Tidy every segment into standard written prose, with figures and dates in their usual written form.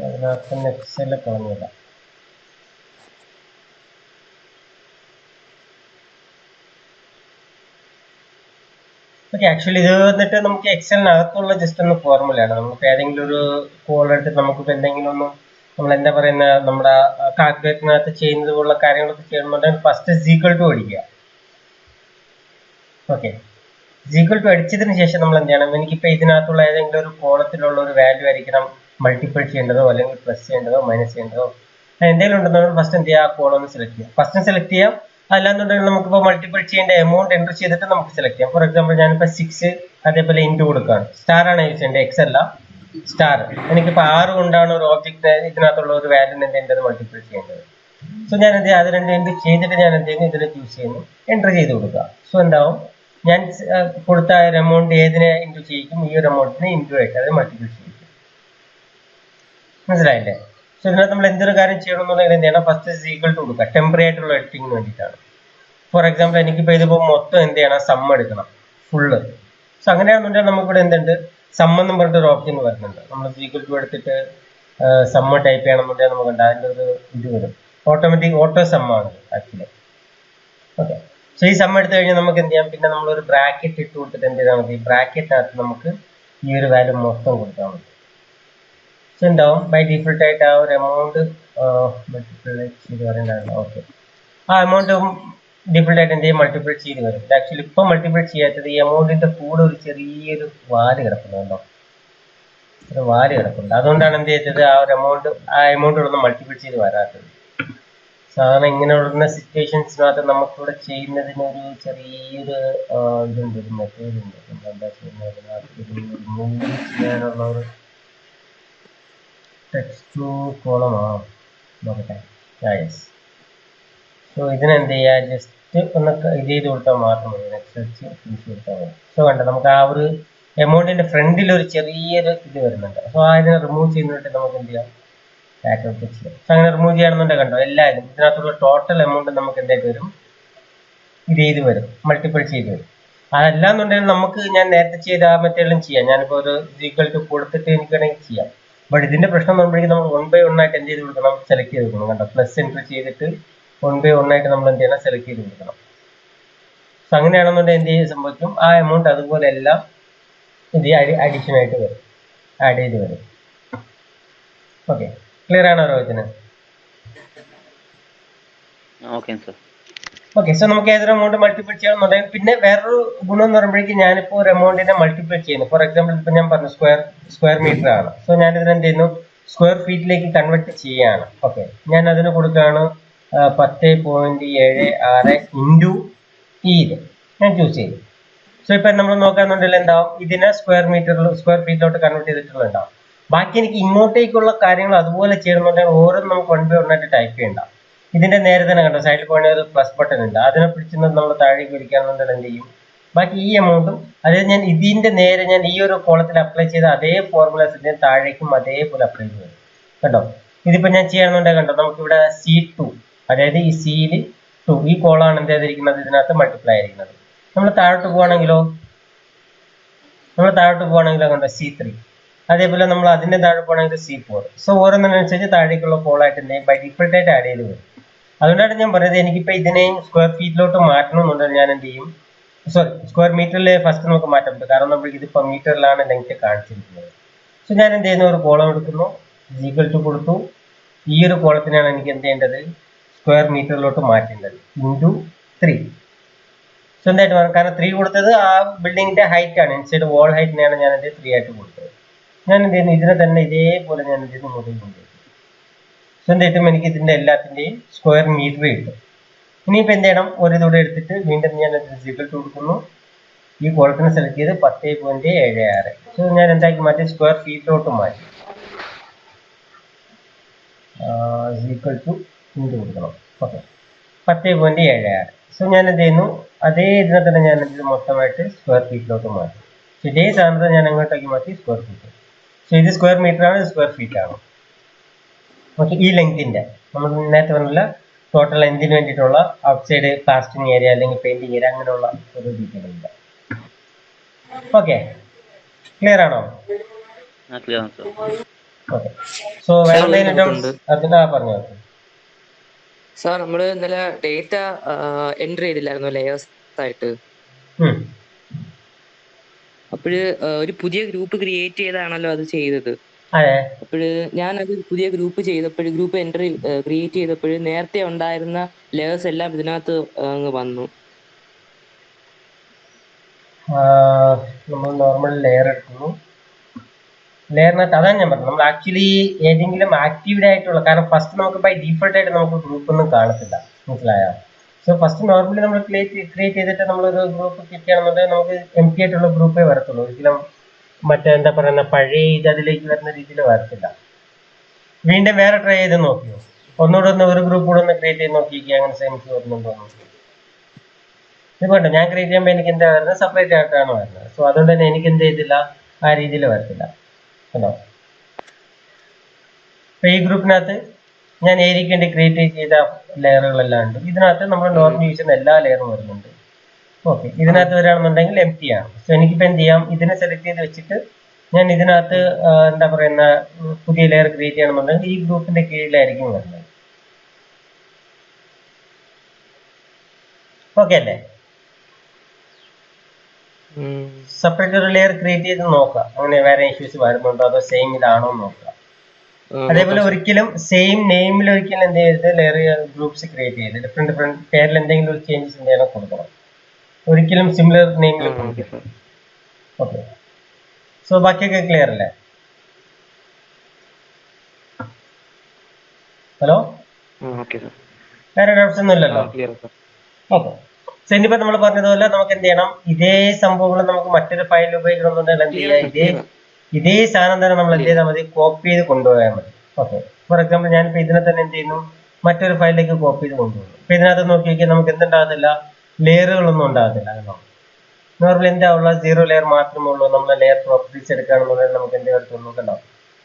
അതിനകത്ത് Excel കളഞ്ഞില്ല. Okay, actually ഇത് വന്നിട്ട് നമുക്ക് എക്സലിനകത്തുള്ള ജസ്റ്റ് ഒന്ന് ഫോർമുലയാണ്. നമുക്ക് ഏതെങ്കിലും ഒരു കോൾ എടുത്തിട്ട് നമുക്കിപ്പോൾ എന്തെങ്കിലും ഒന്ന് നമ്മൾ എന്താ പറയുന്ന നമ്മുടെ കാൽക്കുലേറ്ററിനകത്ത് ചെയ്യുന്നത് പോലുള്ള കാര്യങ്ങളൊക്കെ ചെയ്യണമെന്നുണ്ടെങ്കിൽ ഫസ്റ്റ് ഈക്വൽ ടു അടിക്കുക. ഓക്കെ, ഈക്വൽ ടു അടിച്ചതിന് ശേഷം നമ്മൾ എന്ത് ചെയ്യണം, എനിക്കിപ്പോൾ ഇതിനകത്തുള്ള ഏതെങ്കിലും ഒരു കോളത്തിലുള്ള ഒരു വാല്യൂ ആയിരിക്കണം മൾട്ടിപ്പിൾ ചെയ്യേണ്ടതോ അല്ലെങ്കിൽ പ്ലസ് ചെയ്യേണ്ടതോ മൈനസ് ചെയ്യേണ്ടതോ എന്തെങ്കിലും ഉണ്ടെന്നുണ്ടെങ്കിൽ ഫസ്റ്റ് എന്ത് ചെയ്യുക, ആ കോളൊന്ന് സെലക്ട് ചെയ്യാം. ഫസ്റ്റ് സെലക്ട് ചെയ്യാം. അല്ലാന്നുണ്ടെങ്കിൽ നമുക്കിപ്പോൾ മൾട്ടിപ്പിൾ ചെയ്യേണ്ട എമൗണ്ട് എൻ്റർ ചെയ്തിട്ട് നമുക്ക് സെലക്ട് ചെയ്യാം. ഫോർ എക്സാമ്പിൾ ഞാനിപ്പോൾ 6 അതേപോലെ ഇൻറ്റു കൊടുക്കുകയാണ്. സ്റ്റാർ ആണ് യൂസ് ചെയ്യേണ്ടത്, എക്സ് അല്ല, സ്റ്റാർ. എനിക്കിപ്പോൾ 6 കൊണ്ടാണ് ഒരു ഓബ്ജക്റ്റ് ഇതിനകത്തുള്ള ഒരു വാല്യൂ എൻ്റെ മൾട്ടിപ്പിൾ ചെയ്യേണ്ടത്. സോ ഞാൻ എന്ത് ചെയ്യുക, അത് രണ്ട് എൻട്രി ചെയ്തിട്ട് ഞാൻ എന്ത് ചെയ്യുന്നു, ഇതിൽ ചൂസ് ചെയ്യുന്നു, എൻ്റർ ചെയ്ത് കൊടുക്കുക. സോ എന്താവും, ഞാൻ കൊടുത്ത ഒരു എമൗണ്ട് ഏതിനെ ഇൻറ്റു ചെയ്യിക്കും, ഈ ഒരു എമൗണ്ടിനെ ഇൻറ്റു ആയിട്ട് അത് മൾട്ടിപ്പിൾ ചെയ്യിക്കും. മനസ്സിലായില്ലേ? സോ ഇതിനകത്ത് നമ്മൾ എന്തൊരു കാര്യം ചെയ്യണമെന്നുണ്ടെങ്കിൽ എന്ത് ചെയ്യണം, ഫസ്റ്റ് ഈക്വൽ ടു കൊടുക്കുക. ടെമ്പററി ആയിട്ടുള്ള എഡിറ്റിങ്ങിന് വേണ്ടിയിട്ടാണ്. ഫോർ എക്സാമ്പിൾ എനിക്കിപ്പോൾ ഇതിപ്പോൾ മൊത്തം എന്ത് ചെയ്യണം, സം എടുക്കണം ഫുള്ള്. സോ അങ്ങനെയാണെന്നുണ്ടെങ്കിൽ നമുക്കിവിടെ എന്തുണ്ട്, സം എന്ന് പറഞ്ഞിട്ട് ഒരു ഓപ്ഷൻ വരുന്നുണ്ട്. നമ്മൾ ഈക്വൽ ടു എടുത്തിട്ട് സമ്മ് ടൈപ്പ് ചെയ്യണമെന്നുണ്ടെങ്കിൽ നമുക്കുണ്ട് അതിൻ്റെ ഒരു ഇത് വരും, ഓട്ടോമാറ്റിക് ഓട്ടോ സമ്മാണ് ആക്ച്വലി. ഓക്കെ, സോ ഈ സം എടുത്തു കഴിഞ്ഞാൽ നമുക്ക് എന്ത് ചെയ്യാം, പിന്നെ നമ്മളൊരു ബ്രാക്കറ്റ് ഇട്ട് കൊടുത്തിട്ട് എന്ത് ചെയ്താൽ മതി, ബ്രാക്കറ്റിനകത്ത് നമുക്ക് ഈ ഒരു വാല്യൂ മൊത്തം കൊടുത്താൽ മതി. സോ എന്താവും, ബൈ ഡീഫോൾട്ട് ആയിട്ട് ആ ഒരു എമൗണ്ട് മൾട്ടിപ്പിൾ ചെയ്ത് പറയുന്നതാണ്. ഓക്കെ, ആ എമൗണ്ട് ഡീഫോൾട്ട് ആയിട്ട് എന്ത് ചെയ്യും, മൾട്ടിപ്പിൾ ചെയ്ത് വരും. ആക്ച്വലി ഇപ്പം മൾട്ടിപ്പിൾ ചെയ്യാത്തത് ഈ എമൗണ്ടിന്റെ കൂടെ ഒരു ചെറിയൊരു വാല് കിടക്കുന്നുണ്ടോ, ഒരു വാല് കിടക്കുന്നുണ്ട്. അതുകൊണ്ടാണ് എന്ത് ചെയ്തത്, ആ ഒരു എമൗണ്ടോടൊന്നും മൾട്ടിപ്പിൾ ചെയ്ത് വരാത്തത്. സാധാരണ ഇങ്ങനെയുള്ള സിറ്റുവേഷൻസിനകത്ത് നമുക്കിവിടെ ചെയ്യുന്നതിനൊരു ചെറിയൊരു ഇതുണ്ട്, ഒരു മെത്തേഡ് ഉണ്ട്. നമ്മൾ എന്താ ചെയ്യുന്നത്, റിമൂവ് ചെയ്യാനുള്ള ഒരു ടെക്സ്റ്റ് ടു കോളമാണോ നോക്കട്ടെ. യെസ്. സോ ഇതിനെന്ത് ചെയ്യുക, ജസ്റ്റ് ഒന്ന് ഇത് ചെയ്ത് കൊടുത്താൽ മാത്രം മതി, നെക്സ്റ്റ് വെച്ച് ഫിനിഷ് കൊടുത്താൽ മതി. സോ കണ്ടോ, നമുക്ക് ആ ഒരു എമൗണ്ടിന്റെ ഫ്രണ്ടിൽ ഒരു ചെറിയൊരു ഇത് വരുന്നുണ്ട്. സോ ആ ഇതിനെ റിമൂവ് ചെയ്യുന്നിട്ട് നമുക്ക് എന്ത് ചെയ്യാം, ഡാറ്റ ചെയ്യാം. സോ അങ്ങനെ റിമൂവ് ചെയ്യണമെന്നുണ്ടെങ്കിൽ കണ്ടോ, എല്ലാവരും ഇതിനകത്തുള്ള ടോട്ടൽ എമൗണ്ട് നമുക്ക് എന്തായിട്ട് വരും, ഇത് ചെയ്ത് വരും, മൾട്ടിപ്പിൾ ചെയ്ത് വരും. അതല്ലാന്നുണ്ടെങ്കിൽ നമുക്ക് ഞാൻ നേരത്തെ ചെയ്ത ആ മെത്തേഡിലും ചെയ്യാം. ഞാനിപ്പോൾ ഒരു ഈക്വൽ ടു കൊടുത്തിട്ട് എനിക്ക് വേണമെങ്കിൽ ചെയ്യാം. ബട്ട് ഇതിന്റെ പ്രശ്നം പറയുമ്പോഴേക്കും നമ്മൾ 1 by 1 ആയിട്ട് എന്ത് ചെയ്ത് കൊടുക്കണം, സെലക്ട് ചെയ്ത് കൊടുക്കണം. കണ്ടോ, പ്ലസ് എൻട്രി ചെയ്തിട്ട് 1 by 1 ആയിട്ട് നമ്മൾ എന്ത് ചെയ്യണം, സെലക്ട് ചെയ്ത് കൊടുക്കണം. സോ അങ്ങനെയാണെന്നുണ്ടെങ്കിൽ എന്ത് ചെയ്ത് സംഭവിക്കും, ആ എമൗണ്ട് അതുപോലെ എല്ലാം ഇത് അഡീഷൻ ആയിട്ട് വരും, ആഡ് ചെയ്ത് വരും. ഓക്കെ, ക്ലിയർ ആണോ രോഹിത്തിന്? ഓക്കെ, സോ നമുക്ക് ഏതൊരു എമൗണ്ട് മൾട്ടിപ്പിൾ ചെയ്യണമെന്നുണ്ടെങ്കിൽ പിന്നെ വേറൊരു ഗുണം എന്ന് പറയുമ്പോഴേക്കും ഞാനിപ്പോൾ ഒരു എമൗണ്ടിനെ മൾട്ടിപ്പിൾ ചെയ്യുന്നു. ഫോർ എക്സാമ്പിൾ ഇപ്പം ഞാൻ പറഞ്ഞു സ്ക്വയർ മീറ്റർ ആണ്. സോ ഞാൻ ഇതിനെന്ത് ചെയ്യുന്നു, സ്ക്വയർ ഫീറ്റിലേക്ക് കൺവെർട്ട് ചെയ്യുകയാണ്. ഓക്കെ, ഞാൻ അതിന് കൊടുക്കുകയാണ് 10.76 ഇൻറ്റു ഞാൻ ചൂസ് ചെയ്തു. സോ ഇപ്പം നമ്മൾ നോക്കാന്നുണ്ടെങ്കിൽ എന്താവും, ഇതിനെ സ്ക്വയർ ഫീറ്റിലോട്ട് കൺവെർട്ട് ചെയ്തിട്ടുണ്ടാവും. ബാക്കി എനിക്ക് ഇങ്ങോട്ടേക്കുള്ള കാര്യങ്ങൾ അതുപോലെ ചെയ്യണമെന്നുണ്ടെങ്കിൽ ഓരോന്നും നമുക്ക് 1 by 1 ആയിട്ട് ടൈപ്പ് ചെയ്യണ്ട. ഇതിന്റെ നേരെ തന്നെ കണ്ടോ, സൈഡിൽ പോകണ ഒരു പ്ലസ് ബട്ടൺ ഉണ്ട്, അതിനെ പിടിച്ച് നമ്മൾ താഴേക്ക് പിടിക്കാന്നുണ്ടെങ്കിൽ എന്ത് ചെയ്യും, ബാക്കി ഈ എമൗണ്ടും അതായത് ഞാൻ ഇതിന്റെ നേരെ ഞാൻ ഈ ഒരു കോളത്തിൽ അപ്ലൈ ചെയ്ത അതേ ഫോർമുലാസ് താഴേക്കും അതേപോലെ അപ്ലൈ ചെയ്തു. കണ്ടോ, ഇതിപ്പോ ഞാൻ ചെയ്യാന്നുണ്ടെങ്കിൽ കണ്ടോ, നമുക്കിവിടെ C2 അതായത് ഈ സിയിൽ 2 ഈ കോളാണ് എന്ത് ചെയ്തിരിക്കുന്നത്, ഇതിനകത്ത് മൾട്ടിപ്ലൈ ആയിരിക്കുന്നത്. നമ്മൾ താഴോട്ട് പോവാണെങ്കിലോ കണ്ടോ C3, അതേപോലെ നമ്മൾ അതിന്റെ താഴെ പോകണമെങ്കിൽ C4. സോ ഓരോന്നിനനുസരിച്ച് താഴേക്കുള്ള കോളായിട്ട് എന്ത് ചെയ്യും, ബൈ ഡിഫോൾട്ട് ആയിട്ട് ആഡ് ചെയ്ത് വരും. അതുകൊണ്ടാണ് ഞാൻ പറയുന്നത്, എനിക്കിപ്പോൾ ഇതിനെയും സ്ക്വയർ ഫീറ്റിലോട്ട് മാറ്റണമെന്നുണ്ടെങ്കിൽ ഞാൻ എന്ത് ചെയ്യും, സ്ക്വയർ മീറ്ററിൽ ഫസ്റ്റ് നമുക്ക് മാറ്റാൻ പറ്റും, കാരണം നമ്മൾ ഇതിപ്പോൾ മീറ്ററിലാണ് ലെങ്ത് കാണിച്ചിരിക്കുന്നത്. സോ ഞാൻ എന്ത് ചെയ്യുന്നു, ഒരു കോളം എടുക്കുന്നു, ഈക്വൽ ടു കൊടുത്തു, ഈ ഒരു കോളത്തിനാണ് എനിക്ക് എന്ത് ചെയ്യേണ്ടത്, സ്ക്വയർ മീറ്ററിലോട്ട് മാറ്റേണ്ടത്, ഇൻറ്റു 3. സോ എന്തായിട്ട് പറയാം, കാരണം 3 കൊടുത്തത് ആ ബിൽഡിങ്ങിന്റെ ഹൈറ്റ് ആണ്, ഇൻസൈഡ് വാൾ ഹൈറ്റിനെയാണ് ഞാൻ എന്ത് 3 ആയിട്ട് കൊടുത്തത്. ഞാൻ എന്ത് ചെയ്യുന്നു, ഇതിനെ തന്നെ ഇതേപോലെ ഞാൻ എന്ത് ചെയ്യുന്നു, മുകളിൽ കൊണ്ടുവരും. സോ എന്തായിട്ടും എനിക്ക് ഇതിന്റെ എല്ലാത്തിന്റെയും സ്ക്വയർ മീറ്റർ കിട്ടും. ഇനിയിപ്പോൾ എന്ത് ചെയ്യണം, ഒരു ഇതൂടെ എടുത്തിട്ട് വീണ്ടും ഞാൻ ഈക്വൽ ടു കൊടുക്കുന്നു, ഈ കോളത്തിനെ സെലക്ട് ചെയ്ത് 10.76. സോ ഞാൻ എന്താക്കി മാറ്റി, സ്ക്വയർ ഫീറ്റിലോട്ട് മാറ്റി, ഈക്വൽ ടു ഇൻറ്റു കൊടുക്കണം. ഓക്കെ, 10.76. സോ ഞാൻ എന്ത് ചെയ്യുന്നു, അതേ ഇതിനെ തന്നെ ഞാൻ എന്ത് മൊത്തമായിട്ട് സ്ക്വയർ ഫീറ്റിലോട്ട് മാറ്റി. സോ ഇതേ സാധനത്തെ ഞാൻ അങ്ങോട്ടേക്ക് മാറ്റി സ്ക്വയർ ഫീറ്റ്. സോ ഇത് സ്ക്വയർ മീറ്റർ ആണ്, ഇത് സ്ക്വയർ ഫീറ്റ് ആണ്. ഓക്കെ, ഈ ലെങ്തിന്റെ നമ്മൾ നേരത്തെ പറഞ്ഞില്ല, ടോട്ടൽ ലെങ്തിന് വേണ്ടിയിട്ടുള്ള ഔട്ട്സൈഡ് പ്ലാസ്റ്ററിങ് ഏരിയ അല്ലെങ്കിൽ പെയിന്റിങ് ഏരിയ അങ്ങനെയുള്ള ഒരു ഡീറ്റെയിൽ ഇല്ല. ഓക്കെ, ക്ലിയർ ആണോ? ഓക്കെ. സോ വേറെ എന്തെങ്കിലും ഡൗട്ട്സ് അതിനാ പറഞ്ഞു. സാർ നമ്മള് ഇന്നലെ ഡേറ്റ എൻട്രി ചെയ്തില്ലായിരുന്നു ലേയേഴ്സ് ആയിട്ട്. അപ്പോഴ് ഒരു പുതിയ ഗ്രൂപ്പ് ക്രിയേറ്റ് ചെയ്താണല്ലോ അത് ചെയ്തത്. അപ്പോഴ് ഞാനത് പുതിയ ഗ്രൂപ്പ് ചെയ്തപ്പോഴും ഗ്രൂപ്പ് എൻട്രി ക്രിയേറ്റ് ചെയ്തപ്പോഴും നേരത്തെ ഉണ്ടായിരുന്ന ലേയേഴ്സ് എല്ലാം ഇതിനകത്ത് അങ്ങ് വന്നു. നമ്മൾ നോർമൽ ലെയർ എടുക്കുന്നു. ലെയറിനകത്ത് അതാണ് ഞാൻ പറഞ്ഞത്, നമ്മൾ ആക്ച്വലി ഏതെങ്കിലും ആക്റ്റീവ്ഡ് ആയിട്ടുള്ള, കാരണം ഫസ്റ്റ് നമുക്ക് ബൈ ഡീഫോൾട്ട് ആയിട്ട് നമുക്ക് ഗ്രൂപ്പ് ഒന്നും കാണത്തില്ല, മനസ്സിലായോ? സോ ഫസ്റ്റ് നോർമലി നമ്മൾ ക്രിയേറ്റ് ചെയ്തിട്ട് നമ്മളൊരു ഗ്രൂപ്പ് ക്ലിക്ക് ചെയ്യണമെന്നുണ്ടെങ്കിൽ നമുക്ക് എം ടി ആയിട്ടുള്ള ഗ്രൂപ്പേ വരത്തുള്ളൂ. ഒരിക്കലും മറ്റേ എന്താ പറയുന്ന പഴയ ഇത് അതിലേക്ക് വരുന്ന രീതിയിൽ വരത്തില്ല. വീണ്ടും വേറെ ട്രൈ ചെയ്ത് നോക്കിയോ? ഒന്നുകൂടെ ഒരു ഗ്രൂപ്പ് കൂടെ ഒന്ന് ക്രിയേറ്റ് ചെയ്ത് നോക്കിയിരിക്കുക, അങ്ങനെ സെയിംസ് വരുന്നുണ്ടോ? ഇത് വേണ്ട, ഞാൻ ക്രിയേറ്റ് ചെയ്യുമ്പോൾ എനിക്ക് എന്താ വരുന്നത്, സെപ്പറേറ്റ് ആയിട്ടാണ് വരുന്നത്. സോ അതുകൊണ്ട് തന്നെ എനിക്ക് എന്ത് ചെയ്തില്ല, ആ രീതിയിൽ വരത്തില്ല. ഹലോ, അപ്പൊ ഈ ഗ്രൂപ്പിനകത്ത് ഞാൻ ഏരിയക്ക് വേണ്ടി ക്രിയേറ്റ് ചെയ്ത ലെയറുകളെല്ലാം ഉണ്ട്. ഇതിനകത്ത് നമ്മൾ നോർമൽ യൂസ് ചെയ്യുന്ന എല്ലാ ലെയറും വരുന്നുണ്ട്. ഓക്കെ, ഇതിനകത്ത് വരികയാണെന്നുണ്ടെങ്കിൽ എം ടി ആണ്. സോ എനിക്കിപ്പോൾ എന്ത് ചെയ്യാം, ഇതിനെ സെലക്ട് ചെയ്ത് വെച്ചിട്ട് ഞാൻ ഇതിനകത്ത് എന്താ പറയുന്ന പുതിയ ലെയർ ക്രിയേറ്റ് ചെയ്യണമെന്നുണ്ടെങ്കിൽ ഈ ഗ്രൂപ്പിന്റെ കീഴിലായിരിക്കും വരുന്നത്. ഓക്കെ അല്ലേ? സെപ്പറേറ്റ് ഒരു ലെയർ ക്രിയേറ്റ് ചെയ്ത് നോക്കാം, അങ്ങനെ വേറെ ഇഷ്യൂസ് വരുന്നുണ്ടോ അതോ സെയിം ഇതാണോ എന്ന് നോക്കാം. അതേപോലെ ഒരിക്കലും സെയിം നെയിമിൽ ഒരിക്കലും എന്ത് ചെയ്ത് ലെയർ ഗ്രൂപ്പ്സ് ക്രിയേറ്റ് ചെയ്ത് ഡിഫറെന്റ് പേരിൽ എന്തെങ്കിലും ഒരു ചേഞ്ചസ് എന്തെങ്കിലും കൊടുക്കണം. ഒരിക്കലും സിമിലർ നെയിമിൽ കൊടുക്കണം. ഓക്കെ, സോ ബാക്കിയൊക്കെ ക്ലിയർ അല്ലേ? ഹലോ, വേറെ ഡൗട്ട്സ് ഒന്നും ഇല്ലല്ലോ? ഓക്കെ, സോ ഇനിയിപ്പോ നമ്മൾ പറഞ്ഞതുപോലെ നമുക്ക് എന്ത് ചെയ്യണം, ഇതേ സംഭവങ്ങൾ നമുക്ക് മറ്റൊരു ഫയൽ ഉപയോഗിക്കണമെന്നുണ്ടെങ്കിൽ എന്ത് ചെയ്യാം, ഇതേ സാധനം തന്നെ നമ്മൾ എന്ത് ചെയ്താൽ മതി, കോപ്പി ചെയ്ത് കൊണ്ടുപോയാൽ മതി. ഓക്കെ, ഫോർ എക്സാമ്പിൾ ഞാനിപ്പോൾ ഇതിനെ തന്നെ എന്ത് ചെയ്യുന്നു, മറ്റൊരു ഫയലിലേക്ക് കോപ്പി ചെയ്ത് കൊണ്ടുപോകുന്നു. അപ്പൊ ഇതിനകത്ത് നോക്കി നോക്കിയാൽ നമുക്ക് എന്തുണ്ടാകത്തില്ല, ലെയറുകളൊന്നും ഉണ്ടാകത്തില്ല. നോർമലി എന്താവുള്ള 0 ലെയർ മാത്രമേ ഉള്ളൂ. നമ്മൾ ലെയർ പ്രോപ്പർട്ടീസ് എടുക്കുകയാണെന്നുണ്ടെങ്കിൽ നമുക്ക് എന്ത് എടുത്തുള്ളൂ, കണ്ടോ,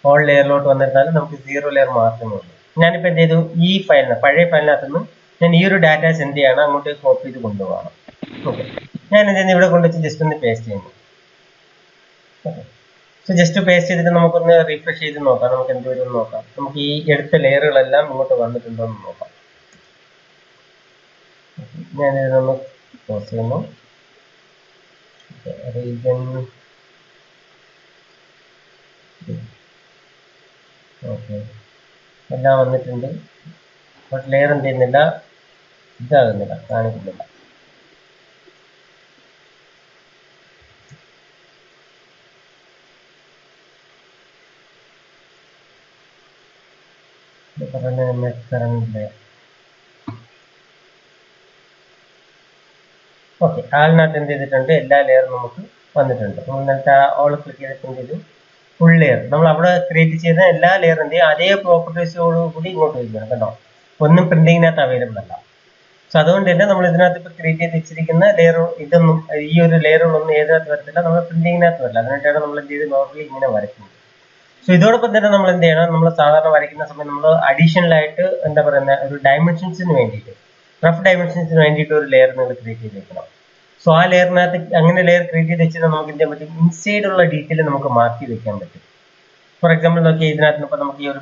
ഓൾ ലെയറിലോട്ട് വന്നിരുന്നാലും നമുക്ക് 0 ലെയർ മാത്രമേ ഉള്ളൂ. ഞാനിപ്പോൾ എന്ത് ചെയ്തു, ഈ ഫയലിന് പഴയ ഫയലിനകത്ത് നിന്ന് ഞാൻ ഈ ഒരു ഡാറ്റാസ് എന്ത് ചെയ്യണം, അങ്ങോട്ട് കോപ്പി ചെയ്ത് കൊണ്ടുപോകണം. ഓക്കെ, ഞാൻ എന്ത് ചെയ്യുന്നു, ഇവിടെ കൊണ്ടുവച്ച് ജസ്റ്റ് ഒന്ന് പേസ്റ്റ് ചെയ്യുന്നു. ഓക്കെ, സോ ജസ്റ്റ് പേസ്റ്റ് ചെയ്തിട്ട് നമുക്കൊന്ന് റീഫ്രഷ് ചെയ്ത് നോക്കാം, നമുക്ക് എന്ത് വരും നോക്കാം. നമുക്ക് ഈ എടുത്ത ലെയറുകളെല്ലാം ഇങ്ങോട്ട് വന്നിട്ടുണ്ടോ എന്ന് നോക്കാം. ഞാൻ ഇതൊന്ന് ക്ലോസ് ചെയ്യുന്നു. റീജൻ ഓക്കെ, എല്ലാം വന്നിട്ടുണ്ട്. ബട്ട് ലെയർ എന്ത് ചെയ്യുന്നില്ല, ഇതാകുന്നില്ല, കാണിക്കുന്നില്ല. ഓക്കെ, ആളിനകത്ത് എന്ത് ചെയ്തിട്ടുണ്ട്, എല്ലാ ലെയറും നമുക്ക് വന്നിട്ടുണ്ട്. എന്നിട്ട് ഓൾ ക്ലിക്ക് ചെയ്തിട്ട് എന്ത് ചെയ്തു, ഫുൾ ലെയർ നമ്മൾ അവിടെ ക്രിയേറ്റ് ചെയ്ത എല്ലാ ലെയറിന്റെ അതേ പ്രോപ്പർട്ടീസോട് കൂടി ഇങ്ങോട്ട് വയ്ക്കണം. കേട്ടോ, ഒന്നും പ്രിന്റിങ്ങിനകത്ത് അവൈലബിൾ അല്ല. സോ അതുകൊണ്ട് തന്നെ നമ്മൾ ഇതിനകത്ത് ഇപ്പൊ ക്രിയേറ്റ് ചെയ്ത് വെച്ചിരിക്കുന്ന ലെയർ ഇതൊന്നും, ഈ ഒരു ലെയറുകളൊന്നും ഏതിനകത്ത് വരത്തില്ല, നമ്മൾ പ്രിന്റിങ്ങിനകത്ത് വരില്ല. അതിനായിട്ടാണ് നമ്മൾ എന്ത് ചെയ്ത് നോർമലി ഇങ്ങനെ വരയ്ക്കുന്നത്. സോ ഇതോടൊപ്പം തന്നെ നമ്മൾ എന്ത് ചെയ്യണം, നമ്മൾ സാധാരണ വരയ്ക്കുന്ന സമയം നമ്മൾ അഡീഷണൽ ആയിട്ട് എന്താ പറയുന്ന ഒരു ഡയമെൻഷൻസിന് വേണ്ടിയിട്ട്, റഫ് ഡയമെൻഷൻസിന് വേണ്ടിയിട്ട് ഒരു ലെയർ നിങ്ങൾ ക്രിയേറ്റ് ചെയ്ത് വെക്കണം. സോ ആ ലെയറിനകത്ത് അങ്ങനെ ലെയർ ക്രിയേറ്റ് ചെയ്ത് വെച്ചാൽ നമുക്ക് എന്ത് ചെയ്യാൻ പറ്റും, ഇൻസൈഡ് ഉള്ള ഡീറ്റെയിൽ നമുക്ക് മാറ്റി വെക്കാൻ പറ്റും. ഫോർ എക്സാമ്പിൾ നോക്കിയാൽ ഇതിനകത്ത് ഇപ്പൊ നമുക്ക് ഈ ഒരു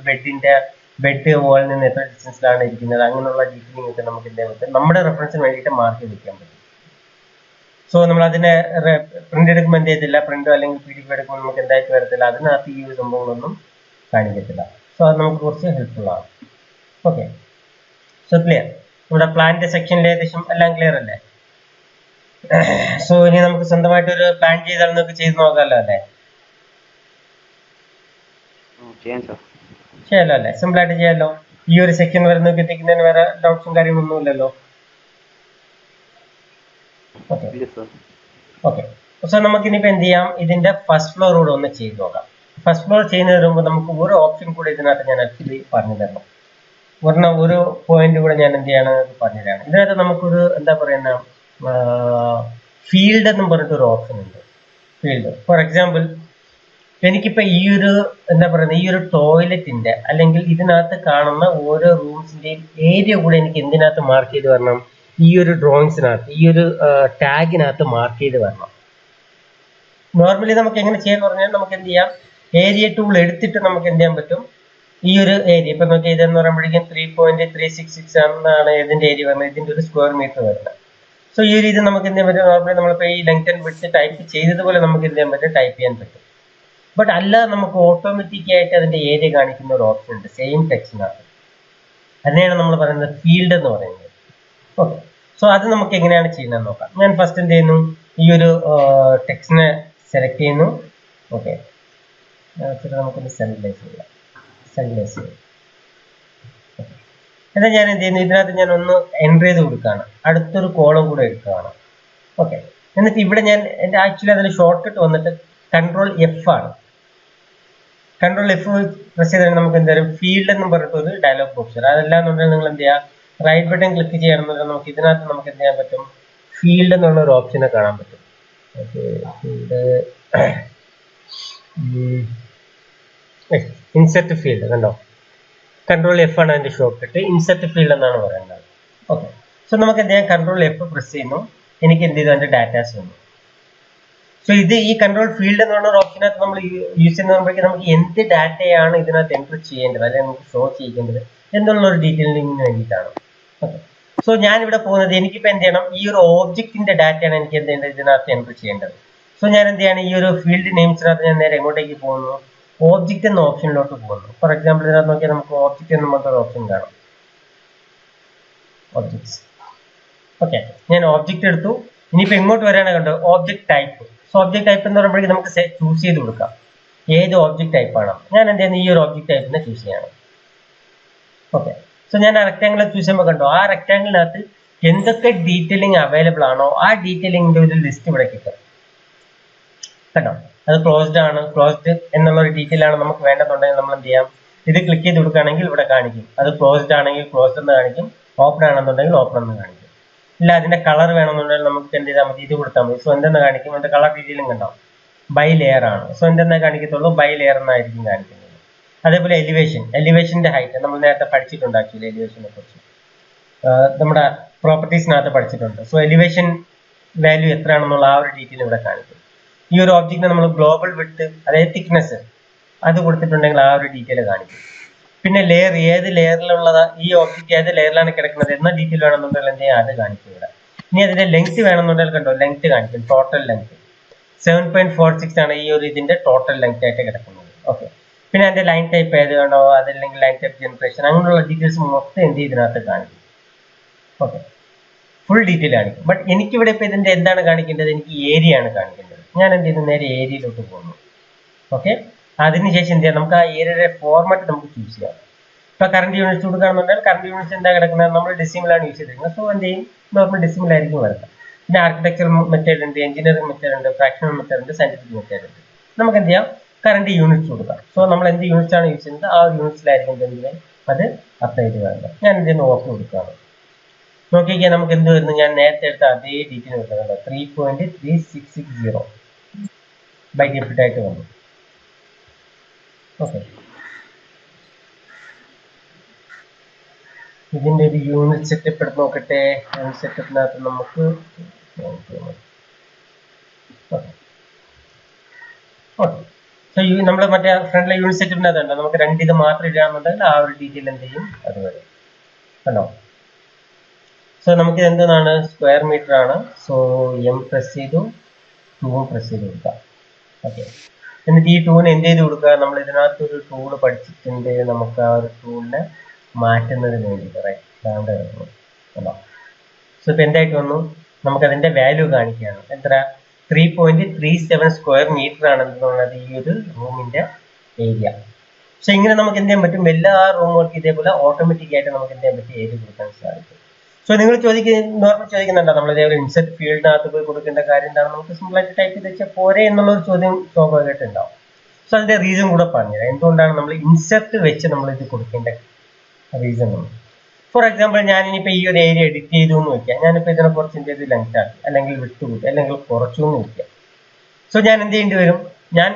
ബെഡ് വോളിൽ നിന്ന് എത്ര ഡിസ്റ്റൻസിലാണ് ഇരിക്കുന്നത്, അങ്ങനെയുള്ള ഡീറ്റെയിലിംഗ് ഒക്കെ നമുക്ക് എന്ത് ചെയ്യാൻ പറ്റും, നമ്മുടെ റെഫറൻസിന് വേണ്ടിയിട്ട് മാറ്റി വെക്കാൻ പറ്റും. സോ നമ്മൾ അതിനെ പ്രിന്റ് എടുക്കുമ്പോൾ എന്ത് ചെയ്യത്തില്ല, പ്രിന്റോ അല്ലെങ്കിൽ PDF എടുക്കുമ്പോൾ നമുക്ക് എന്തായിട്ട് വരത്തില്ല, അതിനകത്ത് ഈ ഒരു സംഭവങ്ങളൊന്നും കാണിക്കത്തില്ല. സോ അത് നമുക്ക് കുറച്ച് ഹെൽപ്ഫുൾ ആണ്. ഓക്കെ, സോ ക്ലിയർ, നമ്മുടെ പ്ലാനിന്റെ സെക്ഷനിൽ ഏകദേശം എല്ലാം ക്ലിയർ അല്ലേ? സോ ഇനി നമുക്ക് സ്വന്തമായിട്ട് ഒരു പ്ലാൻ ചെയ്താൽ നമുക്ക് ചെയ്ത് നോക്കാമല്ലോ അല്ലേ? ചെയ്യാലോ അല്ലേ? സിമ്പിൾ ആയിട്ട് ചെയ്യാമല്ലോ. ഈ ഒരു സെക്ഷൻ വരെ നോക്കി എത്തിക്കുന്നതിന് വേറെ ഡൗട്ട്സും കാര്യങ്ങളൊന്നും ഇല്ലല്ലോ. ഓക്കെ, സോ നമുക്ക് ഇനിയിപ്പോ എന്ത് ചെയ്യാം, ഇതിന്റെ ഫസ്റ്റ് ഫ്ലോർ കൂടെ ഒന്ന് ചെയ്ത് നോക്കാം. ഫസ്റ്റ് ഫ്ലോർ ചെയ്യുന്നതിന് മുമ്പ് നമുക്ക് ഒരു ഓപ്ഷൻ കൂടെ ഇതിനകത്ത് ഞാൻ ആക്ച്വലി പറഞ്ഞു തരണം. ഒരു പോയിന്റ് കൂടെ ഞാൻ എന്ത് ചെയ്യണമെന്ന് പറഞ്ഞു തരാണ്. ഇതിനകത്ത് നമുക്കൊരു എന്താ പറയുന്ന ഫീൽഡ് എന്നും പറഞ്ഞിട്ടൊരു ഓപ്ഷൻ ഉണ്ട്. ഫീൽഡ് ഫോർ എക്സാമ്പിൾ എനിക്കിപ്പോ ഈ ഒരു എന്താ പറയുന്നത്, ഈ ഒരു ടോയ്ലറ്റിന്റെ അല്ലെങ്കിൽ ഇതിനകത്ത് കാണുന്ന ഓരോ റൂംസിന്റെയും ഏരിയ കൂടെ എനിക്ക് എന്തിനകത്ത് മാർക്ക് ചെയ്ത് വരണം, ഈ ഒരു ഡ്രോയിങ്സിനകത്ത് ഈ ഒരു ടാഗിനകത്ത് മാർക്ക് ചെയ്ത് വരണം. നോർമലി നമുക്ക് എങ്ങനെ ചെയ്യാന്ന് പറഞ്ഞാൽ നമുക്ക് എന്ത് ചെയ്യാം, ഏരിയ ടൂൾ എടുത്തിട്ട് നമുക്ക് എന്ത് ചെയ്യാൻ പറ്റും, ഈ ഒരു ഏരിയ ഇപ്പൊ നോക്കി ഇതെന്ന് പറയുമ്പോഴേക്കും 3.366 എന്നാണ് ഇതിന്റെ ഏരിയ വരുന്നത്, ഇതിന്റെ ഒരു സ്ക്വയർ മീറ്റർ വരുന്നത്. സോ ഈ ഒരു ഇത് നമുക്ക് എന്ത് ചെയ്യാൻ പറ്റും, നോർമലി നമ്മളിപ്പോ ഈ ലെങ്ത് ആൻഡ് വിഡ്ത്ത് ടൈപ്പ് ചെയ്തതുപോലെ നമുക്ക് എന്ത് ചെയ്യാൻ പറ്റും, ടൈപ്പ് ചെയ്യാൻ പറ്റും. ബട്ട് അല്ലാതെ നമുക്ക് ഓട്ടോമാറ്റിക് ആയിട്ട് അതിന്റെ ഏരിയ കാണിക്കുന്ന ഒരു ഓപ്ഷൻ ഉണ്ട് സെയിം ടെക്സ്റ്റിനകത്ത്. അതിനെയാണ് നമ്മൾ പറയുന്നത് ഫീൽഡ് എന്ന് പറയുന്നത്. ഓക്കെ, സോ അത് നമുക്ക് എങ്ങനെയാണ് ചെയ്യുന്നത് നോക്കാം. ഞാൻ ഫസ്റ്റ് എന്ത് ചെയ്യുന്നു, ഈ ഒരു ടെക്സ്റ്റിനെ സെലക്ട് ചെയ്യുന്നു. ഓക്കെ, നമുക്കൊന്ന് സെൻട്രലൈസ് ചെയ്യാം. എന്നാൽ ഞാൻ എന്ത് ചെയ്യുന്നു, ഇതിനകത്ത് ഞാൻ ഒന്ന് എൻ്റർ ചെയ്ത് കൊടുക്കുകയാണ്, അടുത്തൊരു കോളം കൂടെ എടുക്കുകയാണ്. ഓക്കെ, എന്നിട്ട് ഇവിടെ ഞാൻ എൻ്റെ ആക്ച്വലി അതിന് ഷോർട്ട് കട്ട് വന്നിട്ട് Ctrl+F ആണ്. Ctrl+F പ്രസ് ചെയ്താൽ നമുക്ക് എന്തായാലും ഫീൽഡ് എന്ന് പറഞ്ഞിട്ട് ഒരു ഡയലോഗ് ബോക്സ് വരും. അതല്ലാന്നുണ്ടെങ്കിൽ നിങ്ങൾ എന്ത് ചെയ്യുക, റൈറ്റ് ബട്ടൺ ക്ലിക്ക് ചെയ്യണമെന്നുണ്ടെങ്കിൽ നമുക്ക് ഇതിനകത്ത് നമുക്ക് എന്ത് ചെയ്യാൻ പറ്റും, ഫീൽഡ് എന്നുള്ള ഒരു ഓപ്ഷനെ കാണാൻ പറ്റും. ഓക്കെ, ഇൻസെർട്ട് ഫീൽഡ് കണ്ടോ, Ctrl+F ആണ് അതിന്റെ ഷോർട്ട് കട്ട്, ഇൻസെർട്ട് ഫീൽഡ് എന്നാണ് പറയുന്നത്. ഓക്കെ, സോ നമുക്ക് എന്ത് ചെയ്യാം, Ctrl+F പ്രസ് ചെയ്യുന്നു, എനിക്ക് എന്ത് ചെയ്തു, അതിന്റെ ഡാറ്റാസ് വന്നു. സോ ഇത് ഈ കൺട്രോൾ ഫീൽഡ് എന്ന് പറഞ്ഞ ഒരു ഓപ്ഷനകത്ത് നമ്മൾ യൂസ് ചെയ്യുമ്പോഴേക്കും നമുക്ക് എന്ത് ഡാറ്റയാണ് ഇതിനകത്ത് എൻറ്റർ ചെയ്യേണ്ടത് അല്ലെങ്കിൽ നമുക്ക് ഷോ ചെയ്യേണ്ടത് എന്നുള്ള ഒരു ഡീറ്റെയിലിങ്ങിന് വേണ്ടിയിട്ടാണ്. ഓക്കെ, സോ ഞാനിവിടെ പോകുന്നത് എനിക്കിപ്പോൾ എന്ത് ചെയ്യണം, ഈ ഒരു ഓബ്ജക്റ്റിന്റെ ഡാറ്റയാണ് എനിക്ക് എന്ത് ചെയ്യേണ്ടത് ഇതിനകത്ത് എൻറ്റർ ചെയ്യേണ്ടത്. സോ ഞാൻ എന്ത് ചെയ്യണം, ഈ ഒരു ഫീൽഡ് നെയിംസിനകത്ത് ഞാൻ നേരെ എങ്ങോട്ടേക്ക് പോകുന്നു, ഓബ്ജക്റ്റ് എന്ന ഓപ്ഷനിലോട്ട് പോകുന്നു. ഫോർ എക്സാമ്പിൾ ഇതിനകത്ത് നോക്കിയാൽ നമുക്ക് ഓബ്ജക്റ്റ് എന്ന് പറഞ്ഞൊരു ഓപ്ഷൻ കാണാം, ഓബ്ജക്ട്സ്. ഓക്കെ, ഞാൻ ഓബ്ജക്റ്റ് എടുത്തു. ഇനിയിപ്പോൾ എങ്ങോട്ട് വരാനാണ് കണ്ടോ, object type. So object type എന്ന് പറയുമ്പോഴേക്കും നമുക്ക് ചൂസ് ചെയ്ത് കൊടുക്കാം ഏത് ഓബ്ജക്ട് ടൈപ്പ് ആണ്. ഞാൻ എന്ത് ചെയ്യുന്നു, ഈ ഒരു ഓബ്ജക്ട് ടൈപ്പിനെ ചൂസ് ചെയ്യണം. ഓക്കെ, സോ ഞാൻ ആ റെക്ടാംഗിൾ ചൂസ് ചെയ്യുമ്പോൾ കണ്ടോ, ആ റെക്ടാംഗിളിനകത്ത് എന്തൊക്കെ ഡീറ്റെയിലിംഗ് അവൈലബിൾ ആണോ ആ ഡീറ്റെയിലിംഗിന്റെ ഒരു ലിസ്റ്റ് ഇവിടെ കിട്ടും. കണ്ടോ, അത് ക്ലോസ്ഡ് ആണ്, ക്ലോസ്ഡ് എന്നുള്ള ഒരു ഡീറ്റെയിൽ ആണ് നമുക്ക് വേണ്ടതുണ്ടെങ്കിൽ നമ്മൾ എന്ത് ചെയ്യാം, ഇത് ക്ലിക്ക് ചെയ്ത് കൊടുക്കുകയാണെങ്കിൽ ഇവിടെ കാണിക്കും. അത് ക്ലോസ്ഡ് ആണെങ്കിൽ ക്ലോസ്ഡ് എന്ന് കാണിക്കും, ഓപ്പൺ ആണെന്നുണ്ടെങ്കിൽ ഓപ്പൺ എന്ന് കാണിക്കും. ഇല്ല അതിന്റെ കളർ വേണമെന്നുണ്ടെങ്കിൽ നമുക്ക് എന്ത് ചെയ്താൽ മതി, ഇത് കൊടുത്താൽ മതി. സോ എന്തെന്ന് കാണിക്കും, അതിന്റെ കളർ ഡീറ്റെയിലും കണ്ടോ, ബൈ ലെയർ ആണ്. സോ എന്തെന്നാ കാണിക്കത്തുള്ളൂ, ബൈ ലെയർ എന്നായിരിക്കും കാണിക്കുന്നത്. അതേപോലെ എലിവേഷന്റെ ഹൈറ്റ് നമ്മൾ നേരത്തെ പഠിച്ചിട്ടുണ്ട്. ആക്ച്വലി എലിവേഷനെ കുറിച്ച് നമ്മുടെ പ്രോപ്പർട്ടീസിനകത്ത് പഠിച്ചിട്ടുണ്ട്. സോ എലിവേഷൻ വാല്യൂ എത്രയാണെന്നുള്ള ആ ഒരു ഡീറ്റെയിൽ ഇവിടെ കാണിക്കും. ഈ ഒരു ഓബ്ജക്റ്റിനെ നമ്മൾ ഗ്ലോബൽ വിഡ്ത്ത് അതായത് തിക്നെസ് അത് കൊടുത്തിട്ടുണ്ടെങ്കിൽ ആ ഒരു ഡീറ്റെയിൽ കാണിക്കും. പിന്നെ ലെയർ, ഏത് ലെയറിലുള്ളത്, ഈ ഓബ്ജക്റ്റ് ഏത് ലെയറിലാണ് കിടക്കുന്നത് എന്ന ഡീറ്റെയിൽ വേണമെന്നുണ്ടെങ്കിൽ എന്ത് ചെയ്യാം, അത് കാണിക്കും ഇവിടെ. ഇനി അതിന്റെ ലെങ്ത് വേണമെന്നുണ്ടെങ്കിൽ കണ്ടോ, ലെങ്ത് കാണിക്കും, ടോട്ടൽ ലെങ്ത് 7.46 ആണ് ഈ ഒരു ഇതിന്റെ ടോട്ടൽ ലെങ്ത് ആയിട്ട് കിടക്കുന്നത്. ഓക്കെ, പിന്നെ അതിന്റെ ലൈൻ ടൈപ്പ് ഏത് വേണോ, അതല്ലെങ്കിൽ ലൈൻ ടൈപ്പ് ജനറേഷൻ അങ്ങനെയുള്ള ഡീറ്റെയിൽസ് മൊത്തം എന്ത് ഇതിനകത്ത് കാണിക്കും. ഓക്കെ, ഫുൾ ഡീറ്റെയിൽ കാണിക്കും. ബട്ട് എനിക്കിവിടെ ഇപ്പൊ ഇതിന്റെ എന്താണ് കാണിക്കേണ്ടത്, എനിക്ക് ഏരിയ ആണ് കാണിക്കേണ്ടത്. ഞാൻ എന്ത് ചെയ്യുന്നു, നേരെ ഏരിയയിലോട്ട് പോകുന്നു. ഓക്കെ, അതിനുശേഷം എന്ത് ചെയ്യാം, നമുക്ക് ആ ഏരിയയുടെ ഫോർമാറ്റ് നമുക്ക് ചൂസ് ചെയ്യാം. ഇപ്പൊ കറണ്ട് യൂണിറ്റ്സ് കൊടുക്കുകയാണെന്നുണ്ടെങ്കിൽ കറണ്ട് യൂണിറ്റ്സ് എന്താ കിടക്കുന്നത്, നമ്മൾ ഡെസിമലാണ് യൂസ് ചെയ്തിരിക്കുന്നത്. സോ എന്ത് ചെയ്യും, നോർമൽ ഡെസിമൽ ആയിരിക്കും വരുന്നത്. പിന്നെ ആർക്കിടെക്ചർ മെത്തേഡ് ഉണ്ട്, എഞ്ചിനീയറിംഗ് മെത്തേഡ് ഉണ്ട്, ഫ്രാക്ഷണൽ മെത്തേഡ് ഉണ്ട്, സയന്റിഫിക് മെത്തേഡ് ഉണ്ട്. നമുക്ക് എന്ത് ചെയ്യാം, കറണ്ട് യൂണിറ്റ്സ് കൊടുക്കാം. സോ നമ്മൾ എന്ത് യൂണിറ്റ്സ് ആണ് യൂസ് ചെയ്യുന്നത് ആ യൂണിറ്റ്സിലായിരിക്കും എന്തെങ്കിലും അത് അപ്ലൈ ചെയ്ത് വരുന്നത്. ഞാൻ എന്ത് ചെയ്യുന്നു, ഓഫ് കൊടുക്കുകയാണ്. നോക്കിയാൽ നമുക്ക് എന്ത് വരുന്നു, ഞാൻ നേരത്തെ എടുത്ത അതേ ഡീറ്റെയിൽ വരുന്നുണ്ട്, 3.3660 ബൈ ഡെഫിറ്റ് ആയിട്ട് വന്നു. ഓക്കെ, ഇതിന്റെ ഒരു യൂണിറ്റ് സെറ്റപ്പ് എടുത്ത് നോക്കട്ടെ. യൂണിറ്റ് സെറ്റപ്പിനകത്ത് നമുക്ക് സോ നമ്മൾ മറ്റേ ഫ്രണ്ടിലെ യൂണിറ്റ് സെറ്റപ്പിനകത്തുണ്ട്, നമുക്ക് രണ്ട് ഇത് മാത്രം ഇടാന്നുണ്ടെങ്കിൽ ആ ഒരു ഡീറ്റെയിൽ എന്ത് ചെയ്യും, അത് വരും. കണ്ടോ, സോ നമുക്ക് എന്താണ്, സ്ക്വയർ മീറ്റർ ആണ്. സോ എം പ്രസ് ചെയ്തു, 2 പ്രസ് ചെയ്ത് കൊടുക്കാം. ഓക്കെ, എന്നിട്ട് ഈ ടൂളിന് എന്ത് ചെയ്ത് കൊടുക്കുക, നമ്മൾ ഇതിനകത്ത് ഒരു ടൂൾ പഠിച്ചിട്ടുണ്ട്, നമുക്ക് ആ ഒരു ടൂളിനെ മാറ്റുന്നതിന് വേണ്ടിയിട്ട് കണ്ടോ. സോ ഇപ്പൊ എന്തായിട്ട് വന്നു, നമുക്ക് അതിന്റെ വാല്യൂ കാണിക്കുകയാണ്. എത്ര, 3.37 സ്ക്വയർ മീറ്റർ ആണെന്നുള്ളത് ഈ ഒരു റൂമിന്റെ ഏരിയ. സോ ഇങ്ങനെ നമുക്ക് എന്ത് ചെയ്യാൻ പറ്റും, എല്ലാ റൂമുകൾക്കും ഇതേപോലെ ഓട്ടോമാറ്റിക് ആയിട്ട് നമുക്ക് എന്ത് ചെയ്യാൻ പറ്റും, ഏരിയ കൊടുക്കാൻ സാധിക്കും. സോ നിങ്ങൾ നോർമൽ ചോദിക്കുന്നുണ്ടോ, നമ്മൾ ഇതേപോലെ ഇൻസെർട്ട് ഫീൽഡിനകത്ത് പോയി കൊടുക്കേണ്ട കാര്യം എന്താണ്, നമുക്ക് സിമ്പിൾ ആയിട്ട് ടൈപ്പ് ചെയ്ത് വെച്ചാൽ പോരെ എന്നുള്ളൊരു ചോദ്യം സ്വാഭാവികമായിട്ട് ഉണ്ടാവും. സോ അതിന്റെ റീസൺ കൂടെ പറഞ്ഞുതരാം, എന്തുകൊണ്ടാണ് നമ്മൾ ഇൻസെർട്ട് വെച്ച് നമ്മൾ ഇത് കൊടുക്കേണ്ട റീസൺ ആണ്. ഫോർ എക്സാമ്പിൾ ഞാൻ ഇനിയിപ്പോൾ ഈ ഒരു ഏരിയ എഡിറ്റ് ചെയ്തു എന്ന് വെക്കാം. ഞാനിപ്പോൾ ഇതിനെ കുറച്ച് എന്ത് ചെയ്ത് ലെങ്ത് ആക്കി, അല്ലെങ്കിൽ വിട്ട് കൂട്ടി, അല്ലെങ്കിൽ കുറച്ചു എന്ന് വെക്കാം. സോ ഞാൻ എന്ത് ചെയ്യേണ്ടി വരും, ഞാൻ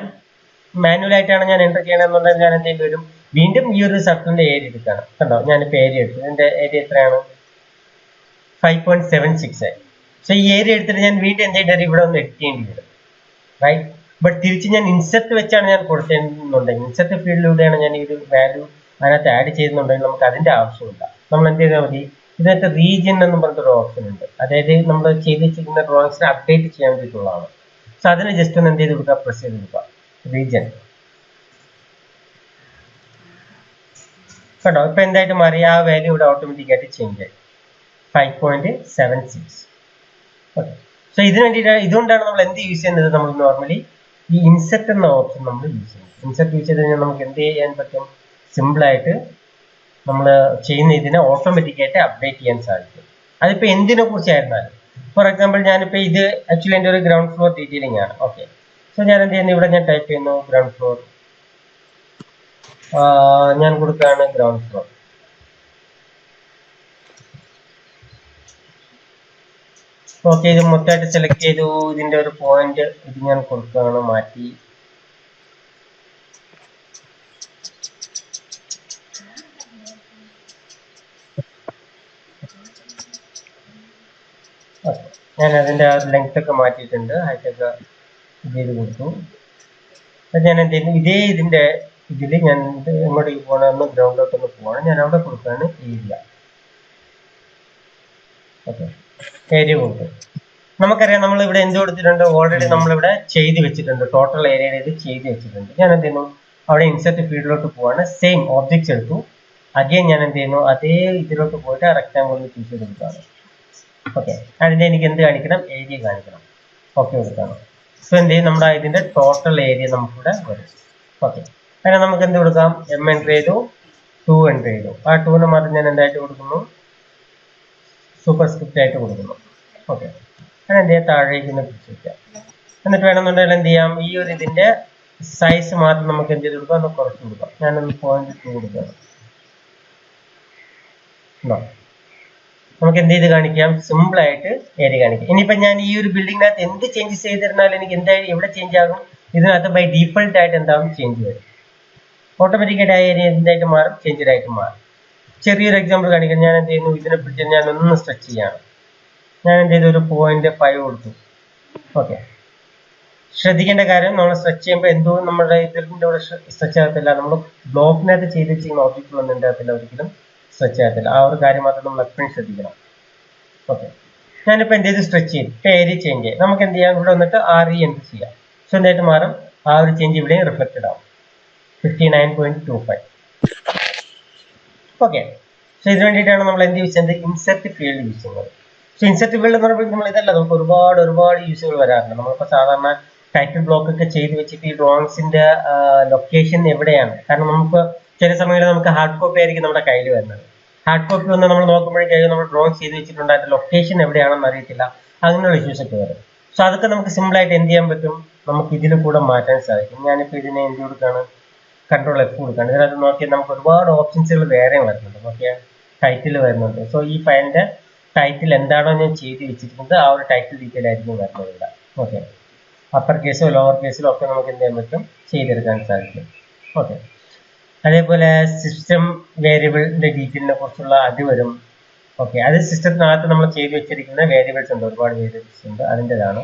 മാനുവലായിട്ടാണ് ഞാൻ എൻ്റർ ചെയ്യണമെന്നുണ്ടെങ്കിൽ ഞാൻ എന്ത് ചെയ്യേണ്ടി വരും, വീണ്ടും ഈ ഒരു സർക്കിളിന്റെ ഏരിയ എടുക്കുകയാണ്. കണ്ടോ, ഞാനിപ്പോൾ ഏരിയ എടുത്തു, ഇതിന്റെ ഏരിയ എത്രയാണ്, 5.76 ആയി. സോ ഈ ഏരിയ എടുത്തിട്ട് ഞാൻ വീണ്ടും എന്ത് ചെയ്യേണ്ടി വരും, ഇവിടെ ഒന്ന് എഡിറ്റ് ചെയ്യേണ്ടി വരും, റൈറ്റ്. ബട്ട് തിരിച്ച് ഞാൻ ഇൻസെർട്ട് വെച്ചാണ് ഞാൻ കൊടുത്തിരുന്നുണ്ടെങ്കിൽ, ഇൻസെർട്ട് ഫീൽഡിലൂടെയാണ് ഞാൻ ഈ ഒരു വാല്യൂ അതിനകത്ത് ആഡ് ചെയ്യുന്നുണ്ടെങ്കിൽ നമുക്ക് അതിന്റെ ആവശ്യമില്ല. നമ്മൾ എന്ത് ചെയ്താൽ മതി, ഇതിനകത്ത് റീജിയൻ എന്ന് പറഞ്ഞൊരു ഓപ്ഷൻ ഉണ്ട്. അതായത് നമ്മൾ ചെയ്ത് വെച്ചിരിക്കുന്ന ഡ്രോയിങ്സിനെ അപ്ഡേറ്റ് ചെയ്യാൻ വേണ്ടിയിട്ടുള്ളതാണ്. സോ അതിന് ജസ്റ്റ് ഒന്ന് എന്ത് ചെയ്ത് കൊടുക്കുക, പ്രസ് ചെയ്ത് കൊടുക്കുക, റീജിയൻ. കേട്ടോ, ഇപ്പൊ എന്തായിട്ട് മാറി, ആ വാല്യൂ ഇവിടെ ഓട്ടോമാറ്റിക് ആയിട്ട് ചേഞ്ച് ആയി 5.76. ഓക്കെ, സോ ഇതിന് വേണ്ടിയിട്ടാണ്, ഇതുകൊണ്ടാണ് നമ്മൾ എന്ത് യൂസ് ചെയ്യുന്നത്, നമ്മൾ നോർമലി ഈ ഇൻസെർട്ട് എന്ന ഓപ്ഷൻ നമ്മൾ യൂസ് ചെയ്യും. ഇൻസെർട്ട് യൂസ് ചെയ്ത് കഴിഞ്ഞാൽ നമുക്ക് എന്ത് ചെയ്യാൻ പറ്റും, സിമ്പിളായിട്ട് നമ്മൾ ചെയ്യുന്ന ഇതിനെ ഓട്ടോമാറ്റിക് ആയിട്ട് അപ്ഡേറ്റ് ചെയ്യാൻ സാധിക്കും. അതിപ്പോൾ എന്തിനെ കുറിച്ചായിരുന്നാലും, ഫോർ എക്സാമ്പിൾ ഞാനിപ്പോൾ ഇത് ആക്ച്വലി എൻ്റെ ഒരു ഗ്രൗണ്ട് ഫ്ലോർ ഡീറ്റെയിലിംഗ് ആണ്. ഓക്കെ, സോ ഞാൻ എന്ത് ചെയ്യുന്നു, ഇവിടെ ഞാൻ ടൈപ്പ് ചെയ്യുന്നു ഗ്രൗണ്ട് ഫ്ലോർ, ഞാൻ കൊടുക്കുകയാണ് ഗ്രൗണ്ട് ഫ്ലോർ. ഓക്കെ, ഇത് മൊത്തമായിട്ട് സെലക്ട് ചെയ്തു. ഇതിന്റെ ഒരു പോയിന്റ് ഇത് ഞാൻ കൊടുക്കുകയാണ്, മാറ്റി. ഞാൻ അതിന്റെ ലെങ്ത് ഒക്കെ മാറ്റിയിട്ടുണ്ട്, ഹൈറ്റ് ഒക്കെ ഇത് ചെയ്ത് കൊടുത്തു. ഞാൻ എന്ത് ചെയ്യുന്നു, ഇതേ ഇതിന്റെ ഇതിൽ ഞാൻ എങ്ങോട്ടേക്ക് പോകണമെന്ന് ഗ്രൗണ്ടിലോട്ടൊന്ന് പോകണം, ഞാൻ അവിടെ കൊടുക്കുകയാണ് ഏരിയ. ഓക്കെ, ഏരിയ കൊടുത്തു. നമുക്കറിയാം നമ്മൾ ഇവിടെ എന്ത് കൊടുത്തിട്ടുണ്ട്, ഓൾറെഡി നമ്മളിവിടെ ചെയ്ത് വെച്ചിട്ടുണ്ട്, ടോട്ടൽ ഏരിയയുടെ ഇത് ചെയ്ത് വെച്ചിട്ടുണ്ട്. ഞാൻ എന്ത് ചെയ്യുന്നു, അവിടെ ഇൻസെർട്ട് ഫീൽഡിലോട്ട് പോവാണ്, സെയിം ഓബ്ജക്ട്സ് എടുത്തു. അഗെയിൻ ഞാൻ എന്ത് ചെയ്യുന്നു, അതേ ഇതിലോട്ട് പോയിട്ട് റെക്ടാങ്കിൾ ചൂസ് ചെയ്ത് കൊടുക്കുകയാണ്. ഓക്കെ, അതിന്റെ എനിക്ക് എന്ത് കാണിക്കണം, ഏരിയ കാണിക്കണം. ഓക്കെ കൊടുക്കണം. സോ എന്ത് ചെയ്യും, നമ്മുടെ ഇതിന്റെ ടോട്ടൽ ഏരിയ നമുക്കിവിടെ വരും. ഓക്കെ, അങ്ങനെ നമുക്ക് എന്ത് കൊടുക്കാം, എം എൻട്രി ചെയ്തു, 2 എൻട്രി ചെയ്തു. ആ 2ന് മാത്രം ഞാൻ എന്തായിട്ട് കൊടുക്കുന്നു, സൂപ്പർ സ്ക്രിപ്റ്റ് ആയിട്ട് കൊടുക്കുന്നു. ഓക്കെ, അങ്ങനെ എന്ത് ചെയ്യാം, താഴേക്ക് പിടിച്ച് വയ്ക്കാം. എന്നിട്ട് വേണമെന്നുണ്ടെങ്കിൽ എന്ത് ചെയ്യാം, ഈ ഒരു ഇതിന്റെ സൈസ് മാത്രം നമുക്ക് എന്ത് ചെയ്ത് കൊടുക്കാം, ഒന്ന് കുറച്ച് കൊടുക്കാം. ഞാനൊന്ന് 0.2 കൊടുക്കാം. നമുക്ക് എന്ത് ചെയ്ത് കാണിക്കാം, സിമ്പിൾ ആയിട്ട് ഏരിയ കാണിക്കാം. ഇനിയിപ്പോ ഞാൻ ഈ ഒരു ബിൽഡിങ്ങിനകത്ത് എന്ത് ചേഞ്ചസ് ചെയ്തിരുന്നാലും എനിക്ക് എന്തായാലും എവിടെ ചേഞ്ച് ആകും, ഇതിനകത്ത് ബൈ ഡീഫോൾട്ട് ആയിട്ട് എന്താകും, ചേഞ്ച് വരും. ഓട്ടോമാറ്റിക്കായിട്ട് ആ ഏരിയ എന്തായിട്ട് മാറും, ചേഞ്ചഡ് ആയിട്ട് മാറും. ചെറിയൊരു എക്സാമ്പിൾ കാണിക്കാം. ഞാൻ എന്ത് ചെയ്യുന്നു, ഇതിനെ പിടിച്ച് ഞാൻ ഒന്ന് സ്ട്രെച്ച് ചെയ്യാണ്. ഞാൻ എന്ത് ചെയ്തു, ഒരു 0.5 കൊടുത്തു. ഓക്കെ, ശ്രദ്ധിക്കേണ്ട കാര്യം, നമ്മൾ സ്ട്രെച്ച് ചെയ്യുമ്പോൾ എന്തോ നമ്മുടെ ഇതിൻ്റെ കൂടെ സ്ട്രെച്ച് ആകത്തില്ല, നമ്മൾ ബ്ലോക്കിനകത്ത് ചെയ്ത് വെച്ചിരിക്കുന്ന ഓബ്ജക്റ്റുകളൊന്നും എൻ്റെ അകത്തില്ല, ഒരിക്കലും സ്ട്രെച്ച് ആകത്തില്ല. ആ ഒരു കാര്യം മാത്രം നമ്മൾ എപ്പോഴും ശ്രദ്ധിക്കണം. ഓക്കെ, ഞാനിപ്പോൾ എന്ത് ചെയ്ത് സ്ട്രെച്ച് ചെയ്തു, ഏരിയ ചേഞ്ച് ചെയ്യും. നമുക്ക് എന്ത് ചെയ്യാം, ഇവിടെ വന്നിട്ട് RE എന്ത് ചെയ്യാം, സോ എന്തായിട്ട് മാറും, ആ ഒരു ചേഞ്ച് ഇവിടെയും റിഫ്ലക്റ്റഡ് ആവും, 59.25. ഓക്കെ, സോ ഇതിന് വേണ്ടിയിട്ടാണ് നമ്മൾ എന്ത് യൂസ് ചെയ്യുന്നത്, ഇൻസെർട്ട് ഫീൽഡ് യൂസ് ചെയ്യുന്നത്. സോ ഇൻസെർട്ട് ഫീൽഡ് എന്ന് പറയുമ്പോൾ നമ്മൾ ഇതല്ല, നമുക്ക് ഒരുപാട് യൂസുകൾ വരാറുണ്ട്. നമ്മളിപ്പോൾ സാധാരണ ടൈറ്റിൽ ബ്ലോക്ക് ഒക്കെ ചെയ്ത് വെച്ചിട്ട് ഈ ഡ്രോയിങ്സിന്റെ ലൊക്കേഷൻ എവിടെയാണ്, കാരണം നമുക്ക് ചില സമയങ്ങളിൽ നമുക്ക് ഹാർഡ് കോപ്പി ആയിരിക്കും നമ്മുടെ കയ്യിൽ വരുന്നത്. ഹാർഡ് കോപ്പി വന്ന് നമ്മൾ നോക്കുമ്പോഴേക്കും നമ്മൾ ഡ്രോയിങ് ചെയ്ത് വെച്ചിട്ടുണ്ട്, അതിന്റെ ലൊക്കേഷൻ എവിടെയാണെന്ന് അറിയത്തില്ല, അങ്ങനെയുള്ള ഇഷ്യൂസ് ഒക്കെ വരും. സോ അതൊക്കെ നമുക്ക് സിമ്പിൾ ആയിട്ട് എന്ത് ചെയ്യാൻ പറ്റും, നമുക്ക് ഇതിൽ കൂടെ മാറ്റാൻ സാധിക്കും. ഞാനിപ്പോൾ ഇതിനെ എന്ത് കൊടുക്കുകയാണ്, Ctrl F കൊടുക്കുകയാണ്. ഇതിനകത്ത് നോക്കിയാൽ നമുക്ക് ഒരുപാട് ഓപ്ഷൻസുകൾ വേറെ വരുന്നുണ്ട്. നോക്കിയാൽ ടൈറ്റിൽ വരുന്നുണ്ട്. സോ ഈ ഫയലിന്റെ ടൈറ്റിൽ എന്താണോ ഞാൻ ചെയ്ത് വെച്ചിരിക്കുന്നത് ആ ഒരു ടൈറ്റിൽ ഡീറ്റെയിൽ ആയിരിക്കും വരുന്നത് ഇവിടെ. ഓക്കെ, അപ്പർ കേസോ ലോവർ കേസിലോ ഒക്കെ നമുക്ക് എന്ത് ചെയ്യാൻ പറ്റും, ചെയ്തെടുക്കാൻ സാധിക്കും. ഓക്കെ, അതേപോലെ സിസ്റ്റം വേരിയബിളിന്റെ ഡീറ്റെയിലിനെ കുറിച്ചുള്ള അത് വരും. ഓക്കെ, അത് സിസ്റ്റത്തിനകത്ത് നമ്മൾ ചെയ്ത് വെച്ചിരിക്കുന്ന വേരിയബിൾസ് ഉണ്ട്, ഒരുപാട് വേരിയബിൾസ് ഉണ്ട്, അതിൻ്റെതാണ്.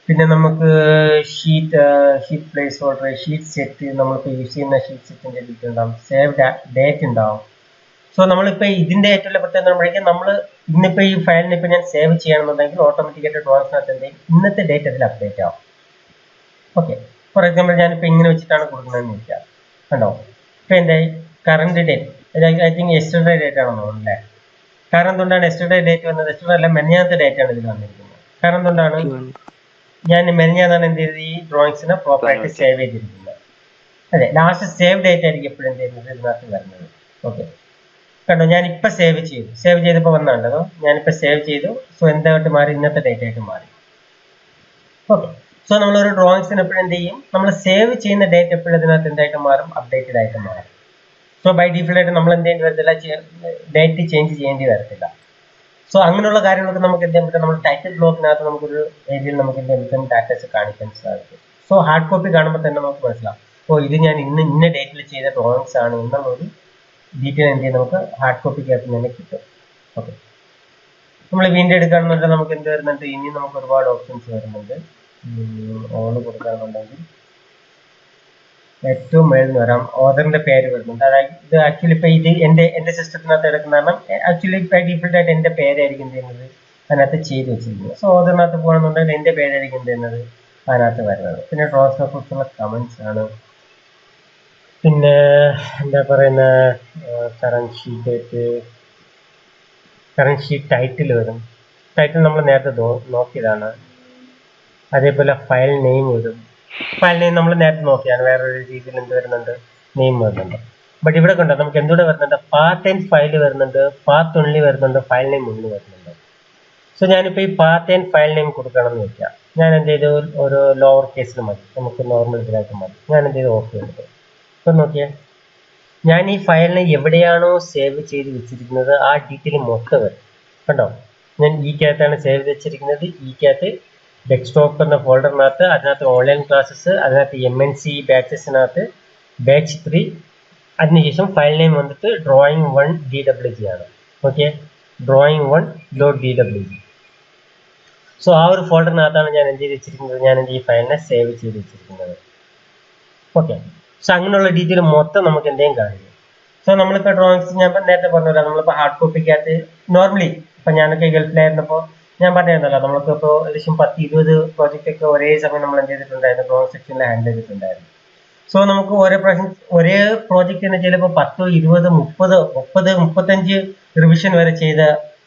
പിന്നെ നമുക്ക് sheet place holder, sheet set, നമ്മളിപ്പോൾ യൂസ് ചെയ്യുന്ന ഷീറ്റ് സെറ്റിന്റെ ഡീറ്റെയിൽ ഉണ്ടാവും, സേവ് ഡേറ്റ് ഉണ്ടാവും. സോ നമ്മളിപ്പോൾ ഇതിന്റെ ഏറ്റവും പ്രത്യേകത പറയുമ്പോഴേക്കും നമ്മൾ ഇന്നിപ്പോൾ ഈ ഫയലിനെ ഇപ്പോൾ ഞാൻ സേവ് ചെയ്യണമെന്നുണ്ടെങ്കിൽ ഓട്ടോമാറ്റിക്കായിട്ട് ഡ്രോയിങ്സിനകത്ത് എന്തെങ്കിലും ഇന്നത്തെ ഡേറ്റ് അതിൽ അപ്ഡേറ്റ് ആവും. ഓക്കെ, ഫോർ എക്സാമ്പിൾ ഞാനിപ്പോൾ ഇങ്ങനെ വെച്ചിട്ടാണ് കൊടുക്കുന്നതെന്ന് വെച്ചാൽ കണ്ടോ, ഇപ്പം എന്തായി, current date I think yesterday date ആണെന്ന് തോന്നുന്നു അല്ലേ. കാരണം എന്തുകൊണ്ടാണ് യെസ്റ്റർഡേ ഡേറ്റ് വന്നത്, യെസ്റ്റർഡേ അല്ല മെനഞ്ഞാത്ത ഡേറ്റ് ആണ് ഇതിൽ വന്നിരിക്കുന്നത്. കാരണം എന്തുകൊണ്ടാണ്, ഞാൻ മെനഞ്ഞാന്നാണ് എന്ത് ചെയ്തത്, ഈ ഡ്രോയിങ്സിനെ പ്രോപ്പറായിട്ട് സേവ് ചെയ്തിരിക്കുന്നത്. അതെ, ലാസ്റ്റ് സേവ് ഡേറ്റ് ആയിരിക്കും എപ്പോഴും എന്ത് ചെയ്യുന്നത് ഇതിനകത്ത് വരുന്നത്. ഓക്കെ, കണ്ടോ, ഞാനിപ്പോൾ സേവ് ചെയ്തപ്പോൾ വന്നാണ്ടോ, ഞാനിപ്പോൾ സേവ് ചെയ്തു. സോ എന്തായിട്ട് മാറി, ഇന്നത്തെ ഡേറ്റ് ആയിട്ട് മാറി. ഓക്കെ, സോ നമ്മളൊരു ഡ്രോയിങ്സിന് എപ്പോഴും എന്ത് ചെയ്യും, നമ്മൾ സേവ് ചെയ്യുന്ന ഡേറ്റ് എപ്പോഴും ഇതിനകത്ത് എന്തായിട്ട് മാറും, അപ്ഡേറ്റഡ് ആയിട്ട് മാറും. സോ ബൈ ഡീഫോൾട്ട് ആയിട്ട് നമ്മൾ എന്ത് ചെയ്യേണ്ടി വരത്തില്ല, ഡേറ്റ് ചേഞ്ച് ചെയ്യേണ്ടി വരത്തില്ല. സോ അങ്ങനെയുള്ള കാര്യങ്ങളൊക്കെ നമുക്ക് എന്ത് ചെയ്യാൻ പറ്റും, നമ്മൾ ടൈറ്റിൽ ബ്ലോക്കിനകത്ത് നമുക്കൊരു ഏരിയയിൽ നമുക്ക് എന്ത് ചെയ്യാൻ പറ്റും, ഡാറ്റാസ് കാണിക്കാൻ സാധിക്കും. സോ ഹാർഡ് കോപ്പി കാണുമ്പോൾ തന്നെ നമുക്ക് മനസ്സിലാവും, ഓ ഇത് ഞാൻ ഇന്ന ഡേറ്റിൽ ചെയ്ത ഡ്രോയിങ്സ് ആണ് എന്നുള്ളൊരു ഡീറ്റെയിൽ എന്ത് ചെയ്യും, നമുക്ക് ഹാർഡ് കോപ്പിക്കകത്ത് തന്നെ കിട്ടും. ഓക്കെ, നമ്മൾ വീണ്ടും എടുക്കുകയാണെന്നുണ്ടെങ്കിൽ നമുക്ക് എന്ത് വരുന്നുണ്ട്, ഇനി നമുക്ക് ഒരുപാട് ഓപ്ഷൻസ് വരുന്നുണ്ട്. ഓൺ കൊടുക്കുകയാണെന്നുണ്ടെങ്കിൽ ഏറ്റവും മേളിൽ വരാം ഓതറിന്റെ പേര് വരുന്നുണ്ട്. അതായത് ഇത് ആക്ച്വലി ഇപ്പൊ ഇത് എന്റെ സിസ്റ്റത്തിനകത്ത് എടുക്കുന്ന കാരണം ആക്ച്വലി ഇപ്പൊ ഡിഫോൾട്ട് ആയിട്ട് എന്റെ പേരായിരിക്കും ചെയ്യുന്നത് അതിനകത്ത് ചെയ്ത് വെച്ചിരിക്കുന്നത്. സോ ഓതറിനകത്ത് പോകണമെന്നുണ്ടെങ്കിൽ എന്റെ പേരായിരിക്കും ചെയ്യുന്നത് അതിനകത്ത് വരുന്നത്. പിന്നെ ഡ്രോസിനെ കുറിച്ചുള്ള കമന്റ്സ് ആണ്. പിന്നെ എന്താ പറയുന്ന കറന്റ് ഷീറ്റ് ടൈറ്റിൽ വരും. ടൈറ്റിൽ നമ്മൾ നേരത്തെ നോക്കിയതാണ്. അതേപോലെ ഫയൽ നെയിം വരും. ഫയൽ നെയിം നമ്മൾ നേരത്തെ നോക്കിയാണ്. വേറൊരു രീതിയിൽ എന്ത് വരുന്നുണ്ട്, നെയിം വരുന്നുണ്ട്. ബട്ട് ഇവിടെ കണ്ടോ നമുക്ക് എന്തുകൂടെ വരുന്നുണ്ട്, പാത്ത് ആൻഡ് ഫയൽ വരുന്നുണ്ട്, പാത്ത് ഓൺലി വരുന്നുണ്ട്, ഫയൽ നെയിം ഓൺലി വരുന്നുണ്ട്. സോ ഞാനിപ്പോൾ ഈ പാത്ത് ആൻഡ് ഫയൽ നെയിം കൊടുക്കണമെന്ന് വെക്കാം. ഞാൻ എന്ത് ചെയ്തു, ഒരു ലോവർ കേസിൽ മതി, നമുക്ക് നോർമൽ ഇതിലായിട്ട് മതി. ഞാൻ എന്ത് ചെയ്തു, ഓഫ് ചെയ്തിട്ട് ഇപ്പം നോക്കിയാൽ ഞാൻ ഈ ഫയലിനെ എവിടെയാണോ സേവ് ചെയ്ത് വെച്ചിരിക്കുന്നത് ആ ഡീറ്റെയിൽ മൊത്തം വരും. കണ്ടോ, ഞാൻ ഈക്കകത്താണ് സേവ് ചെയ്ത് വെച്ചിരിക്കുന്നത്. ഈക്കകത്ത് ഡെസ്ക്ടോപ്പ് എന്ന ഫോൾഡറിനകത്ത്, അതിനകത്ത് ഓൺലൈൻ ക്ലാസ്സസ്, അതിനകത്ത് MNC ബാച്ചസിനകത്ത് ബാച്ച് 3, അതിനുശേഷം ഫയൽ നെയിം വന്നിട്ട് drawing1.dwg ആണ്. Okay, drawing1.dwg. സോ ആ ഒരു ഫോൾഡറിനകത്താണ് ഞാൻ എന്ത് ചെയ്ത് വെച്ചിരിക്കുന്നത്, ഞാൻ ഈ ഫയലിനെ സേവ് ചെയ്ത് വെച്ചിരിക്കുന്നത്. ഓക്കെ, സോ അങ്ങനെയുള്ള ഡീറ്റെയിൽ മൊത്തം നമുക്ക് എന്തെങ്കിലും കാണിക്കും. സോ നമ്മളിപ്പോൾ ഡ്രോയിങ്സ് ഞാൻ നേരത്തെ പറഞ്ഞല്ലോ, നമ്മളിപ്പോൾ ഹാർഡ് കോപ്പിക്കകത്ത് നോർമലി ഇപ്പം ഞാനൊക്കെ ഗൾഫിലായിരുന്നപ്പോൾ ഞാൻ പറഞ്ഞിരുന്നല്ലോ, നമ്മൾക്കിപ്പോൾ ഏകദേശം 10-20 പ്രോജക്റ്റ് ഒക്കെ ഒരേ സമയം നമ്മൾ എന്ത് ചെയ്തിട്ടുണ്ടായിരുന്നു, ഡ്രോയിങ് സെക്ഷനിൽ ഹാൻഡിൽ ചെയ്തിട്ടുണ്ടായിരുന്നു. സോ നമുക്ക് ഒരേ പ്രാവശ്യം ഒരേ പ്രോജക്റ്റിന് ചിലപ്പോൾ 10, 20, 30, 35 റിവിഷൻ വരെ ചെയ്ത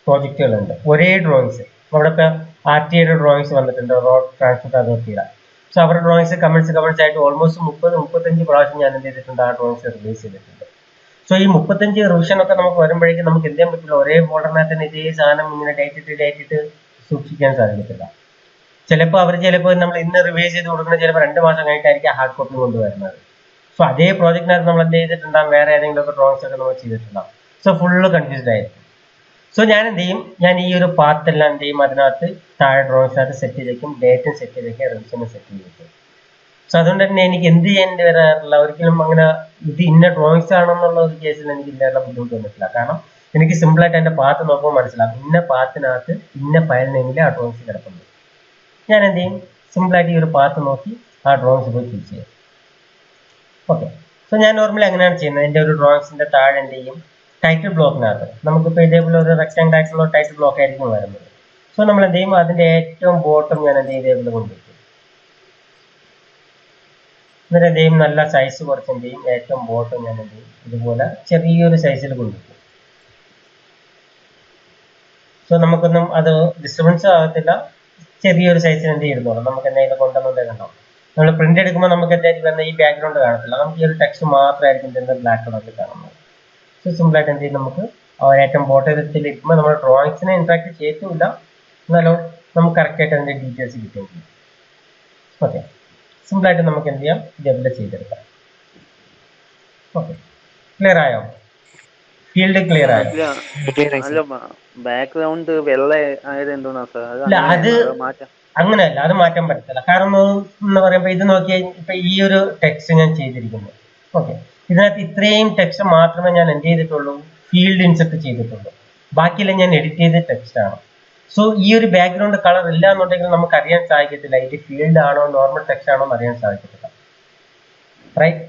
പ്രോജക്റ്റുകളുണ്ട് ഒരേ ഡ്രോയിങ്സ്. അവിടെ ഇപ്പോൾ RTA ഡ്രോയിങ്സ് വന്നിട്ടുണ്ട്, റോഡ് ട്രാൻസ്പോർട്ട് അതോറിറ്റിയുടെ. സോ അവരുടെ ഡ്രോയിങ്സ് കമന്റ്സ് ആയിട്ട് ഓൾമോസ്റ്റ് 30-35 പ്രാവശ്യം ഞാൻ എന്ത് ചെയ്തിട്ടുണ്ട്, ആ ഡ്രോയിങ്സ് റിലീസ് ചെയ്തിട്ടുണ്ട്. സോ ഈ 35 റിവിഷൻ ഒക്കെ നമുക്ക് വരുമ്പോഴേക്കും നമുക്ക് എന്ത് ചെയ്യാൻ പറ്റില്ല, ഒരേ ഫോൾഡറിനകത്ത് തന്നെ ഇതേ സാധനം ഇങ്ങനെ ഡേറ്റ് ഇട്ട് സൂക്ഷിക്കാൻ സാധിക്കത്തില്ല. ചിലപ്പോൾ നമ്മൾ ഇന്ന് റിവൈസ് ചെയ്ത് കൊടുക്കുന്നത് ചിലപ്പോൾ 2 മാസം കഴിഞ്ഞിട്ടായിരിക്കും ഹാർഡ് കോപ്പി കൊണ്ടുവരുന്നത്. സോ അതേ പ്രോജക്റ്റിനകത്ത് നമ്മൾ എന്ത് ചെയ്തിട്ടുണ്ടാകും, വേറെ ഏതെങ്കിലും ഒക്കെ ഡ്രോയിങ്സ് ഒക്കെ നമ്മൾ ചെയ്തിട്ടുണ്ടാകും. സോ ഫുള്ള് കൺഫ്യൂസ്ഡ് ആയിരിക്കും. സോ ഞാൻ എന്ത് ചെയ്യും, ഞാൻ ഈ ഒരു പാത്ത് എല്ലാം എന്ത് ചെയ്യും, അതിനകത്ത് താഴെ ഡ്രോയിങ്സിനകത്ത് സെറ്റ് ചെയ്തേക്കും, ഡേറ്റും സെറ്റ് ചെയ്തേക്കും, റിവിഷനും സെറ്റ് ചെയ്തേക്കും. സോ അതുകൊണ്ട് തന്നെ എനിക്ക് എന്ത് ചെയ്യേണ്ടി വരാറില്ല, ഒരിക്കലും അങ്ങനെ ഇത് ഇന്ന ഡ്രോയിങ്സ് ആണെന്നുള്ള ഒരു കേസിൽ എനിക്ക് ഇല്ലാത്ത ബുദ്ധിമുട്ട് വന്നിട്ടില്ല. കാരണം എനിക്ക് സിമ്പിളായിട്ട് എൻ്റെ പാത്ത് നോക്കുമ്പോൾ മനസ്സിലാക്കും, ഇന്ന പാത്തിനകത്ത് ഇന്ന ഫയൽ നെയിമിൽ ആ ഡ്രോയിങ്സ് കിടക്കുന്നത്. ഞാൻ എന്ത് ചെയ്യും, സിമ്പിളായിട്ട് ഈ ഒരു പാത്ത് നോക്കി ആ ഡ്രോയിങ്സ് പോയി ഫിൽ ചെയ്യും. ഓക്കെ, സോ ഞാൻ നോർമലി അങ്ങനെയാണ് ചെയ്യുന്നത്. എൻ്റെ ഒരു ഡ്രോയിങ്സിൻ്റെ താഴെ എന്ത് ചെയ്യും, ടൈറ്റിൽ ബ്ലോക്കിനകത്ത് നമുക്കിപ്പോൾ ഇതേപോലെ ഒരു റെക്ടാങ്കിൾ ആയിട്ടുള്ള ടൈറ്റിൽ ബ്ലോക്ക് ആയിരിക്കും വരുന്നത്. സോ നമ്മൾ എന്ത് ചെയ്യും, അതിൻ്റെ ഏറ്റവും ബോട്ടം ഞാൻ എന്ത് ചെയ്യും, ഇതേപോലെ കൊണ്ടുവയ്ക്കും. എന്നിട്ട് എന്ത് ചെയ്യും, നല്ല സൈസ് കുറച്ച് എന്ത് ചെയ്യും, ഏറ്റവും ബോട്ടം ഞാൻ എന്ത് ചെയ്യും, ഇതുപോലെ ചെറിയൊരു സൈസിൽ കൊണ്ടുവയ്ക്കും. സോ നമുക്കൊന്നും അത് ഡിസ്റ്റർബൻസ് ആകത്തില്ല, ചെറിയൊരു സൈസിൽ എന്ത് ചെയ്യുന്നുള്ളൂ. നമുക്ക് എന്തെങ്കിലും കൊണ്ടുവന്നുണ്ടാകും. നമ്മൾ പ്രിന്റ് എടുക്കുമ്പോൾ നമുക്ക് എന്തായിരിക്കും വരുന്നത്, ഈ ബാക്ക്ഗ്രൗണ്ട് കാണത്തില്ല, നമുക്ക് ഈ ഒരു ടെക്സ്റ്റ് മാത്രമായിരിക്കും ഇതിൻ്റെ ബ്ലാക്ക് കളറിൽ കാണുന്നത്. സോ സിമ്പിളായിട്ട് എന്ത് ചെയ്യും, നമുക്ക് ഏറ്റവും ബോട്ടത്തിൽ ഇരിക്കുമ്പോൾ നമ്മൾ ഡ്രോയിങ്സിനെ ഇൻട്രാക്ട് ചെയ്യത്തുമില്ല, എന്നാലോ നമുക്ക് കറക്റ്റായിട്ട് അതിൻ്റെ ഡീറ്റെയിൽസ് കിട്ടുകയും ചെയ്യും. ഓക്കെ, സിമ്പിളായിട്ട് നമുക്ക് എന്ത് ചെയ്യാം, ഇതേപോലെ ചെയ്തെടുക്കാം. ഓക്കെ, ക്ലിയർ ആയോ, ഫീൽഡ് ക്ലിയർ ആയോ? ബാക്ക്ഗ്രൗണ്ട് വെള്ള ആയത് എന്താണ് സാർ? അത് അങ്ങനെയല്ല, അത് മാറ്റാൻ പറ്റത്തില്ല. കാരണം എന്ന് പറയുമ്പോൾ ഇത് നോക്കിയാൽ ഇപ്പൊ ഈ ഒരു ടെക്സ്റ്റ് ഞാൻ ചെയ്തിരിക്കുന്നു. ഓക്കെ, ഇതിനകത്ത് ഇത്രയും ടെക്സ്റ്റ് മാത്രമേ ഞാൻ എന്ത് ചെയ്തിട്ടുള്ളൂ, ഫീൽഡ് ഇൻസെർട്ട് ചെയ്തിട്ടുള്ളൂ. ബാക്കിയെല്ലാം ഞാൻ എഡിറ്റ് ചെയ്ത ടെക്സ്റ്റ് ആണ്. സോ ഈ ഒരു ബാക്ക്ഗ്രൗണ്ട് കളർ ഇല്ല എന്നുണ്ടെങ്കിൽ നമുക്ക് അറിയാൻ സാധിക്കത്തില്ല ഇത് ഫീൽഡ് ആണോ നോർമൽ ടെക്സ്റ്റ് ആണോ എന്ന് അറിയാൻ സാധിക്കത്തില്ല. റൈറ്റ്,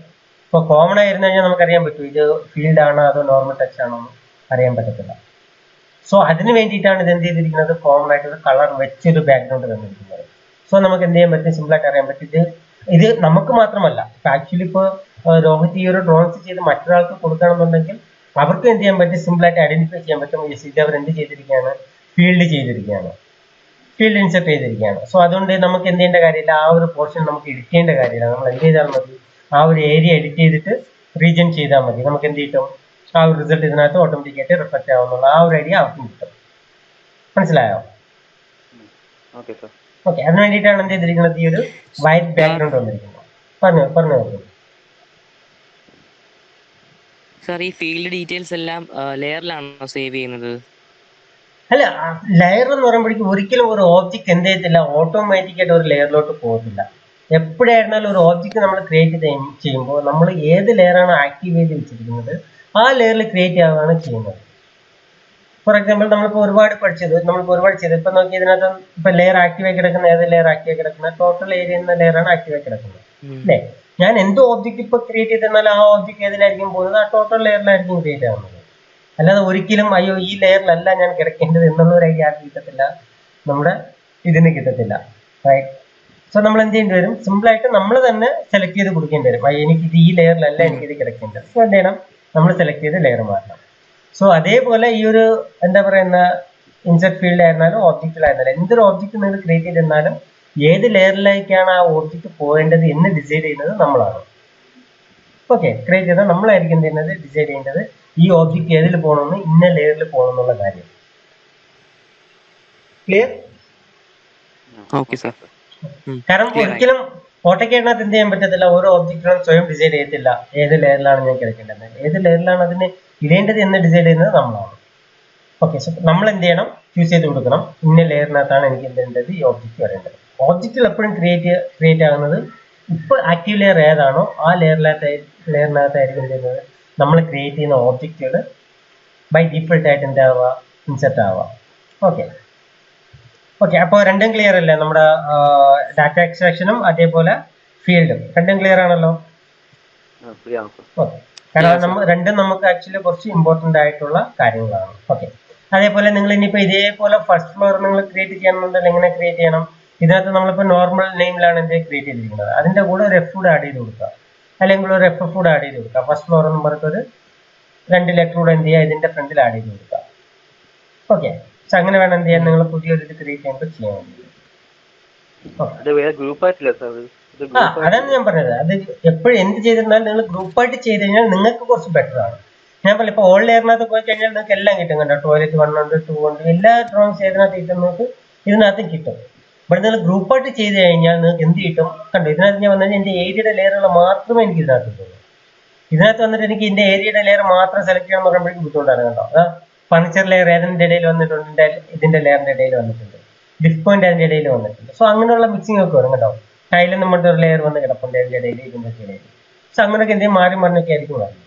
ഇപ്പോൾ കോമൺ ആയിരുന്നു കഴിഞ്ഞാൽ നമുക്കറിയാൻ പറ്റും ഇത് ഫീൽഡ് ആണോ അതോ നോർമൽ ടെക്സ്റ്റ് ആണോ എന്ന് അറിയാൻ പറ്റത്തില്ല. സോ അതിന് വേണ്ടിയിട്ടാണ് ഇത് എന്ത് ചെയ്തിരിക്കുന്നത്, കോമൺ ആയിട്ട് ഒരു കളർ വെച്ചൊരു ബാക്ക്ഗ്രൗണ്ട് തന്നിരിക്കുന്നത്. സോ നമുക്ക് എന്ത് ചെയ്യാൻ പറ്റും, സിമ്പിളായിട്ട് അറിയാൻ പറ്റും. ഇത് നമുക്ക് മാത്രമല്ല, ഇപ്പൊ ആക്ച്വലി ഇപ്പോൾ രോഹിത് ഈ ഒരു ഡ്രോയിങ്സ് ചെയ്ത് മറ്റൊരാൾക്ക് കൊടുക്കണമെന്നുണ്ടെങ്കിൽ അവർക്ക് എന്ത് ചെയ്യാൻ പറ്റും, സിമ്പിളായിട്ട് ഐഡന്റിഫൈ ചെയ്യാൻ പറ്റും ഇത് അവർ എന്ത് ചെയ്തിരിക്കുകയാണ്, ഫീൽഡ് ചെയ്തിരിക്കുകയാണ്, ഫീൽഡ് ഇൻസെർട്ട് ചെയ്തിരിക്കുകയാണ്. സോ അതുകൊണ്ട് നമുക്ക് എന്ത് ചെയ്യേണ്ട കാര്യമില്ല, ആ ഒരു പോർഷൻ നമുക്ക് എഡിറ്റ് ചെയ്യേണ്ട കാര്യമില്ല. നമ്മൾ എന്ത് ചെയ്താൽ മതി, ആ ഒരു ഏരിയ എഡിറ്റ് ചെയ്തിട്ട് റീജൻ ചെയ്താൽ മതി. നമുക്ക് എന്ത് കിട്ടും, ആ ഒരു റിസൾട്ട് ഇതിനകത്ത് ഓട്ടോമാറ്റിക്കായിട്ട് റിഫ്ലക്റ്റ് ആവുന്നുള്ള ആ ഒരു ഐഡിയ അവർക്കും കിട്ടും. മനസ്സിലായോ? ഓക്കെ, അതിന് വേണ്ടിയിട്ടാണ് എന്ത് ചെയ്തിരിക്കുന്നത്, ഈ ഒരു വൈറ്റ് ബാക്ക്ഗ്രൗണ്ട് വന്നിരിക്കുന്നത്. പറഞ്ഞു സാർ. ഈ ഫീൽഡ് ഡീറ്റെയിൽസ് എല്ലാം ലെയറിലാണോ സേവ് ചെയ്യുന്നത്? അല്ല, ലെയർ എന്ന് പറയുമ്പോഴേക്കും ഒരിക്കലും ഒരു ഓബ്ജക്റ്റ് എന്ത് ചെയ്യത്തില്ല, ഓട്ടോമാറ്റിക്കായിട്ട് ഒരു ലെയറിലോട്ട് പോകത്തില്ല. എപ്പോഴായിരുന്നാലും ഒരു ഓബ്ജക്റ്റ് നമ്മൾ ക്രിയേറ്റ് ചെയ്യുമ്പോൾ നമ്മൾ ഏത് ലെയറാണ് ആക്റ്റീവ് ചെയ്ത് വെച്ചിരിക്കുന്നത് ആ ലെയറിൽ ക്രിയേറ്റ് ആവുകയാണ് ചെയ്യുന്നത്. ഫോർ എക്സാമ്പിൾ നമ്മളിപ്പോൾ ഒരുപാട് ചെയ്തു ഇപ്പൊ നോക്കി ഇതിനകത്ത് ഇപ്പൊ ലെയർ ആക്റ്റീവായി കിടക്കുന്ന ഏത് ലെയർ ആക്റ്റീവായി കിടക്കുന്ന ടോട്ടൽ ഏരിയ എന്ന ലെയറാണ് ആക്റ്റീവായി കിടക്കുന്നത് അല്ലേ. ഞാൻ എന്ത് ഓബ്ജക്റ്റ് ഇപ്പൊ ക്രിയേറ്റ് ചെയ്തെന്നാൽ ആ ഓബ്ജക്റ്റ് ഏതിലായിരിക്കും പോകുന്നത്, ആ ടോട്ടൽ ലെയറിലായിരിക്കും ക്രിയേറ്റ് ആവുന്നത്. അല്ലാതെ ഒരിക്കലും അയ്യോ ഈ ലെയറിലല്ല ഞാൻ കിടക്കേണ്ടത് എന്നുള്ള ഒരു ഐഡിയ കിട്ടത്തില്ല, നമ്മുടെ ഇതിന് കിട്ടത്തില്ല. റൈറ്റ്. സോ നമ്മൾ എന്ത് ചെയ്യേണ്ടി വരും, സിമ്പിൾ ആയിട്ട് നമ്മൾ തന്നെ സെലക്ട് ചെയ്ത് കൊടുക്കേണ്ടി വരും. എനിക്ക് ഇത് ഈ ലെയറിലല്ല എനിക്കിത് കിടക്കേണ്ടത്. സോ എന്ത് ചെയ്യണം, നമ്മൾ സെലക്ട് ചെയ്ത് ലെയർ മാറ്റണം. സോ അതേപോലെ ഈ ഒരു എന്താ പറയുന്ന ഇൻസെർട്ട് ഫീൽഡ് ആയിരുന്നാലും ഓബ്ജക്റ്റിലായിരുന്നാലും എന്തൊരു ഓബ്ജക്റ്റ് നിങ്ങൾ ക്രിയേറ്റ് ചെയ്തിരുന്നാലും ഏത് ലെയറിലേക്കാണ് ആ ഓബ്ജക്റ്റ് പോകേണ്ടത് എന്ന് ഡിസൈഡ് ചെയ്യുന്നത് നമ്മളാണ്. ഓക്കെ, ക്രിയേറ്റ് ചെയ്താൽ നമ്മളായിരിക്കും എന്ത് ചെയ്യുന്നത്, ഡിസൈഡ് ചെയ്യേണ്ടത് ഈ ഓബ്ജക്റ്റ് ഏതിൽ പോകണമെന്ന്, ഇന്ന ലെയറിൽ പോകണം എന്നുള്ള കാര്യം. ക്ലിയർ? കാരണം ഒരിക്കലും ഓട്ടോക്കാഡിനകത്ത് എന്ത് ചെയ്യാൻ പറ്റത്തില്ല, ഓരോ ഓബ്ജക്റ്റുകളും സ്വയം ഡിസൈഡ് ചെയ്യത്തില്ല ഏത് ലെയറിലാണ് ഞാൻ കിടക്കേണ്ടത്, ഏത് ലെയറിലാണ് അതിന് ഇടേണ്ടത് എന്ന് ഡിസൈഡ് ചെയ്യുന്നത് നമ്മളാണ്. ഓക്കെ, സോ നമ്മൾ എന്ത് ചെയ്യണം, ചൂസ് ചെയ്ത് കൊടുക്കണം ഇന്ന ലെയറിനകത്താണ് എനിക്ക് എന്ത് ചെയ്യേണ്ടത്, ഈ ഓബ്ജക്റ്റ് വരേണ്ടത്. ഓബ്ജക്റ്റുകൾ എപ്പോഴും ക്രിയേറ്റ് ആകുന്നത് ഇപ്പോൾ ആക്റ്റീവ് ലെയർ ഏതാണോ ആ ലെയറിനകത്തായിരിക്കും എന്ത് ചെയ്യുന്നത്, നമ്മൾ ക്രിയേറ്റ് ചെയ്യുന്ന ഓബ്ജക്റ്റുകൾ ബൈ ഡിഫോൾട്ട് ആയിട്ട് എന്താവുക, ഇൻസെർട്ട് ആവുക. ഓക്കെ, അപ്പോൾ രണ്ടും ക്ലിയർ അല്ലേ, നമ്മുടെ ഡാറ്റ എക്സ്ട്രാക്ഷനും അതേപോലെ ഫീൽഡും രണ്ടും ക്ലിയർ ആണല്ലോ. ഓക്കെ, കാരണം രണ്ടും നമുക്ക് ആക്ച്വലി കുറച്ച് ഇമ്പോർട്ടന്റ് ആയിട്ടുള്ള കാര്യങ്ങളാണ്. ഓക്കെ, അതേപോലെ നിങ്ങൾ ഇനിയിപ്പോൾ ഇതേപോലെ ഫസ്റ്റ് ഫ്ലോർ നിങ്ങൾ ക്രിയേറ്റ് ചെയ്യണമെന്നുണ്ടെങ്കിൽ എങ്ങനെ ക്രിയേറ്റ് ചെയ്യണം, ഇതിനകത്ത് നമ്മളിപ്പോൾ നോർമൽ നെയിമിലാണ് എന്ത് ക്രിയേറ്റ് ചെയ്തിരിക്കുന്നത്, അതിന്റെ കൂടെ ഒരു എഫ് കൂടെ ആഡ് ചെയ്ത് കൊടുക്കുക, അല്ലെങ്കിൽ ഒരു എഫ് കൂടെ ആഡ് ചെയ്ത് കൊടുക്കുക. ഫസ്റ്റ് ഫ്ലോർ എന്ന് പറഞ്ഞിട്ടൊരു 2 ലെറ്റർ കൂടെ എന്ത് ചെയ്യുക ഇതിന്റെ ഫ്രണ്ടിൽ ആഡ് ചെയ്ത് കൊടുക്കുക. ഓക്കെ, സോ അങ്ങനെ വേണം എന്ത് ചെയ്യാൻ, നിങ്ങൾ പുതിയൊരു ഇത് ക്രിയേറ്റ് ചെയ്യുമ്പോൾ ചെയ്യാൻ വേണ്ടി. അതാണ് ഞാൻ പറഞ്ഞത്, അത് എപ്പോഴും എന്ത് ചെയ്തിരുന്നാലും നിങ്ങൾ ഗ്രൂപ്പായിട്ട് ചെയ്ത് കഴിഞ്ഞാൽ നിങ്ങൾക്ക് കുറച്ച് ബെറ്റർ ആണ്. ഞാൻ പറഞ്ഞില്ല, ഇപ്പോൾ ഓൾ ലെയറിനകത്ത് പോയി കഴിഞ്ഞാൽ നിങ്ങൾക്ക് എല്ലാം കിട്ടും കണ്ടോ, ടോയ്ലറ്റ് 1 ഉണ്ട് 2 ഉണ്ട്, എല്ലാ ഡ്രോയിങ്സ് ഏതിനകത്ത് കിട്ടും നിങ്ങൾക്ക് ഇതിനകത്തും കിട്ടും. ഇവിടെ നിങ്ങൾ ഗ്രൂപ്പായിട്ട് ചെയ്ത് കഴിഞ്ഞാൽ നിങ്ങൾക്ക് എന്ത് കിട്ടും കണ്ടോ, ഇതിനകത്ത് ഞാൻ വന്നാൽ എൻ്റെ ഏരിയയുടെ ലെയറുകൾ മാത്രമേ എനിക്ക് ഇതിനകത്ത് കിട്ടുള്ളൂ. ഇതിനകത്ത് വന്നിട്ട് എനിക്ക് എൻ്റെ ഏരിയയുടെ ലെയർ മാത്രം സെലക്ട് ചെയ്യണം എന്ന് പറയുമ്പോഴേക്കും ബുദ്ധിമുട്ടാണ് കണ്ടോ. അതാ ഫർണിച്ചർ ലെയർ ഏതിൻ്റെ ഇടയിൽ വന്നിട്ടുണ്ട്, ഇതിന്റെ ലെയറിന്റെ ഇടയിൽ വന്നിട്ടുണ്ട്, ഡിഫ് പോയിന്റ് അതിന്റെ ഇടയിൽ വന്നിട്ടുണ്ട്. സോ അങ്ങനെയുള്ള മിക്സിംഗ് ഒക്കെ വരും കേട്ടോ. ടൈലിൽ നമ്മുടെ ഒരു ലെയർ വന്ന് കിടപ്പുണ്ട് അതിന്റെ ഇടയിൽ, ഇതിന്റെ ഇടയിൽ. സോ അങ്ങനെയൊക്കെ എന്തെങ്കിലും മാറി മറിഞ്ഞൊക്കെ ആയിരിക്കും വരുന്നത്.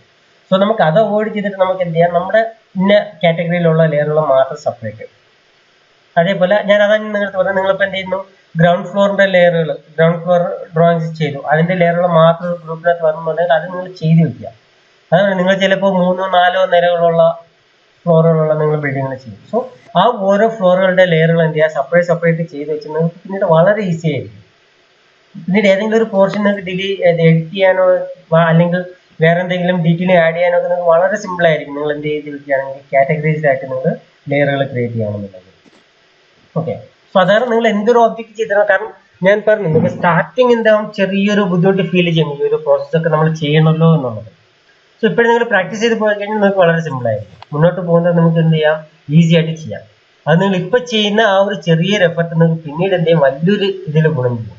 സോ നമുക്ക് അത് അവോയ്ഡ് ചെയ്തിട്ട് നമുക്ക് എന്ത് ചെയ്യാം, നമ്മുടെ ഇന്ന കാറ്റഗറിയിലുള്ള ലെയറുകൾ മാത്രം സെപ്പറേറ്റ്. അതേപോലെ ഞാൻ അതാണ് നിങ്ങൾക്ക് പറഞ്ഞത്, നിങ്ങളിപ്പോൾ എന്ത് ചെയ്യുന്നു, ഗ്രൗണ്ട് ഫ്ലോറിന്റെ ലെയറുകൾ, ഗ്രൗണ്ട് ഫ്ലോർ ഡ്രോയിങ്സ് ചെയ്തു, അതിന്റെ ലെയറുകൾ മാത്രം ഗ്രൂപ്പിനകത്ത് വരണമെന്നുണ്ടെങ്കിൽ അത് നിങ്ങൾ ചെയ്ത് വെക്കുക. അതാണ് നിങ്ങൾ ചിലപ്പോൾ 3 4 നിലകളുള്ള ഫ്ലോറുകളുള്ള നിങ്ങൾ ബിൽഡിങ്ങുകൾ ചെയ്യും. സോ ആ ഓരോ ഫ്ലോറുകളുടെ ലെയറുകൾ എന്ത് ചെയ്യുക, സെപ്പറേറ്റ് ചെയ്ത് വെച്ച് നിങ്ങൾക്ക് പിന്നീട് വളരെ ഈസി ആയിരിക്കും. പിന്നീട് ഏതെങ്കിലും ഒരു പോർഷൻ നിങ്ങൾക്ക് എഡിറ്റ് ചെയ്യാനോ അല്ലെങ്കിൽ വേറെ എന്തെങ്കിലും ഡീറ്റെയിലിംഗ് ആഡ് ചെയ്യാനോ ഒക്കെ നിങ്ങൾക്ക് വളരെ സിമ്പിൾ ആയിരിക്കും. നിങ്ങൾ എന്ത് ചെയ്ത് വെക്കുകയാണെങ്കിൽ കാറ്റഗറൈസ്ഡ് ആയിട്ട് നിങ്ങൾ ലെയറുകൾ ക്രിയേറ്റ് ചെയ്യണമെന്നുണ്ടെങ്കിൽ. ഓക്കെ, സോ അതാണ് നിങ്ങൾ എന്തൊരു ഒബ്ജക്റ്റ് ചെയ്തിരുന്നത്. കാരണം ഞാൻ പറഞ്ഞു നിങ്ങൾക്ക് സ്റ്റാർട്ടിങ് എന്താവും ചെറിയൊരു ബുദ്ധിമുട്ട് ഫീൽ ചെയ്യണം, ഈ ഒരു പ്രോസസ്സൊക്കെ നമ്മൾ ചെയ്യണമല്ലോ എന്നുള്ളത്. സോ ഇപ്പോഴും നിങ്ങൾ പ്രാക്ടീസ് ചെയ്ത് പോയി കഴിഞ്ഞാൽ നിങ്ങൾക്ക് വളരെ സിമ്പിൾ ആയിരിക്കും. മുന്നോട്ട് പോകുന്നത് നമുക്ക് എന്ത് ചെയ്യാം, ഈസി ആയിട്ട് ചെയ്യാം. അത് നിങ്ങൾ ഇപ്പൊ ചെയ്യുന്ന ആ ഒരു ചെറിയൊരു എഫർട്ട് നിങ്ങൾക്ക് പിന്നീട് എന്ത് ചെയ്യും, വലിയൊരു ഇതിൽ ഗുണം ചെയ്യും.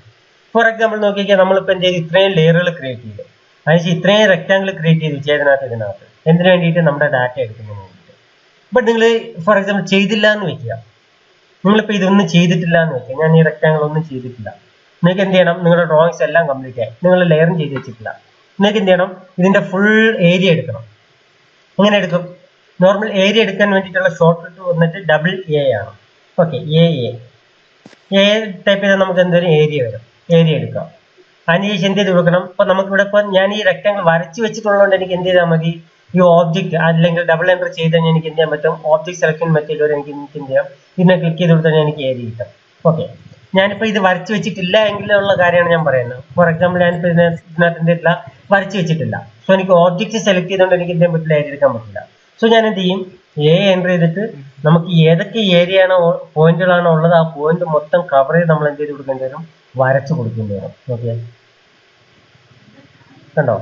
ഫോർ എക്സാമ്പിൾ നോക്കിയാൽ നമ്മളിപ്പോൾ എന്ത് ചെയ്ത് ഇത്രയും ലെയറുകൾ ക്രിയേറ്റ് ചെയ്തു, അതിനുശേഷം ഇത്രയും റെക്ടാങ്കിൾ ക്രിയേറ്റ് ചെയ്തു ഇതിനകത്ത് എന്തിനു വേണ്ടിയിട്ട്, നമ്മുടെ ഡാറ്റ എടുക്കുന്നതിന് വേണ്ടിയിട്ട്. ബട്ട് നിങ്ങൾ ഫോർ എക്സാമ്പിൾ ചെയ്തില്ല എന്ന് വെക്കുക, നിങ്ങളിപ്പോൾ ഇതൊന്നും ചെയ്തിട്ടില്ല എന്ന് വെക്കുക, ഞാൻ ഈ റെക്ടാങ്കിൾ ഒന്നും ചെയ്തിട്ടില്ല, നിങ്ങൾക്ക് എന്ത് ചെയ്യണം, നിങ്ങളുടെ ഡ്രോയിങ്സ് എല്ലാം കംപ്ലീറ്റ് ആയി, നിങ്ങൾ ലെയറും ചെയ്ത് വെച്ചിട്ടില്ല, നിങ്ങൾക്ക് എന്ത് ചെയ്യണം, ഇതിന്റെ ഫുൾ ഏരിയ എടുക്കണം. എങ്ങനെ എടുക്കും, നോർമൽ ഏരിയ എടുക്കാൻ വേണ്ടിയിട്ടുള്ള ഷോർട്ട് കട്ട് വന്നിട്ട് AA ആണ്. ഓക്കെ, എ ടൈപ്പ് ചെയ്താൽ നമുക്ക് എന്തൊരു ഏരിയ വരും, ഏരിയ എടുക്കാം. അതിനുശേഷം എന്ത് ചെയ്ത് കൊടുക്കണം, ഇപ്പൊ നമുക്കിവിടെ ഇപ്പൊ ഞാൻ ഈ റെക്ടാങ്കിൾ വരച്ച് വെച്ചിട്ടുള്ളതുകൊണ്ട് എനിക്ക് എന്ത് ചെയ്താൽ മതി, ഈ ഓബ്ജക്റ്റ് അല്ലെങ്കിൽ ഡബിൾ എൻ്റർ ചെയ്ത് കഴിഞ്ഞാൽ എനിക്ക് എന്ത് ചെയ്യാൻ പറ്റും, ഓബ്ജക്ട് സെലക്ഷൻ മെത്തേഡ് വരെ എനിക്ക് എന്ത് ചെയ്യാം, ഇതിനെ ക്ലിക്ക് ചെയ്ത് കൊടുത്താൽ എനിക്ക് ഏരിയ കിട്ടും. ഓക്കെ, ഞാനിപ്പോൾ ഇത് വരച്ച് വെച്ചിട്ടില്ല എങ്കിലുള്ള കാര്യമാണ് ഞാൻ പറയുന്നത്. ഫോർ എക്സാമ്പിൾ ഞാനിപ്പോൾ ഇതിനകത്ത് എന്തില്ല വരച്ച് വെച്ചിട്ടില്ല, സോ എനിക്ക് ഓബ്ജക്റ്റ് സെലക്ട് ചെയ്തുകൊണ്ട് എനിക്ക് എന്ത് ചെയ്യാൻ പറ്റില്ല, ഏരിയ എടുക്കാൻ പറ്റില്ല. സോ ഞാൻ എന്ത് ചെയ്യും, എൻ്റർ ചെയ്തിട്ട് നമുക്ക് ഏതൊക്കെ ഏരിയ ആണോ പോയിന്റുകളാണോ ഉള്ളത് ആ പോയിന്റ് മൊത്തം കവർ ചെയ്ത് നമ്മൾ എന്ത് ചെയ്ത് കൊടുക്കേണ്ടി വരും, വരച്ചു കൊടുക്കേണ്ടി വരും. ഓക്കെ, കണ്ടോ,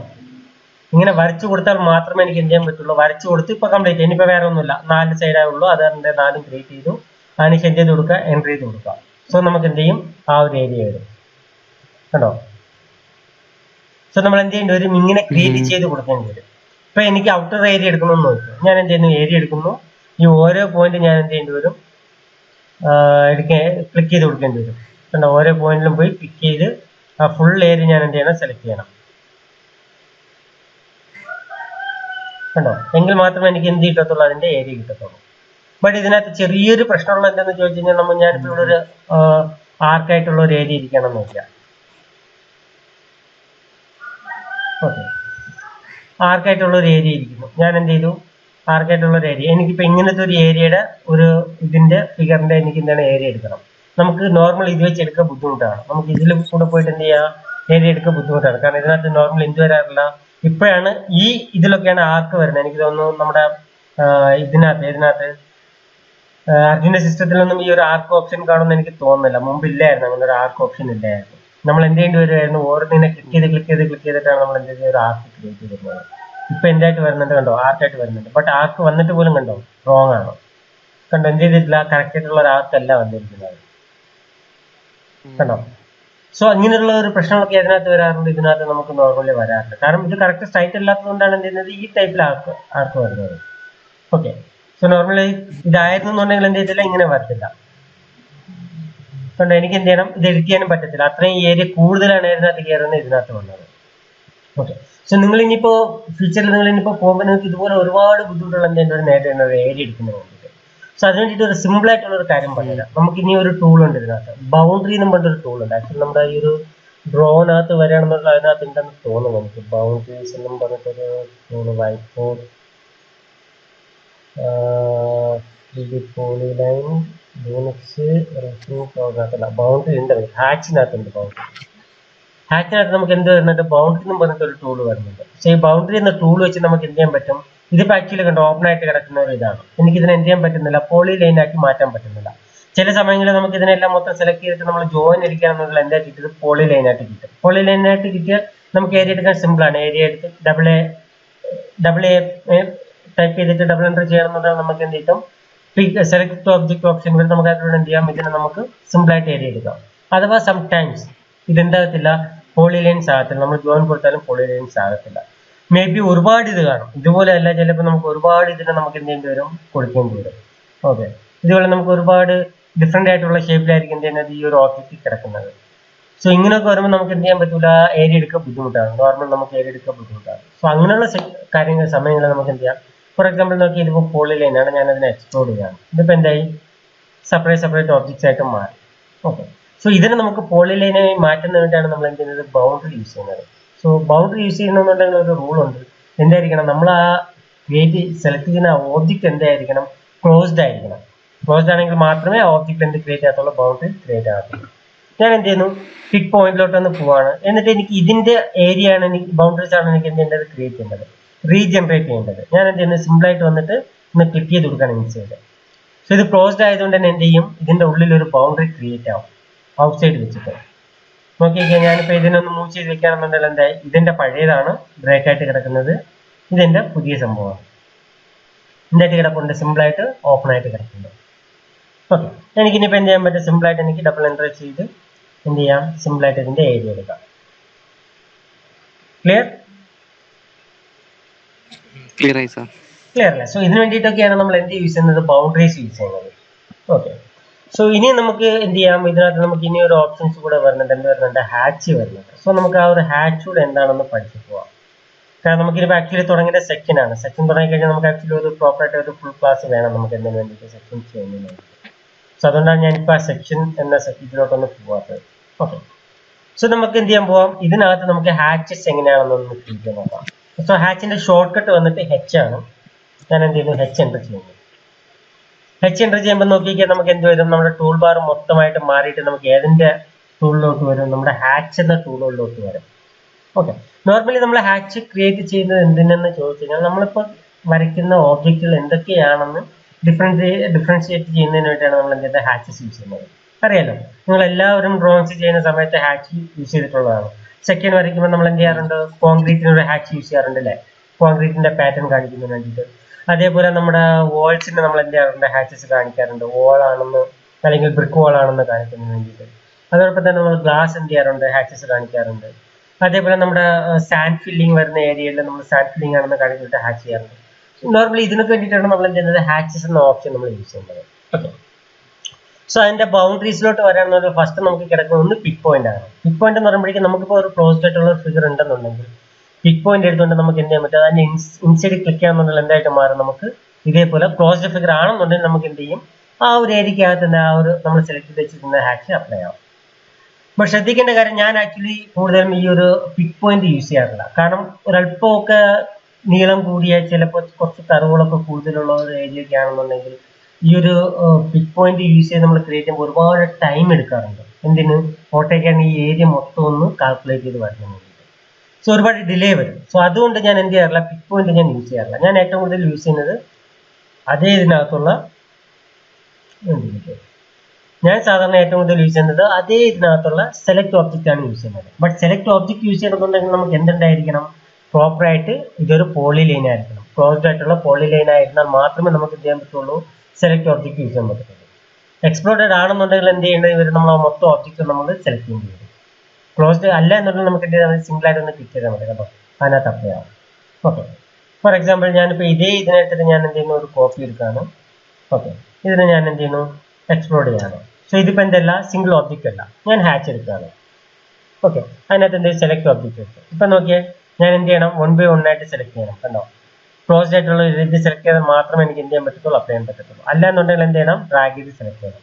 ഇങ്ങനെ വരച്ചു കൊടുത്താൽ മാത്രമേ എനിക്ക് എന്ത് ചെയ്യാൻ പറ്റുള്ളൂ, വരച്ചു കൊടുത്ത് ഇപ്പൊ കംപ്ലീറ്റ്, ഇനിയിപ്പോൾ വേറെ ഒന്നുമില്ല, 4 സൈഡേ ഉള്ളൂ, അത് 4 ക്രിയേറ്റ് ചെയ്തു, അതിന് എന്ത് ചെയ്ത് കൊടുക്കുക, എൻ്റർ ചെയ്ത് കൊടുക്കുക. സോ നമുക്ക് എന്ത് ചെയ്യും, ആ ഒരു ഏരിയ വരും. കണ്ടോ, സോ നമ്മൾ എന്ത് ചെയ്യേണ്ടി വരും, ഇങ്ങനെ ക്രിയേറ്റ് ചെയ്ത് കൊടുക്കേണ്ടി വരും. ഇപ്പൊ എനിക്ക് ഔട്ടർ ഏരിയ എടുക്കണമെന്ന് നോക്കും, ഞാൻ എന്ത് ചെയ്യുന്നു, ഏരിയ എടുക്കുന്നു, ഈ ഓരോ പോയിന്റ് ഞാൻ എന്ത് ചെയ്യേണ്ടി വരും, ക്ലിക്ക് ചെയ്ത് കൊടുക്കേണ്ടി വരും. കണ്ടോ, ഓരോ പോയിന്റിലും പോയി ക്ലിക്ക് ചെയ്ത് ആ ഫുൾ ഏരിയ ഞാൻ എന്ത് ചെയ്യണം, സെലക്ട് ചെയ്യണം. കണ്ടോ, എങ്കിൽ മാത്രമേ എനിക്ക് എന്ത് കിട്ടത്തുള്ളൂ, അതിന്റെ ഏരിയ കിട്ടത്തുള്ളൂ. ബട്ട് ഇതിനകത്ത് ചെറിയൊരു പ്രശ്നമുള്ള എന്താണെന്ന് ചോദിച്ചു കഴിഞ്ഞാൽ ഞാനിപ്പോൾ ഇവിടെ ഒരു ആർക്കായിട്ടുള്ള ഒരു ഏരിയ ഇരിക്കണം നോക്കിയാൽ. ഓക്കെ, ആർക്കായിട്ടുള്ള ഒരു ഏരിയ ഇരിക്കുന്നു. ഞാൻ എന്ത് ചെയ്തു, ആർക്കായിട്ടുള്ള ഒരു ഏരിയ, എനിക്കിപ്പോൾ ഇങ്ങനത്തെ ഒരു ഏരിയയുടെ ഒരു ഇതിന്റെ ഫിഗറിന്റെ എനിക്ക് എന്താണ് ഏരിയ എടുക്കണം. നമുക്ക് നോർമൽ ഇത് വെച്ച് എടുക്കാൻ ബുദ്ധിമുട്ടാണ്. നമുക്ക് ഇതിൽ കൂടെ പോയിട്ട് എന്ത് ചെയ്യാം, ഏരിയ എടുക്കാൻ ബുദ്ധിമുട്ടാണ്. കാരണം ഇതിനകത്ത് നോർമൽ എന്ത് വരാറില്ല. ഇപ്പോഴാണ് ഈ ഇതിലൊക്കെയാണ് ആർക്ക് വരുന്നത്. എനിക്ക് തോന്നുന്നു നമ്മുടെ ഇതിനകത്ത് അർജുന്റെ സിസ്റ്റത്തിലൊന്നും ഈ ഒരു ആർക്ക് ഓപ്ഷൻ കാണുമെന്ന് എനിക്ക് തോന്നുന്നില്ല. മുമ്പ് ഇല്ലായിരുന്നു, അങ്ങനെ ഒരു ആർക്ക് ഓപ്ഷൻ ഇല്ലായിരുന്നു. നമ്മൾ എന്ത് ചെയ്യേണ്ടി വരുമായിരുന്നു, ഓരോന്നിനെ ക്ലിക്ക് ചെയ്തിട്ടാണ് നമ്മൾ എന്ത് ചെയ്യുക, ഒരു ആർക്ക് ക്രിയേറ്റ് ചെയ്തിരുന്നത്. ഇപ്പൊ എന്തായിട്ട് വരുന്നുണ്ട് കണ്ടോ, ആർക്കായിട്ട് വരുന്നുണ്ട്. ബട്ട് ആർക്ക് വന്നിട്ട് പോലും കണ്ടോ റോങ് ആണ്. കണ്ടോ, എന്ത് ചെയ്തിട്ടില്ല, കറക്റ്റ് ആയിട്ടുള്ള ഒരു ആർക്കല്ല വന്നിരിക്കുന്നത്. കണ്ടോ. സോ അങ്ങനെയുള്ള ഒരു പ്രശ്നങ്ങളൊക്കെ അതിനകത്ത് വരാറുണ്ട്, ഇതിനകത്ത് നമുക്ക് നോർമലി വരാറുണ്ട്. കാരണം ഇത് കറക്റ്റ് സ്ട്രൈറ്റ് അല്ലാത്തത് കൊണ്ടാണ് എന്ത് ചെയ്യുന്നത്, ഈ ടൈപ്പിൽ ആർക്ക് വരുന്നത്. ഓക്കെ, സോ നോർമലി ഇതായിരുന്നു എന്നുണ്ടെങ്കിൽ എന്ത് ചെയ്തില്ല, ഇങ്ങനെ വരത്തില്ല. കണ്ടോ, എനിക്ക് എന്ത് ചെയ്യണം, ഇത് എഡിറ്റ് ചെയ്യാനും പറ്റത്തില്ല. അത്രയും ഏരിയ കൂടുതലാണ് ഇതിനകത്ത് കയറുന്നത്, ഇതിനകത്ത് വന്നത്. ഓക്കെ, സോ നിങ്ങൾ ഇനിയിപ്പോ ഫ്യൂച്ചറിൽ നിങ്ങൾ ഇനിയിപ്പോ പോകുമ്പോൾ നിങ്ങൾക്ക് ഇതുപോലെ ഒരുപാട് ബുദ്ധിമുട്ടുള്ള എന്തെങ്കിലും നേരിട്ട് ഒരു ഏരിയ എടുക്കുന്നതിന് വേണ്ടിയിട്ട്. സോ അതിന് വേണ്ടിയിട്ട് ഒരു സിമ്പിൾ ആയിട്ടുള്ള ഒരു കാര്യം പറഞ്ഞുതരാം. നമുക്ക് ഇനി ഒരു ടൂൾ ഉണ്ട് ഇതിനകത്ത്, ബൗണ്ടറി എന്ന് പറഞ്ഞൊരു ടൂൾ ഉണ്ട്. ആക്ച്വലി നമ്മുടെ ഈ ഒരു ഡ്രോനകത്ത് വരികയാണെന്നുള്ള അതിനകത്ത് ഉണ്ടെന്ന് തോന്നുന്നു എനിക്ക്. ബൗണ്ടറീസ് എന്നും പറഞ്ഞിട്ടൊരു tool, white board, polyline, boundary ഉണ്ട്, ഹാച്ചിനകത്തുണ്ട്. ഹാച്ചിനകത്ത് നമുക്ക് എന്ത് വരുന്നുണ്ട്, ബൗണ്ടറി എന്ന് പറഞ്ഞിട്ട് ഒരു ടൂൾ വരുന്നുണ്ട്. പക്ഷേ ഈ ബൗണ്ടറി എന്ന ടൂൾ വെച്ച് നമുക്ക് എന്ത് ചെയ്യാൻ പറ്റും, ഇതിപ്പോൾ ആക്ച്വലി കണ്ടോ ഓപ്പൺ ആയിട്ട് കിടക്കുന്ന ഒരു ഇതാണ്. എനിക്ക് ഇതിനെ എന്ത് ചെയ്യാൻ പറ്റുന്നില്ല, പോളി ലൈൻ ആക്കി മാറ്റാൻ പറ്റുന്നില്ല. ചില സമയങ്ങളിൽ നമുക്ക് ഇതിനെല്ലാം മൊത്തം സെലക്ട് ചെയ്തിട്ട് നമ്മൾ ജോയിൻ അടിക്കാനുള്ള എന്താ കിട്ടിയത്, പോളി ലൈൻ ആയിട്ട് കിട്ടും. പോളി ലൈൻ ആയിട്ട് കിട്ടിയാൽ നമുക്ക് ഏരിയ എടുക്കാൻ സിമ്പിൾ ആണ്. ഏരിയ എടുത്ത് ഡബിൾ എ ടൈപ്പ് ചെയ്തിട്ട് ഡബിൾ എൻറ്റർ ചെയ്യണമെന്നുണ്ടെങ്കിൽ നമുക്ക് എന്ത് കിട്ടും, സെലക്ട് ഒബ്ജക്ട് ഓപ്ഷൻ വരെ നമുക്ക് അതിലൂടെ എന്ത് ചെയ്യാം, ഇതിനെ നമുക്ക് സിമ്പിൾ ആയിട്ട് ഏരിയ എടുക്കാം. അഥവാ സംടൈംസ് ഇതെന്താകത്തില്ല, പോളി ലൈൻസ് ആകത്തില്ല. നമ്മൾ ജോയിൻ കൊടുത്താലും പോളി ലൈൻസ് ആകത്തില്ല. മേ ബി ഒരുപാട് ഇത് കാണും. ഇതുപോലെ അല്ല, ചിലപ്പോൾ നമുക്ക് ഒരുപാട് ഇതിനെ നമുക്ക് എന്ത് ചെയ്യേണ്ടി വരും, കൊടുക്കേണ്ടി വരും. ഓക്കെ, ഇതുപോലെ നമുക്ക് ഒരുപാട് ഡിഫറെന്റ് ആയിട്ടുള്ള ഷേപ്പിലായിരിക്കും എന്ത് ചെയ്യുന്നത്, ഈ ഒരു ഓബ്ജക്റ്റ് കിടക്കുന്നത്. സോ ഇങ്ങനെയൊക്കെ വരുമ്പോൾ നമുക്ക് എന്ത് ചെയ്യാൻ പറ്റില്ല, ഏരിയ എടുക്കാൻ ബുദ്ധിമുട്ടാണ്. നോർമൽ നമുക്ക് ഏരിയ എടുക്കാൻ ബുദ്ധിമുട്ടാണ്. സോ അങ്ങനെയുള്ള കാര്യങ്ങൾ സമയങ്ങളിൽ നമുക്ക് എന്ത് ചെയ്യാം, ഫോർ എക്സാമ്പിൾ നോക്കി ഇതിപ്പോൾ പോളി ലൈനാണ്, ഞാൻ അതിനെ എക്സ്പ്ലോർ ചെയ്യാണ്. ഇതിപ്പോൾ എന്തായി, സെപ്പറേറ്റ് ഒബ്ജക്ട്സ് ആയിട്ട് മാറി. ഓക്കെ, സോ ഇതിനെ നമുക്ക് പോളി ലൈനായി മാറ്റുന്നതിന് വേണ്ടിയാണ് നമ്മൾ എന്ത് ചെയ്യുന്നത്, ബൗണ്ടറി യൂസ് ചെയ്യുന്നത്. സോ ബൗണ്ടറി യൂസ് ചെയ്യണമെന്നുണ്ടെങ്കിൽ ഒരു റൂൾ ഉണ്ട്. എന്തായിരിക്കണം, നമ്മൾ ആ സെലക്ട് ചെയ്യുന്ന ഓബ്ജക്റ്റ് എന്തായിരിക്കണം, ക്ലോസ്ഡ് ആയിരിക്കണം. ക്ലോസ്ഡ് ആണെങ്കിൽ മാത്രമേ ആ ഓബ്ജക്റ്റ് എന്ത് ക്രിയേറ്റ് ആകത്തുള്ളൂ, ബൗണ്ടറി ക്രിയേറ്റ് ആകത്തുള്ളൂ. ഞാൻ എന്ത് ചെയ്യുന്നു, പിക് പോയിന്റിലോട്ടൊന്ന് പോവാണ്. എന്നിട്ട് എനിക്ക് ഇതിന്റെ ഏരിയ ആണ്, എനിക്ക് ബൗണ്ടറീസ് ആണ് എനിക്ക് എന്ത് ചെയ്യേണ്ടത്, ക്രിയേറ്റ് ചെയ്യേണ്ടത്, റീജനറേറ്റ് ചെയ്യേണ്ടത്. ഞാൻ എന്ത് ചെയ്യുന്നത്, സിമ്പിൾ ആയിട്ട് വന്നിട്ട് ഒന്ന് ക്ലിക്ക് ചെയ്ത് കൊടുക്കുകയാണ് ഇൻസൈഡ്. സോ ഇത് ക്ലോസ്ഡ് ആയതുകൊണ്ട് തന്നെ എന്ത് ചെയ്യും, ഇതിന്റെ ഉള്ളിൽ ഒരു ബൗണ്ടറി ക്രിയേറ്റ് ആവും ഔട്ട് സൈഡ് വെച്ചിട്ട്. നോക്കിക്കഴിഞ്ഞാൽ ഞാനിപ്പോൾ ഇതിനൊന്ന് മൂവ് ചെയ്ത് വെക്കുകയാണെന്നുണ്ടെങ്കിൽ എന്തായി, ഇതിന്റെ പഴയതാണ് ബ്രേക്ക് ആയിട്ട് കിടക്കുന്നത്, ഇതിന്റെ പുതിയ സംഭവമാണ് എന്തായിട്ട് കിടപ്പുണ്ട്, സിമ്പിൾ ആയിട്ട് ഓപ്പൺ ആയിട്ട് കിടക്കുന്നുണ്ട്. ഓക്കെ, എനിക്കിനിപ്പോൾ എന്ത് ചെയ്യാൻ പറ്റും, സിമ്പിൾ ആയിട്ട് എനിക്ക് ഡബിൾ എൻറ്റർ ചെയ്ത് എന്ത് ചെയ്യാം, സിമ്പിൾ ആയിട്ട് ഇതിന്റെ ഏരിയ എടുക്കാം. ക്ലിയർ അല്ലേ? സോ ഇതിന് വേണ്ടിയിട്ടൊക്കെയാണ് നമ്മൾ എന്ത് യൂസ് ചെയ്യുന്നത്, ബൗണ്ടറീസ് യൂസ് ചെയ്യുന്നത്. ഓക്കെ, സോ ഇനി നമുക്ക് എന്ത് ചെയ്യാം, ഇതിനകത്ത് നമുക്ക് ഇനി ഒരു ഓപ്ഷൻസ് കൂടെ വരുന്നുണ്ട്. എന്ത് വരുന്നുണ്ട്, ഹാച്ച് വരുന്നുണ്ട്. സോ നമുക്ക് ആ ഒരു ഹാച്ച് കൂടെ എന്താണെന്ന് പഠിച്ചു പോവാം. കാരണം നമുക്കിപ്പോൾ ആക്ച്വലി തുടങ്ങിയത് സെക്ഷനാണ്. സെക്ഷൻ തുടങ്ങി കഴിഞ്ഞാൽ നമുക്ക് ആക്ച്വലി ഒരു പ്രോപ്പറായിട്ട് ഒരു ഫുൾ ക്ലാസ് വേണം നമുക്ക് എന്തിനു വേണ്ടിയിട്ട്, സെക്ഷൻ ചെയ്യുന്നതിന് വേണ്ടിയിട്ട്. സോ അതുകൊണ്ടാണ് ഞാനിപ്പോൾ ആ സെക്ഷൻ എന്ന ഇതിലോട്ടൊന്ന് പോവാത്തത്. ഓക്കെ, സോ നമുക്ക് എന്ത് ചെയ്യാൻ പോവാം, ഇതിനകത്ത് നമുക്ക് ഹാച്ചസ് എങ്ങനെയാണെന്നൊന്ന് തിരിച്ചു നോക്കാം. സോ ഹാച്ചിന്റെ ഷോർട്ട് കട്ട് വന്നിട്ട് H ആണ്. ഞാൻ എന്ത് ചെയ്യുന്നു, H എൻ്റർ ചെയ്യുന്നു. H എൻ്റർ ചെയ്യുമ്പോൾ നോക്കിയാൽ നമുക്ക് എന്ത് വരും, നമ്മുടെ ടൂൾ ബാർ മൊത്തമായിട്ട് മാറിയിട്ട് നമുക്ക് ഏതിന്റെ ടൂളിലോട്ട് വരും, നമ്മുടെ ഹാച്ച് എന്ന ടൂളിലോട്ട് വരും. ഓക്കെ, നോർമലി നമ്മൾ ഹാച്ച് ക്രിയേറ്റ് ചെയ്യുന്നത് എന്തിനെന്ന് ചോദിച്ചു കഴിഞ്ഞാൽ നമ്മളിപ്പോൾ വരയ്ക്കുന്ന ഓബ്ജക്റ്റുകൾ എന്തൊക്കെയാണെന്ന് ഡിഫറൻഷിയേറ്റ് ചെയ്യുന്നതിന് വേണ്ടിയാണ് നമ്മൾ എന്ത് ചെയ്യുന്നത്, ഹാച്ചസ് യൂസ് ചെയ്യുന്നത്. അറിയാലോ, നിങ്ങൾ എല്ലാവരും ഡ്രോയിങ്സ് ചെയ്യുന്ന സമയത്ത് ഹാച്ച് യൂസ് ചെയ്തിട്ടുള്ളതാണ്. സെക്കൻഡ് വരയ്ക്കുമ്പോൾ നമ്മൾ എന്ത് ചെയ്യാറുണ്ട്, കോൺക്രീറ്റിനൊരു ഹാച്ച് യൂസ് ചെയ്യാറുണ്ട് അല്ലേ, കോൺക്രീറ്റിന്റെ പാറ്റേൺ കാണിക്കുന്നതിന് വേണ്ടിയിട്ട്. അതേപോലെ നമ്മുടെ വാൾസിന് നമ്മൾ എന്ത് ചെയ്യാറുണ്ട്, ഹാച്ചസ് കാണിക്കാറുണ്ട്, വാളാണെന്ന് അല്ലെങ്കിൽ ബ്രിക്ക് വാളാണെന്ന് കാണിക്കുന്നതിന് വേണ്ടിയിട്ട്. അതോടൊപ്പം തന്നെ നമ്മൾ ഗ്ലാസ് എന്ത് ചെയ്യാറുണ്ട്, ഹാച്ചസ് കാണിക്കാറുണ്ട്. അതേപോലെ നമ്മുടെ സാൻഡ് ഫില്ലിംഗ് വരുന്ന ഏരിയയിൽ നമ്മൾ സാൻഡ് ഫില്ലിംഗ് ആണെന്ന് കാണിച്ചിട്ട് ഹാച്ച് ചെയ്യാറുണ്ട്. നോർമലി ഇതിനൊക്കെ വേണ്ടിയിട്ടാണ് നമ്മൾ എന്ത് ചെയ്യുന്നത്, ഹാച്ചസ് എന്ന ഓപ്ഷൻ നമ്മൾ യൂസ് ചെയ്യുന്നത്. ഓക്കെ, സോ അതിന്റെ ബൗണ്ടറീസിലോട്ട് വരാണെന്നുണ്ടെങ്കിൽ ഫസ്റ്റ് നമുക്ക് കിടക്കുന്നത് ഒന്ന് പിക് പോയിന്റ് ആണ്. പിക് പോയിന്റ് എന്ന് പറയുമ്പോഴേക്കും നമുക്കിപ്പോൾ ഒരു ക്ലോസ്ഡ് ആയിട്ടുള്ള ഫിഗർ ഉണ്ടെന്നുണ്ടെങ്കിൽ പിക് പോയിന്റ് എടുത്തുകൊണ്ട് നമുക്ക് എന്ത് ചെയ്യാൻ പറ്റും, അതിന്റെ ഇൻസൈഡ് ക്ലിക്ക് ചെയ്യാന്നുണ്ടെങ്കിൽ എന്തായിട്ട് മാറും, നമുക്ക് ഇതേപോലെ ക്ലോസ്ഡ് ഫിഗർ ആണെന്നുണ്ടെങ്കിൽ നമുക്ക് എന്ത് ചെയ്യും, ആ ഒരു ഏരിയക്കകത്ത് തന്നെ ആ ഒരു നമ്മൾ സെലക്ട് ചെയ്ത് വെച്ചിരുന്ന ഹാഷ് അപ്ലൈ ആവും. അപ്പോൾ ശ്രദ്ധിക്കേണ്ട കാര്യം, ഞാൻ ആക്ച്വലി കൂടുതലും ഈ ഒരു പിക് പോയിന്റ് യൂസ് ചെയ്യാറില്ല. കാരണം ഒരല്പമൊക്കെ നീളം കൂടിയ, ചിലപ്പോൾ കുറച്ച് കർവുകളൊക്കെ കൂടുതലുള്ള ഒരു ഏരിയയൊക്കെ ആണെന്നുണ്ടെങ്കിൽ ഈ ഒരു പിക് പോയിന്റ് യൂസ് ചെയ്ത് നമ്മൾ ക്രിയേറ്റ് ചെയ്യുമ്പോൾ ഒരുപാട് ടൈം എടുക്കാറുണ്ട്. എന്തിന്? ഓട്ടോക്കാണ് ഈ ഏരിയ മൊത്തം ഒന്ന് കാൽക്കുലേറ്റ് ചെയ്ത് വരണം വേണ്ടിയിട്ട്. സോ ഒരുപാട് ഡിലേ വരും. സോ അതുകൊണ്ട് ഞാൻ എന്ത് ചെയ്യാറില്ല, പിക് പോയിന്റ് ഞാൻ യൂസ് ചെയ്യാറില്ല. ഞാൻ ഏറ്റവും കൂടുതൽ യൂസ് ചെയ്യുന്നത് അതേ ഇതിനകത്തുള്ള ഞാൻ സാധാരണ ഏറ്റവും കൂടുതൽ യൂസ് ചെയ്യുന്നത് അതേ ഇതിനകത്തുള്ള സെലക്ട് ഓബ്ജക്റ്റ് ആണ് യൂസ് ചെയ്യുന്നത്. ബട്ട് സെലക്ട് ഓബ്ജക്റ്റ് യൂസ് ചെയ്യണമെന്നുണ്ടെങ്കിൽ നമുക്ക് എന്തുണ്ടായിരിക്കണം, പ്രോപ്പർ ആയിട്ട് ഇതൊരു പോളി ലൈൻ ആയിരിക്കണം. ക്ലോസ്ഡ് ആയിട്ടുള്ള പോളി ലൈൻ ആയിരുന്നാൽ മാത്രമേ നമുക്ക് എന്ത് ചെയ്യാൻ പറ്റുള്ളൂ, സെലക്ട് ഓബ്ജക്റ്റ് യൂസ് ചെയ്യാൻ പറ്റത്തുള്ളൂ. എക്സ്പ്ലോർഡ് ആണെന്നുണ്ടെങ്കിൽ എന്ത് ചെയ്യേണ്ടത്, ഇവർ നമ്മൾ മൊത്തം ഓബ്ജക്റ്റ് നമ്മൾ സെലക്ട് ചെയ്യേണ്ടി വരും. ക്ലോസ്ഡ് അല്ല എന്നുണ്ടെങ്കിൽ നമുക്ക് എന്ത് ചെയ്താൽ സിംഗിൾ ആയിട്ട് ഒന്ന് ക്ലിക്ക് ചെയ്താൽ മതി കേട്ടോ, അതിനകത്ത് അപ്ലൈ ആവും. ഓക്കെ, ഫോർ എക്സാമ്പിൾ ഞാനിപ്പോൾ ഇതേ ഇതിനെടുത്തിട്ട് ഞാൻ എന്ത് ചെയ്യുന്നു, ഒരു കോപ്പി എടുക്കുകയാണ്. ഓക്കെ, ഇതിന് ഞാൻ എന്ത് ചെയ്യുന്നു, എക്സ്പ്ലോർഡ് ചെയ്യാണ്. സോ ഇതിപ്പോൾ എന്തല്ല, സിംഗിൾ ഓബ്ജക്റ്റ് അല്ല, ഞാൻ ഹാച്ച് എടുക്കുകയാണ്. ഓക്കെ, അതിനകത്ത് എന്ത് സെലക്ട് ഓബ്ജക്റ്റ് എടുത്തു. ഇപ്പം നോക്കിയേ, ഞാൻ എന്ത് ചെയ്യണം, 1 by 1 ആയിട്ട് സെലക്ട് ചെയ്യണം. കണ്ടോ, ക്ലോസ്ഡ് ആയിട്ടുള്ള ഇത് സെലക്ട് ചെയ്താൽ മാത്രമേ എനിക്ക് എന്ത് ചെയ്യാൻ പറ്റത്തുള്ളൂ, അപ്ലൈ ചെയ്യാൻ പറ്റത്തുള്ളൂ. അല്ല എന്നുണ്ടെങ്കിൽ എന്ത് ചെയ്യണം, ഡ്രാഗ് ചെയ്ത് സെലക്ട് ചെയ്യണം.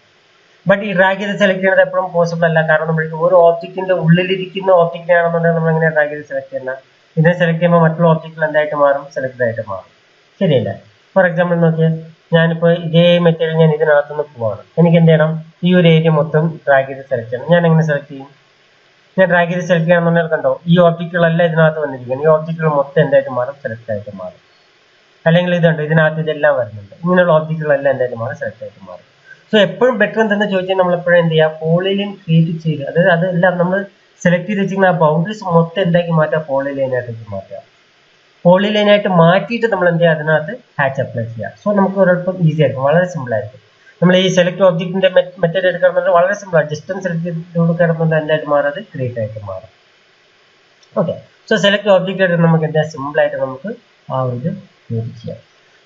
ബട്ട് ഈ ഡ്രാഗ് ചെയ്ത് സെലക്ട് ചെയ്യുന്നത് എപ്പോഴും പോസിബിൾ അല്ല. കാരണം നമ്മൾക്ക് ഒരു ഓബ്ജക്റ്റിന്റെ ഉള്ളിലിരിക്കുന്ന ഓബ്ജക്റ്റ് ആണെന്നുണ്ടെങ്കിൽ നമ്മൾ എങ്ങനെ ഡ്രാഗ് ചെയ്ത് സെലക്ട് ചെയ്യുന്ന, ഇതിനെ സെലക്ട് ചെയ്യുമ്പോൾ മറ്റുള്ള ഓബ്ജക്റ്റുകൾ എന്തായിട്ട് മാറും, സെലക്ടഡ് ആയിട്ട് മാറും. ശരിയല്ല? ഫോർ എക്സാമ്പിൾ നോക്കിയാൽ ഞാനിപ്പോൾ ഇതേ മെറ്റീരിയൽ ഞാൻ ഇതിനകത്തുനിന്ന് പോവാണ്. എനിക്ക് എന്ത് ചെയ്യണം, ഈ ഒരു ഏരിയ മൊത്തം ഡ്രാഗ് ചെയ്ത് സെലക്ട് ചെയ്യണം. ഞാൻ എങ്ങനെ സെലക്ട് ചെയ്യും, ഞാൻ ഡ്രാഗ് ചെയ്ത് സെലക്ട് ചെയ്യാന്നുണ്ടെങ്കിൽ കണ്ടോ, ഈ ഓബ്ജക്റ്റുകളെല്ലാം ഇതിനകത്ത് വന്നിരിക്കുകയാണ്. ഈ ഓബ്ജക്റ്റുകൾ മൊത്തം എന്തായിട്ട് മാറും, സെലക്ട് ആയിട്ട് മാറും. അല്ലെങ്കിൽ ഇതുണ്ട്, ഇതിനകത്ത് ഇതെല്ലാം വരുന്നുണ്ട്. ഇങ്ങനെയുള്ള ഓബ്ജക്റ്റുകളെല്ലാം എന്തായിട്ട് മാറും, സെലക്ട് ആയിട്ട് മാറും. സോ എപ്പോഴും ബെറ്റർ എന്തെന്ന് ചോദിച്ചാൽ നമ്മൾ എപ്പോഴും എന്ത് ചെയ്യുക, പോളിലൈൻ ക്രിയേറ്റ് ചെയ്ത്, അതായത് അതെല്ലാം നമ്മൾ സെലക്ട് ചെയ്ത് വെച്ചിരിക്കുന്ന ആ ബൗണ്ടറീസ് മൊത്തം എന്താക്കി മാറ്റുക, പോളിലൈനായിട്ട് മാറ്റുക. പോളിലൈനായിട്ട് മാറ്റിയിട്ട് നമ്മൾ എന്ത് ചെയ്യുക, അതിനകത്ത് ഹാച്ച് അപ്ലൈ ചെയ്യുക. സോ നമുക്ക് ഒരല്പം ഈസി ആയിരിക്കും, വളരെ സിമ്പിൾ ആയിരിക്കും. നമ്മൾ ഈ സെലക്ട് ഓബ്ജക്റ്റിന്റെ മെത്തേഡ് എടുക്കണമെന്നുണ്ടെങ്കിൽ വളരെ സിമ്പിൾ ആണ്. ജസ്റ്റ് സെലക്ട് ചെയ്ത് കൊടുക്കണമെന്നുണ്ടെങ്കിൽ എന്തായിട്ട് മാറും, അത് ക്രിയേറ്റ് ആയിട്ട് മാറും. ഓക്കെ, സോ സെലക്ട് ഓബ്ജക്റ്റ് ആയിട്ട് നമുക്ക് എന്താ സിമ്പിൾ ആയിട്ട് നമുക്ക് ആ ഒരു ഇത് ക്രിയേറ്റ് ചെയ്യാം.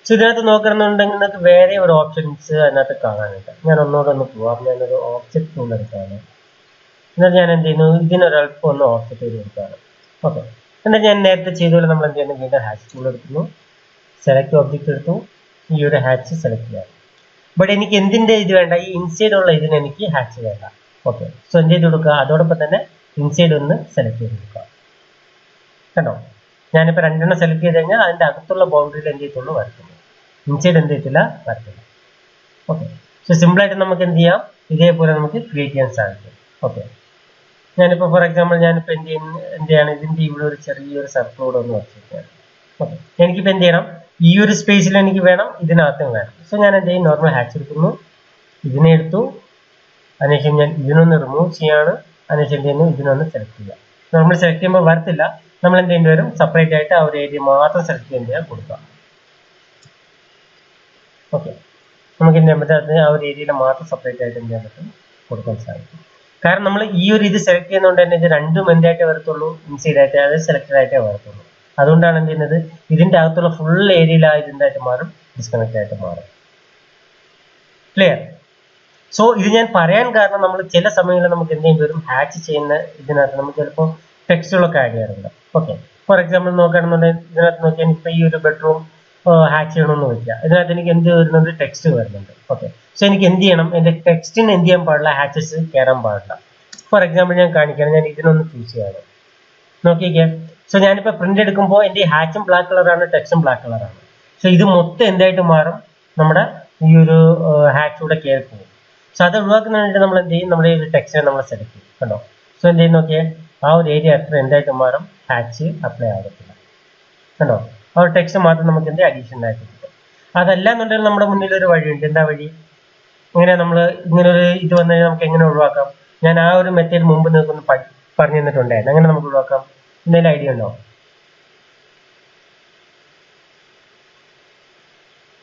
സോ ഇതിനകത്ത് നോക്കണമെന്നുണ്ടെങ്കിൽ നിങ്ങൾക്ക് വേറെ ഒരു ഓപ്ഷൻസ് അതിനകത്ത് കാണാനുണ്ട്. ഞാൻ ഒന്നുകൂടെ ഒന്ന് പോവാം. ഞാനൊരു ഓബ്ജക്റ്റ് ടൂൾ എടുക്കുകയാണ്. എന്നിട്ട് ഞാൻ എന്ത് ചെയ്യുന്നു, ഇതിനൊരല്പം ഒന്ന് ഓഫ്സെറ്റ് ചെയ്ത് കൊടുക്കുകയാണ്. ഓക്കെ, എന്നിട്ട് ഞാൻ നേരത്തെ ചെയ്തപോലെ നമ്മൾ എന്ത് ചെയ്യുന്നു, വീണ്ടും ഹാച്ച് ടൂൾ എടുക്കുന്നു, സെലക്ട് ഓബ്ജക്റ്റ് എടുത്തു, ഈ ഒരു ഹാച്ച് സെലക്ട് ചെയ്യാം. ബട്ട് എനിക്ക് എന്തിൻ്റെ ഇത് വേണ്ട, ഈ ഇൻസൈഡ് ഉള്ള ഇതിന് എനിക്ക് ഹാച്ച് വേണ്ട. ഓക്കെ, സോ എന്ത് ചെയ്ത് കൊടുക്കുക, അതോടൊപ്പം തന്നെ ഇൻസൈഡ് ഒന്ന് സെലക്ട് ചെയ്ത് കൊടുക്കുക. കണ്ടോ, ഞാനിപ്പോൾ 2 എണ്ണം സെലക്ട് ചെയ്ത് കഴിഞ്ഞാൽ അതിൻ്റെ അകത്തുള്ള ബൗണ്ടറിയിൽ എന്ത് ചെയ്യത്തുള്ളൂ, വരത്തുള്ളൂ. ഇൻസൈഡ് എന്ത് ചെയ്യത്തില്ല, വരത്തില്ല. ഓക്കെ, സോ സിമ്പിളായിട്ട് നമുക്ക് എന്ത് ചെയ്യാം, ഇതേപോലെ നമുക്ക് ക്രിയേറ്റ് ചെയ്യാൻ സാധിക്കും. ഓക്കെ, ഞാനിപ്പോൾ ഫോർ എക്സാമ്പിൾ ഞാനിപ്പോൾ എന്ത് ചെയ്യാണ്, ഇതിൻ്റെ ഇവിടെ ഒരു ചെറിയൊരു സർക്കിളോടെ ഒന്ന് വരച്ചിരിക്കുകയാണ്. ഓക്കെ, എനിക്കിപ്പോൾ എന്ത് ചെയ്യണം, ഈ ഒരു സ്പേസിൽ എനിക്ക് വേണം, ഇതിനകത്തും വേണം. സോ ഞാൻ എന്ത് ചെയ്യും, നോർമൽ ഹാച്ച് എടുക്കുന്നു, ഇതിനെ എടുത്തു, അതിനുശേഷം ഞാൻ ഇതിനൊന്ന് റിമൂവ് ചെയ്യാണ്, അതിനുശേഷം എന്ത് ചെയ്യുന്നു, ഇതിനൊന്ന് സെലക്ട് ചെയ്യുക. നോർമൽ സെലക്ട് ചെയ്യുമ്പോൾ വരത്തില്ല, നമ്മൾ എന്ത് ചെയ്യേണ്ടി വരും, സെപ്പറേറ്റ് ആയിട്ട് ആ ഒരു ഏരിയ മാത്രം സെലക്ട് ചെയ്യാൻ കൊടുക്കുക. ഓക്കെ, നമുക്ക് എന്ത് ചെയ്യാൻ പറ്റും, അത് ആ ഒരു ഏരിയയിൽ മാത്രം സെപ്പറേറ്റ് ആയിട്ട് എന്ത് ചെയ്യാൻ പറ്റും, കൊടുക്കാൻ സാധിക്കും. കാരണം നമ്മൾ ഈ ഒരു ഇത് സെലക്ട് ചെയ്യുന്നതുകൊണ്ട് തന്നെ ഇത് രണ്ടും എന്തായിട്ടേ വരത്തുള്ളൂ, ഇൻസൈഡ് ആയിട്ട്, അതായത് സെലക്ടഡ് ആയിട്ടേ വരത്തുള്ളൂ. അതുകൊണ്ടാണ് എന്ത് ചെയ്യുന്നത്, ഇതിന്റെ അകത്തുള്ള ഫുൾ ഏരിയയിൽ ആ ഇതിൻ്റെതായിട്ട് മാറും, ഡിസ്കണക്ട് ആയിട്ട് മാറും. ക്ലിയർ? സോ ഇത് ഞാൻ പറയാൻ കാരണം, നമ്മൾ ചില സമയങ്ങളിൽ നമുക്ക് എന്ത് ചെയ്യേണ്ടി വരും, ഹാച്ച് ചെയ്യുന്ന ഇതിനകത്ത് നമുക്ക് ചിലപ്പോൾ ടെക്സ്റ്റുകളൊക്കെ ആഡ് ചെയ്യാറുണ്ട്. ഓക്കെ, ഫോർ എക്സാമ്പിൾ നോക്കുകയാണെന്നുണ്ടെങ്കിൽ ഇതിനകത്ത് നോക്കിയാൽ ഇപ്പോൾ ഈ ഒരു ബെഡ്റൂം ഹാച്ച് ചെയ്യണമെന്ന് വെക്കുക, ഇതിനകത്ത് എനിക്ക് എന്ത് വരുന്നുണ്ട്, ടെക്സ്റ്റ് വരുന്നുണ്ട്. ഓക്കെ, സോ എനിക്ക് എന്ത് ചെയ്യണം, എൻ്റെ ടെക്സ്റ്റിന് എന്ത് ചെയ്യാൻ പാടില്ല, ഹാച്ചസ് കയറാൻ പാടില്ല. ഫോർ എക്സാമ്പിൾ ഞാൻ കാണിക്കുകയാണ്, ഞാൻ ഇതിനൊന്ന് ചൂസ് ചെയ്യാണ്. നോക്കിക്കേ, സോ ഞാനിപ്പോൾ പ്രിന്റ് എടുക്കുമ്പോൾ എൻ്റെ ഈ ഹാച്ചും ബ്ലാക്ക് കളറാണ്, ടെക്സ്റ്റും ബ്ലാക്ക് കളറാണ്. സോ ഇത് മൊത്തം എന്തായിട്ട് മാറും, നമ്മുടെ ഈ ഒരു ഹാച്ചൂടെ കയറി പോകും. സോ അത് ഒഴിവാക്കുന്നതിന് വേണ്ടി നമ്മൾ എന്ത് ചെയ്യും, നമ്മുടെ ഈ ഒരു ടെക്സ്റ്റിനെ നമ്മൾ സെലക്ട് ചെയ്യും. കണ്ടോ, സോ എന്ത് ചെയ്യും നോക്കിയേ, ആ ഒരു ഏരിയ അത്ര എന്തായിട്ട് മാറും, ഹാച്ച് അപ്ലൈ ആകത്തില്ല. കണ്ടോ, ആ ഒരു ടെക്സ്റ്റ് മാത്രം നമുക്ക് എന്ത് അഡീഷണൽ ആയിട്ട് കിട്ടും. അതല്ല എന്നുണ്ടെങ്കിൽ നമ്മുടെ മുന്നിൽ ഒരു വഴിയുണ്ട്. എന്താ വഴി, ഇങ്ങനെ നമ്മൾ ഇങ്ങനെ ഒരു ഇത് വന്നു കഴിഞ്ഞാൽ നമുക്ക് എങ്ങനെ ഒഴിവാക്കാം. ഞാൻ ആ ഒരു മെത്തേഡ് മുമ്പ് നിൽക്കൊന്ന് പറഞ്ഞു തന്നിട്ടുണ്ടായിരുന്നു, അങ്ങനെ നമുക്ക് ഒഴിവാക്കാം. എന്തെങ്കിലും ഐഡിയ ഉണ്ടോ?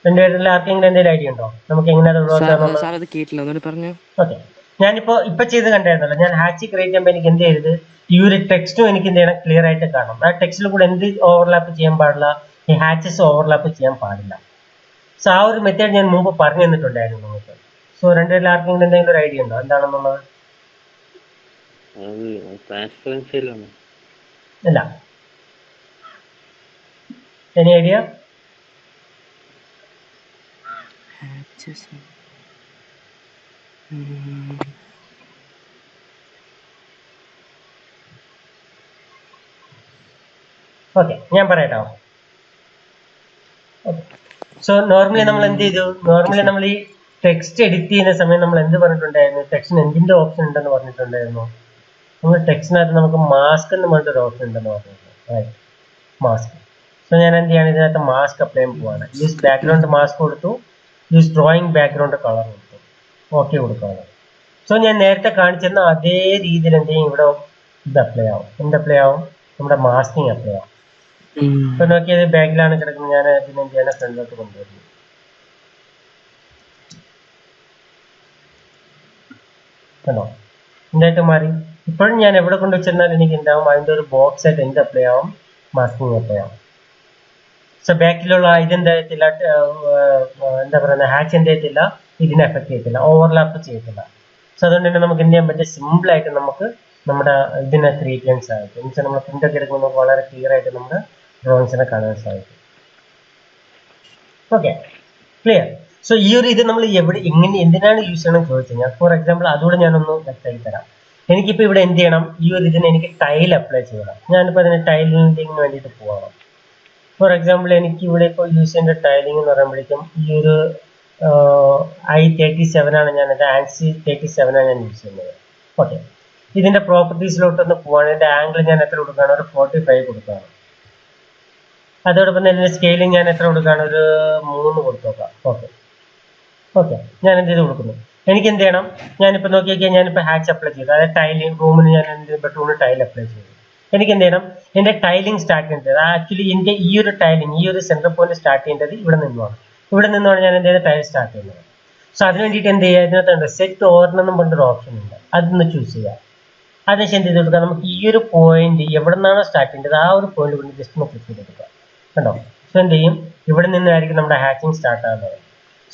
രണ്ടുപേരിൽ ആർക്കെങ്കിലും എന്തെങ്കിലും ഐഡിയ ഉണ്ടോ, നമുക്ക് എങ്ങനെ അത് ഒഴിവാക്കാം? ഓക്കെ, ഞാനിപ്പോ ചെയ്ത് കണ്ടായിരുന്നല്ലോ, ഞാൻ ഹാച്ച് ക്രിയേറ്റ് ചെയ്യുമ്പോൾ എനിക്ക് എന്ത് ചെയ്തത്, ഈ ഒരു ടെക്സ്റ്റും എനിക്ക് എന്ത് ചെയ്യണം, ക്ലിയർ ആയിട്ട് കാണാം. ആ ടെക്സ്റ്റിൽ കൂടെ എന്ത് ഓവർലാപ്പ് ചെയ്യാൻ പാടില്ല, ഈ ഹാച്ചസ് ഓവർലാപ്പ് ചെയ്യാൻ പാടില്ല. സോ ആ ഒരു മെത്തേഡ് ഞാൻ മുമ്പ് പറഞ്ഞു തന്നിട്ടുണ്ടായിരുന്നു നിങ്ങൾക്ക്. സോ രണ്ടുപേരിൽ ആർക്കെങ്കിലും എന്തെങ്കിലും ഒരു ഐഡിയ ഉണ്ടോ എന്താണെന്നുള്ളത്? ഇല്ല, എനി ഐഡിയ? ഓക്കെ, ഞാൻ പറയട്ടോ. സോ നോർമലി നമ്മൾ എന്ത് ചെയ്തു? നോർമലി നമ്മൾ ഈ ടെക്സ്റ്റ് എഡിറ്റ് ചെയ്യുന്ന സമയം നമ്മൾ എന്ത് പറഞ്ഞിട്ടുണ്ടായിരുന്നു? ടെക്സ്റ്റിന് എന്തിന്റെ ഓപ്ഷൻ ഉണ്ടെന്ന് പറഞ്ഞിട്ടുണ്ടായിരുന്നു? നമ്മൾ ടെക്സ്റ്റിനകത്ത് നമുക്ക് മാസ്ക് എന്ന് പറഞ്ഞിട്ടൊരു ഓപ്ഷൻ ഉണ്ടെന്ന് പറഞ്ഞിട്ടുണ്ട്. മാസ്ക്. സോ ഞാൻ എന്ത് ചെയ്യാണ്? ഇതിനകത്ത് മാസ്ക് അപ്ലൈ ചെയ്യാൻ പോവാണ്. യൂസ് ബാക്ക്ഗ്രൗണ്ട് മാസ്ക് കൊടുത്തു, യൂസ് ഡ്രോയിങ് ബാക്ക്ഗ്രൗണ്ട് കളർ കൊടുത്തു, ഓക്കെ കൊടുക്കുകയാണ്. സോ ഞാൻ നേരത്തെ കാണിച്ചിരുന്ന അതേ രീതിയിൽ എന്ത് ചെയ്യും? ഇവിടെ ഇത് അപ്ലൈ ആവും. എന്ത് അപ്ലൈ ആവും? നമ്മുടെ മാസ്കിങ് അപ്ലൈ ആവും. ഇപ്പൊ നോക്കിയത് ബാക്കിലാണ് കിടക്കുന്നത്. ഞാൻ ഇതിനെ എന്ത് ചെയ്യണം? ഫ്രണ്ടിലോട്ട് കൊണ്ടുവരുന്നു. കണ്ടോ? എന്തായിട്ട് മാറി. ഇപ്പോഴും ഞാൻ എവിടെ കൊണ്ടുവച്ചാൽ എനിക്ക് എന്താവും? അതിന്റെ ഒരു ബോക്സ് ആയിട്ട് എന്ത് അപ്ലൈ ആവും? മാസ്കിങ് അപ്ലൈ ആവും. സോ ബാക്കിലുള്ള ഇതെന്താ ചെയ്യത്തില്ല, എന്താ പറയുക, ഹാച്ച് എന്ത് ചെയ്യത്തില്ല, ഇതിനെ എഫക്ട് ചെയ്യത്തില്ല, ഓവർലാപ്പ് ചെയ്യത്തില്ല. സോ അതുകൊണ്ട് തന്നെ നമുക്ക് എന്ത് ചെയ്യാൻ പറ്റും? സിമ്പിൾ ആയിട്ട് നമുക്ക് നമ്മുടെ ഇതിനെ ക്രിയേറ്റ് ചെയ്യാൻ സാധിക്കും. എന്നുവെച്ചാൽ നമ്മൾ പ്രിന്റ് ഒക്കെ എടുക്കുമ്പോൾ നമുക്ക് വളരെ ക്ലിയർ ആയിട്ട് നമ്മുടെ ഡ്രോയിങ്സിനെ കാണാൻ സാധിക്കും. Okay, clear. സോ ഈ ഒരു ഇത് നമ്മൾ എവിടെ എങ്ങനെ എന്തിനാണ് യൂസ് ചെയ്യണം ചോദിച്ചു കഴിഞ്ഞാൽ, ഫോർ എക്സാമ്പിൾ അതുകൂടെ ഞാനൊന്ന് വ്യക്തമാക്കി തരാം. എനിക്കിപ്പോൾ ഇവിടെ എന്ത് ചെയ്യണം? ഈ ഒരു ഇതിന് എനിക്ക് ടൈൽ അപ്ലൈ ചെയ്യണം. ഞാനിപ്പോൾ അതിന് ടൈലിങ്ങിന് വേണ്ടിയിട്ട് പോകണം. ഫോർ എക്സാമ്പിൾ എനിക്ക് ഇവിടെ ഇപ്പോൾ യൂസ് ചെയ്യേണ്ട ടൈലിംഗ് എന്ന് പറയുമ്പോഴേക്കും ഈ ഒരു I37 ആണ് ഞാനത്, ആൻസി 37 ആണ് ഞാൻ യൂസ് ചെയ്യുന്നത്. ഓക്കെ, ഇതിന്റെ പ്രോപ്പർട്ടീസിലോട്ടൊന്ന് പോവാണ്. ഇതിന്റെ ആംഗിൾ ഞാൻ എത്ര കൊടുക്കുകയാണ്? ഒരു 45 കൊടുക്കുകയാണ്. അതോടൊപ്പം തന്നെ ഇതിന്റെ സ്കെയിലിംഗ് ഞാൻ എത്ര കൊടുക്കുകയാണ്? ഒരു 3 കൊടുത്തു നോക്കാം. ഓക്കെ ഓക്കെ, ഞാൻ എന്ത് ചെയ്ത് കൊടുക്കുന്നു? എനിക്ക് എന്ത് ചെയ്യണം? ഞാനിപ്പോൾ നോക്കിയാൽ ഞാനിപ്പോൾ ഹാച്ച് അപ്ലൈ ചെയ്തു. അതായത് ടൈലിംഗ് റൂമിന് ഞാൻ എന്ത് ബെഡ്റൂമിന് ടൈൽ അപ്ലൈ ചെയ്തു. എനിക്ക് എന്ത് ചെയ്യണം? എന്റെ ടൈലിംഗ് സ്റ്റാർട്ട് ചെയ്യേണ്ടത് ആക്ച്വലി എന്റെ ഈ ഒരു ടൈലിംഗ്, ഈ ഒരു സെന്റർ പോയിന്റ് സ്റ്റാർട്ട് ചെയ്യേണ്ടത് ഇവിടെ നിന്നുമാണ്. ഇവിടെ നിന്നാണ് ഞാൻ എന്ത് ചെയ്യുന്നത്? ടൈൽ സ്റ്റാർട്ട് ചെയ്യുന്നത്. സോ അതിന് വേണ്ടിയിട്ട് എന്ത് ചെയ്യുക? ഇതിനകത്തുണ്ട് സെറ്റ് ഓർഡർ എന്നും പറഞ്ഞൊരു ഓപ്ഷൻ ഉണ്ട്. അതൊന്ന് ചൂസ് ചെയ്യുക. അതിനുശേഷം എന്ത് ചെയ്ത് കൊടുക്കുക? നമുക്ക് ഈ ഒരു പോയിന്റ് എവിടെ നിന്നാണോ സ്റ്റാർട്ട് ചെയ്യേണ്ടത് ആ ഒരു പോയിന്റ് കൊണ്ട് ജസ്റ്റ് ഒന്ന് ക്ലിക്ക് ചെയ്ത് കൊടുക്കുക. കണ്ടോ? സോ എന്ത് ചെയ്യും? ഇവിടെ നിന്നായിരിക്കും നമ്മുടെ ഹാച്ചിങ് സ്റ്റാർട്ട് ആകുന്നത്.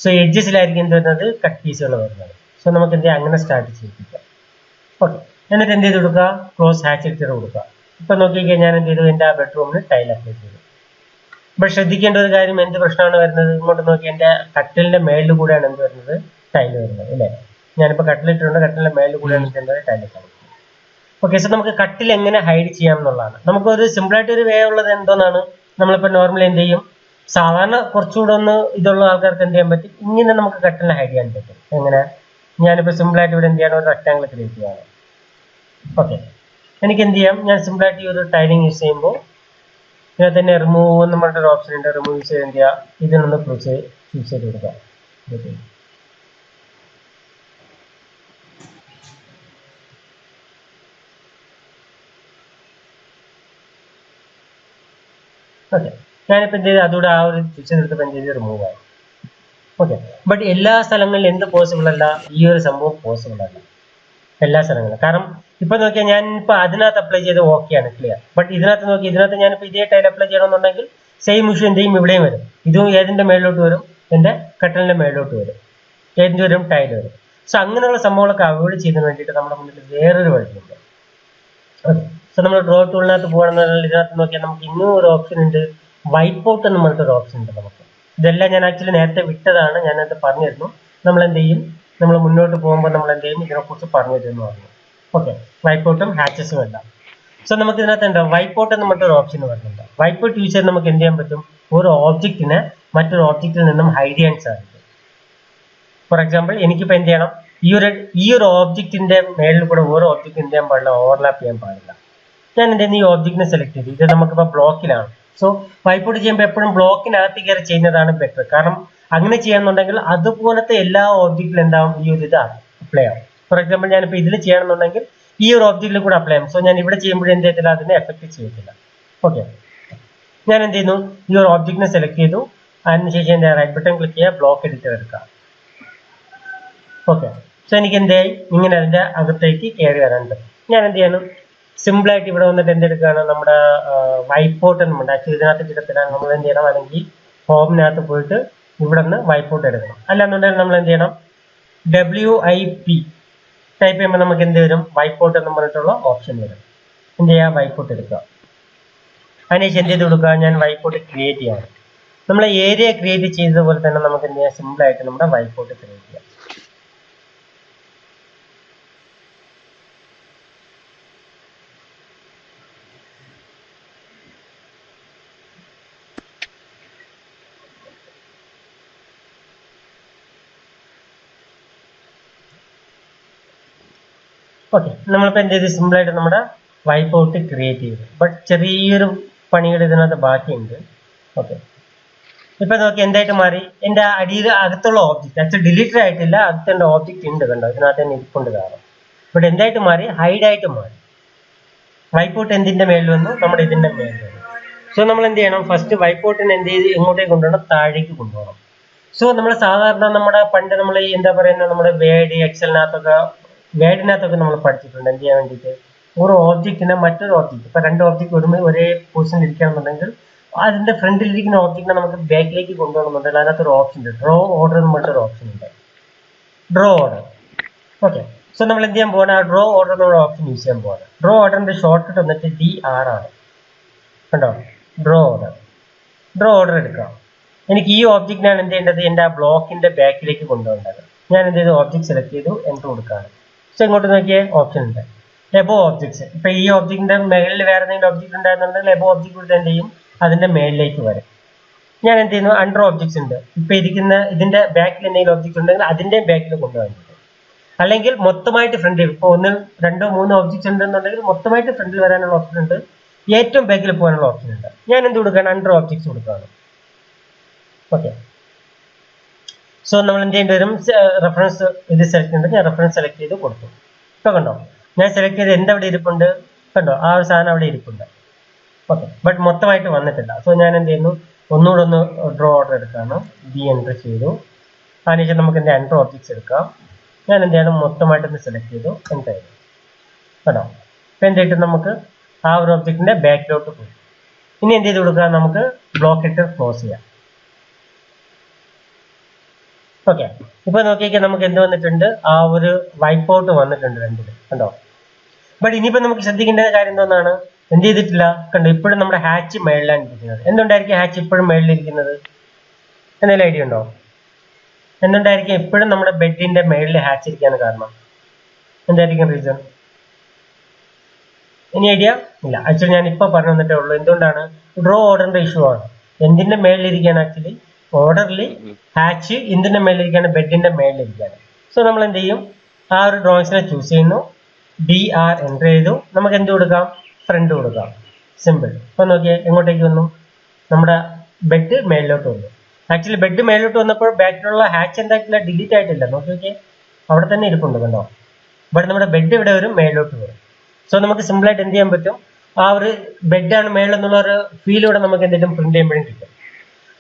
സോ എഡ്ജസിലായിരിക്കും എന്ത് വരുന്നത്? കട്ട് പീസുകൾ വരുന്നത്. സോ നമുക്ക് എന്ത് ചെയ്യാം? അങ്ങനെ സ്റ്റാർട്ട് ചെയ്യിപ്പിക്കാം. ഓക്കെ, എന്നിട്ട് എന്ത് ചെയ്ത് കൊടുക്കുക? ക്ലോസ് ഹാച്ച് എടുത്തിട്ട് കൊടുക്കുക. ഇപ്പൊ നോക്കിക്കഴിഞ്ഞാൽ ഞാൻ എന്ത് ചെയ്തു? എന്റെ ആ ബെഡ്റൂമിൽ ടൈൽ അപ്ലൈ ചെയ്തു. ഇവിടെ ശ്രദ്ധിക്കേണ്ട ഒരു കാര്യം, എന്ത് പ്രശ്നമാണ് വരുന്നത്? ഇങ്ങോട്ട് നോക്കി എന്റെ കട്ടിലിന്റെ മേളിൽ കൂടെയാണ് എന്ത് വരുന്നത്? ടൈൽ വരുന്നത്, അല്ലേ? ഞാനിപ്പോ കട്ടിലിട്ടുണ്ട്, കട്ടിലിന്റെ മേളിൽ കൂടെയാണ് എന്ത് ടൈൽ കാണുന്നത്. ഓക്കെ, സോ നമുക്ക് കട്ടിൽ എങ്ങനെ ഹൈഡ് ചെയ്യാം എന്നുള്ളതാണ്. നമുക്കൊരു സിമ്പിൾ ആയിട്ട് ഒരു വേ ഉള്ളത് എന്തോന്നാണ്? നമ്മളിപ്പോ നോർമലി എന്ത് ചെയ്യും? സാധാരണ കുറച്ചുകൂടെ ഒന്ന് ഇതുള്ള ആൾക്കാർക്ക് എന്ത് ചെയ്യാൻ പറ്റും? ഇങ്ങനെ നമുക്ക് കട്ടിലിനെ ഹൈഡ് ചെയ്യാൻ പറ്റും. എങ്ങനെ? ഞാനിപ്പോ സിമ്പിൾ ആയിട്ട് ഇവിടെ എന്ത് ചെയ്യണം? ഒരു റെക്ടാംഗിൾ ക്രിയേറ്റ് ചെയ്യാണ്. ഓക്കെ, എനിക്ക് എന്ത് ചെയ്യാം? ഞാൻ സിമ്പിൾ ആയിട്ട് ഈ ഒരു ടൈലിംഗ് യൂസ് ചെയ്യുമ്പോൾ ഇതിനകത്ത് തന്നെ റിമൂവ് എന്ന് പറഞ്ഞൊരു ഓപ്ഷൻ ഉണ്ട്. റിമൂവ് യൂസ് ചെയ്ത് എന്ത് ചെയ്യുക? ഇതിനൊന്ന് ചൂസ് ചെയ്ത് കൊടുക്കുക. ഓക്കെ, ഞാനിപ്പോൾ എന്ത് ചെയ്ത് അതുകൂടെ ആ ഒരു ചൂസ് ചെയ്തെടുത്തപ്പോൾ എന്ത് ചെയ്ത് റിമൂവ് ആയി. ഓക്കെ, ബട്ട് എല്ലാ സ്ഥലങ്ങളിലും എന്ത് പോസിബിൾ അല്ല? ഈ ഒരു സംഭവം പോസിബിൾ അല്ല എല്ലാ സ്ഥലങ്ങളിലും. കാരണം ഇപ്പൊ നോക്കിയാൽ ഞാൻ ഇപ്പൊ അതിനകത്ത് അപ്ലൈ ചെയ്ത് ഓക്കെയാണ്, ക്ലിയർ. ബട്ട് ഇതിനകത്ത് നോക്കി, ഇതിനകത്ത് ഞാനിപ്പോൾ ഇതേ ടൈൽ അപ്ലൈ ചെയ്യണമെന്നുണ്ടെങ്കിൽ സെയിം ഇഷ്യൂ എന്ത് ചെയ്യും? ഇവിടെയും വരും. ഇതും ഏതിന്റെ മേളിലോട്ട് വരും? എന്റെ കട്ടലിന്റെ മേളിലോട്ട് വരും. ഏതിന്റെ വരും? ടൈൽ വരും. സോ അങ്ങനെയുള്ള സംഭവങ്ങളൊക്കെ അവോയ്ഡ് ചെയ്യുന്നതിന് വേണ്ടിയിട്ട് നമ്മുടെ മുന്നിൽ വേറൊരു വഴിയുണ്ട്. ഓക്കെ, സോ നമ്മൾ ഡ്രോ ടൂളിനകത്ത് പോകണമെന്നുണ്ടെങ്കിൽ ഇതിനകത്ത് നോക്കിയാൽ നമുക്ക് ഇന്നും ഒരു ഓപ്ഷൻ ഉണ്ട്, വൈപ്പ് ഔട്ട് എന്ന് പറഞ്ഞിട്ടൊരു ഓപ്ഷൻ ഉണ്ട് നമുക്ക്. ഇതെല്ലാം ഞാൻ ആക്ച്വലി നേരത്തെ വിട്ടതാണ്, ഞാനത് പറഞ്ഞിരുന്നു. നമ്മൾ എന്ത് ചെയ്യും? നമ്മൾ മുന്നോട്ട് പോകുമ്പോൾ നമ്മൾ എന്ത് ചെയ്യും? ഇതിനെക്കുറിച്ച് പറഞ്ഞു തരുന്നു പറഞ്ഞു. ഓക്കെ, വൈപ്പ് ഔട്ടും ഹാച്ചസും എല്ലാം. സോ നമുക്ക് ഇതിനകത്ത് എന്താ വൈപ്പ് ഔട്ട് എന്ന് പറഞ്ഞൊരു ഓപ്ഷൻ വരുന്നുണ്ട്. വൈപ്പ് ഔട്ട് യൂസ് ചെയ്ത് നമുക്ക് എന്ത് ചെയ്യാൻ പറ്റും? ഒരു ഓബ്ജക്റ്റിനെ മറ്റൊരു ഓബ്ജക്റ്റിൽ നിന്നും ഹൈഡ് ചെയ്യാൻ സാധിക്കും. ഫോർ എക്സാമ്പിൾ എനിക്കിപ്പോൾ എന്ത് ചെയ്യണം? ഈ ഒരു ഓബ്ജക്റ്റിന്റെ മേളിൽ കൂടെ ഓരോ ഓബ്ജക്റ്റ് എന്ത് ചെയ്യാൻ പാടില്ല? ഓവർലാപ്പ് ചെയ്യാൻ പാടില്ല. ഞാൻ എന്ത് ചെയ്യുന്നു? ഈ ഓബ്ജക്റ്റിനെ സെലക്ട് ചെയ്തു. ഇത് നമുക്കിപ്പോൾ ബ്ലോക്കിലാണ്. സോ വൈപ്പ് ഔട്ട് ചെയ്യുമ്പോൾ എപ്പോഴും ബ്ലോക്കിനകത്ത് കയറി ചെയ്യുന്നതാണ് ബെറ്റർ. കാരണം അങ്ങനെ ചെയ്യാന്നുണ്ടെങ്കിൽ അതുപോലത്തെ എല്ലാ ഓബ്ജക്റ്റിലും എന്താവും? ഈ ഒരു ഇത് അപ്ലൈ ആവും. ഫോർ എക്സാമ്പിൾ ഞാനിപ്പോൾ ഇതിൽ ചെയ്യണമെന്നുണ്ടെങ്കിൽ ഈ ഒരു ഓബ്ജക്റ്റിൽ കൂടെ അപ്ലൈ ആവും. സോ ഞാൻ ഇവിടെ ചെയ്യുമ്പോഴും എന്ത് ചെയ്യത്തില്ല? അതിനെ എഫക്ട് ചെയ്യത്തില്ല. ഓക്കെ, ഞാൻ എന്ത് ചെയ്യുന്നു? ഈ ഒരു ഓബ്ജക്റ്റിനെ സെലക്ട് ചെയ്തു. അതിനുശേഷം എൻ്റെ റൈറ്റ് ബട്ടൺ ക്ലിക്ക് ചെയ്യുക, ബ്ലോക്ക് എഡിറ്റർ എടുക്കുക. ഓക്കെ, സോ എനിക്ക് എന്തായി? ഇങ്ങനെ അതിന്റെ അകത്തേക്ക് കയറി വരാനുണ്ട്. ഞാൻ എന്ത് ചെയ്യണം? സിമ്പിൾ ആയിട്ട് ഇവിടെ വന്നിട്ട് എന്തെടുക്കുകയാണ്? നമ്മുടെ വൈപ്പ് ഔട്ട് എന്നുണ്ട്. ആക്ച്വലി ഇതിനകത്ത് കിട്ടത്തില്ല. നമ്മൾ എന്ത് ചെയ്യണം? അല്ലെങ്കിൽ ഹോമിനകത്ത് പോയിട്ട് ഇവിടെ നിന്ന് വൈപ്പ് ഔട്ട് എടുക്കണം. അല്ലാന്നുണ്ടെങ്കിൽ നമ്മൾ എന്ത് ചെയ്യണം? WIP ടൈപ്പ് ചെയ്യുമ്പോൾ നമുക്ക് എന്ത് വരും? വൈപ്പ് ഔട്ട് എന്ന് പറഞ്ഞിട്ടുള്ള ഓപ്ഷൻ വരും. എന്ത് ചെയ്യുക? വൈപ്പ് ഔട്ട് എടുക്കുക. അതിനുശേഷം എന്ത് ചെയ്ത് കൊടുക്കുക? ഞാൻ വൈപ്പ് ഔട്ട് ക്രിയേറ്റ് ചെയ്യണം. നമ്മൾ ഏരിയ ക്രിയേറ്റ് ചെയ്തതുപോലെ തന്നെ നമുക്ക് എന്ത് ചെയ്യാം, സിമ്പിൾ ആയിട്ട് നമ്മുടെ വൈറ്റ് ബോർഡ് ക്രിയേറ്റ് ചെയ്യാം. ഓക്കെ, നമ്മളിപ്പോൾ എന്ത് ചെയ്ത് സിമ്പിൾ ആയിട്ട് നമ്മുടെ വൈറ്റ് ബോർഡ് ക്രിയേറ്റ് ചെയ്തു. ബട്ട് ചെറിയൊരു പണികൾ ഇതിനകത്ത് ബാക്കിയുണ്ട്. ഓക്കെ, ഇപ്പൊ നോക്കി എന്തായിട്ട് മാറി, എന്റെ അടിയിൽ അകത്തുള്ള ഓബ്ജക്റ്റ് ആക്ച്വലി ഡിലീറ്റഡ് ആയിട്ടില്ല, അകത്തുള്ള ഓബ്ജക്റ്റ് ഉണ്ട് കണ്ടോ, ഇതിനകത്ത് തന്നെ ഇരിപ്പുണ്ട് കാണാം. ഇവിടെ എന്തായിട്ട് മാറി, ഹൈഡ് ആയിട്ട് മാറി. വൈറ്റ് ബോർഡ് എന്തിന്റെ മേളിൽ വന്നു, നമ്മുടെ ഇതിന്റെ മേളിൽ വന്നു. സോ നമ്മൾ എന്ത് ചെയ്യണം, ഫസ്റ്റ് വൈറ്റ് ബോർഡിനെ എന്ത് ചെയ്ത് എങ്ങോട്ടേക്ക് കൊണ്ടുപോകണം, താഴേക്ക് കൊണ്ടുപോകണം. സോ നമ്മൾ സാധാരണ നമ്മുടെ പണ്ട് നമ്മൾ എന്താ പറയുന്നത്, നമ്മുടെ വേഡ് എക്സലിനകത്തൊക്കെ വേഡിനകത്തൊക്കെ നമ്മൾ പഠിച്ചിട്ടുണ്ട് എന്ത് ചെയ്യാൻ വേണ്ടിയിട്ട്, ഒരു ഓബ്ജക്റ്റിനെ മറ്റൊരു ഓബ്ജക്റ്റ്, ഇപ്പൊ രണ്ട് ഓബ്ജക്റ്റ് ഒരേ പൊസിഷനിൽ ഇരിക്കണമെന്നുണ്ടെങ്കിൽ അതിന്റെ ഫ്രണ്ടിൽ ഇരിക്കുന്ന ഓബ്ജക്റ്റിനെ നമുക്ക് ബാക്കിലേക്ക് കൊണ്ടുപോകണമെന്നുണ്ടെങ്കിൽ അതിനകത്തൊരു ഓപ്ഷൻ ഉണ്ട്, ഡ്രോ ഓർഡർ എന്ന് പറഞ്ഞൊരു ഓപ്ഷൻ ഉണ്ട്, ഡ്രോ ഓർഡർ. ഓക്കെ, സോ നമ്മൾ എന്ത് ചെയ്യാൻ പോകണം, ഡ്രോ ഓർഡർ എന്നുള്ള ഓപ്ഷൻ യൂസ് ചെയ്യാൻ പോകണം. ഡ്രോ ഓർഡറിന്റെ ഷോർട്ട് കട്ട് വന്നിട്ട് DR ആണ് കണ്ടോ, ഡ്രോ ഓർഡർ. ഡ്രോ ഓർഡർ എടുക്കാം. എനിക്ക് ഈ ഓബ്ജക്റ്റിനാണ് എന്ത് ചെയ്യേണ്ടത്, എൻ്റെ ആ ബ്ലോക്കിന്റെ ബാക്കിലേക്ക് കൊണ്ടുപോകേണ്ടത്. ഞാൻ എന്ത് ചെയ്തു, ഓബ്ജക്ട് സെലക്ട് ചെയ്തു, എൻ്റർ കൊടുക്കുകയാണ്. സോ ഇങ്ങോട്ട് നോക്കിയേ, ഓപ്ഷൻ ഉണ്ട് എബോ ഓബ്ജക്ട്സ്. ഇപ്പൊ ഈ ഓബ്ജക്റ്റിന്റെ മേളിൽ വേറെ എന്തെങ്കിലും ഓബ്ജക്ട് ഉണ്ടായിരുന്നുണ്ടെങ്കിൽ എബോ ഓബ്ജക്ട് കൊടുത്ത് എന്ത് ചെയ്യും, അതിന്റെ മേളിലേക്ക് വരും. ഞാൻ എന്ത് ചെയ്യുന്നു, അണ്ടർ ഓബ്ജക്ട്സ് ഉണ്ട്, ഇപ്പൊ ഇരിക്കുന്ന ഇതിന്റെ ബാക്കിൽ എന്തെങ്കിലും ഓബ്ജക്ട് ഉണ്ടെങ്കിൽ അതിന്റെ ബാക്കിൽ കൊണ്ടുപോകാൻ പറ്റും. അല്ലെങ്കിൽ മൊത്തമായിട്ട് ഫ്രണ്ടിൽ, ഇപ്പോൾ ഒന്നിൽ രണ്ടോ മൂന്നോ ഓബ്ജക്ട്സ് ഉണ്ടെന്നുണ്ടെങ്കിൽ മൊത്തമായിട്ട് ഫ്രണ്ടിൽ വരാനുള്ള ഓപ്ഷൻ ഉണ്ട്, ഏറ്റവും ബാക്കിൽ പോകാനുള്ള ഓപ്ഷൻ ഉണ്ട്. ഞാൻ എന്ത് കൊടുക്കുകയാണ്, അണ്ടർ ഓബ്ജക്ട്സ് കൊടുക്കുകയാണ്. ഓക്കെ, സോ നമ്മൾ എന്ത് ചെയ്യേണ്ടി വരും, റെഫറൻസ് ഇത് സെലക്ട് ചെയ്തിട്ട് ഞാൻ റെഫറൻസ് സെലക്ട് ചെയ്ത് കൊടുത്തു. ഇപ്പൊ കണ്ടോ, ഞാൻ സെലക്ട് ചെയ്ത് എൻ്റെ അവിടെ ഇരിപ്പുണ്ട് കണ്ടോ, ആ ഒരു സാധനം അവിടെ ഇരിപ്പുണ്ട്. ഓക്കെ, ബട്ട് മൊത്തമായിട്ട് വന്നിട്ടില്ല. സോ ഞാൻ എന്ത് ചെയ്യുന്നു, ഒന്നുകൂടെ ഒന്ന് ഡ്രോ ഓർഡർ എടുക്കാണ്, ബി എൻ്റർ ചെയ്തു. അതിനുശേഷം നമുക്ക് എൻ്റെ എൻ്റർ ഓബ്ജക്ട്സ് എടുക്കാം. ഞാൻ എന്ത് ചെയ്യണം, മൊത്തമായിട്ടൊന്ന് സെലക്ട് ചെയ്തു, എൻ്റർ ചെയ്തു കേട്ടോ. ഇപ്പം എന്ത് ചെയ്തിട്ട് നമുക്ക് ആ ഒരു ഒബ്ജക്റ്റിന്റെ ബാക്കിലോട്ട് പോയി. ഇനി എന്ത് ചെയ്ത് കൊടുക്കുക, നമുക്ക് ബ്ലോക്ക് ഇട്ട് ക്ലോസ് ചെയ്യാം. ഓക്കെ, ഇപ്പൊ നോക്കിയാൽ നമുക്ക് എന്ത് വന്നിട്ടുണ്ട്, ആ ഒരു വൈറ്റ് ബോർഡ് വന്നിട്ടുണ്ട് രണ്ടില് കണ്ടോ. ബട്ട് ഇനിയിപ്പോ നമുക്ക് ശ്രദ്ധിക്കേണ്ട കാര്യം എന്താണ്, എന്ത് ചെയ്തിട്ടില്ല കണ്ടോ, ഇപ്പോഴും നമ്മുടെ ഹാച്ച് മേളിലാണ് ഇരിക്കുന്നത്. എന്തുകൊണ്ടായിരിക്കും ഹാച്ച് ഇപ്പോഴും മേളിലിരിക്കുന്നത്, എന്തെങ്കിലും ഐഡിയ ഉണ്ടോ? എന്തുകൊണ്ടായിരിക്കും എപ്പോഴും നമ്മുടെ ബെഡിന്റെ മേളിൽ ഹാച്ച് ഇരിക്കാൻ കാരണം, എന്തായിരിക്കും റീസൺ? ഇനി ഐഡിയ ഇല്ല. ആക്ച്വലി ഞാൻ ഇപ്പൊ പറഞ്ഞു തന്നിട്ടേ ഉള്ളൂ. എന്തുകൊണ്ടാണ്, ഡ്രോ ഓർഡറിന്റെ ഇഷ്യൂ ആണ്. എന്തിന്റെ മേളിലിരിക്കുകയാണ്, ആക്ച്വലി ഓർഡറിൽ ഹാച്ച് എന്തിന്റെ മേളിലിരിക്കുകയാണ്, ബെഡിന്റെ മേളിലിരിക്കുകയാണ്. സോ നമ്മൾ എന്ത് ചെയ്യും, ആ ഒരു ഡ്രോയിങ്സിനെ ചൂസ് ചെയ്യുന്നു, DR എൻ്റർ ചെയ്തു. നമുക്ക് എന്ത് കൊടുക്കാം, ഫ്രണ്ട് കൊടുക്കാം, സിമ്പിൾ. ഇപ്പൊ നോക്കിയേ എങ്ങോട്ടേക്ക് വന്നു, നമ്മുടെ ബെഡ് മേളിലോട്ട് വന്നു. ആക്ച്വലി ബെഡ് മേളിലോട്ട് വന്നപ്പോൾ ബാക്കിലുള്ള ഹാച്ച് എന്തായിട്ടില്ല, ഡിലീറ്റ് ആയിട്ടില്ല. നോക്കി നോക്കിയേ, അവിടെ തന്നെ ഇരിപ്പുണ്ട് കണ്ടോ. ബട്ട് നമ്മുടെ ബെഡ് ഇവിടെ വരും, മേളിലോട്ട് വരും. സോ നമുക്ക് സിമ്പിൾ ആയിട്ട് എന്ത് ചെയ്യാൻ പറ്റും, ആ ഒരു ബെഡാണ് മേളിൽ എന്നുള്ള ഒരു ഫീൽ ഇവിടെ നമുക്ക് എന്തെങ്കിലും പ്രിന്റ് ചെയ്യുമ്പോഴും കിട്ടും.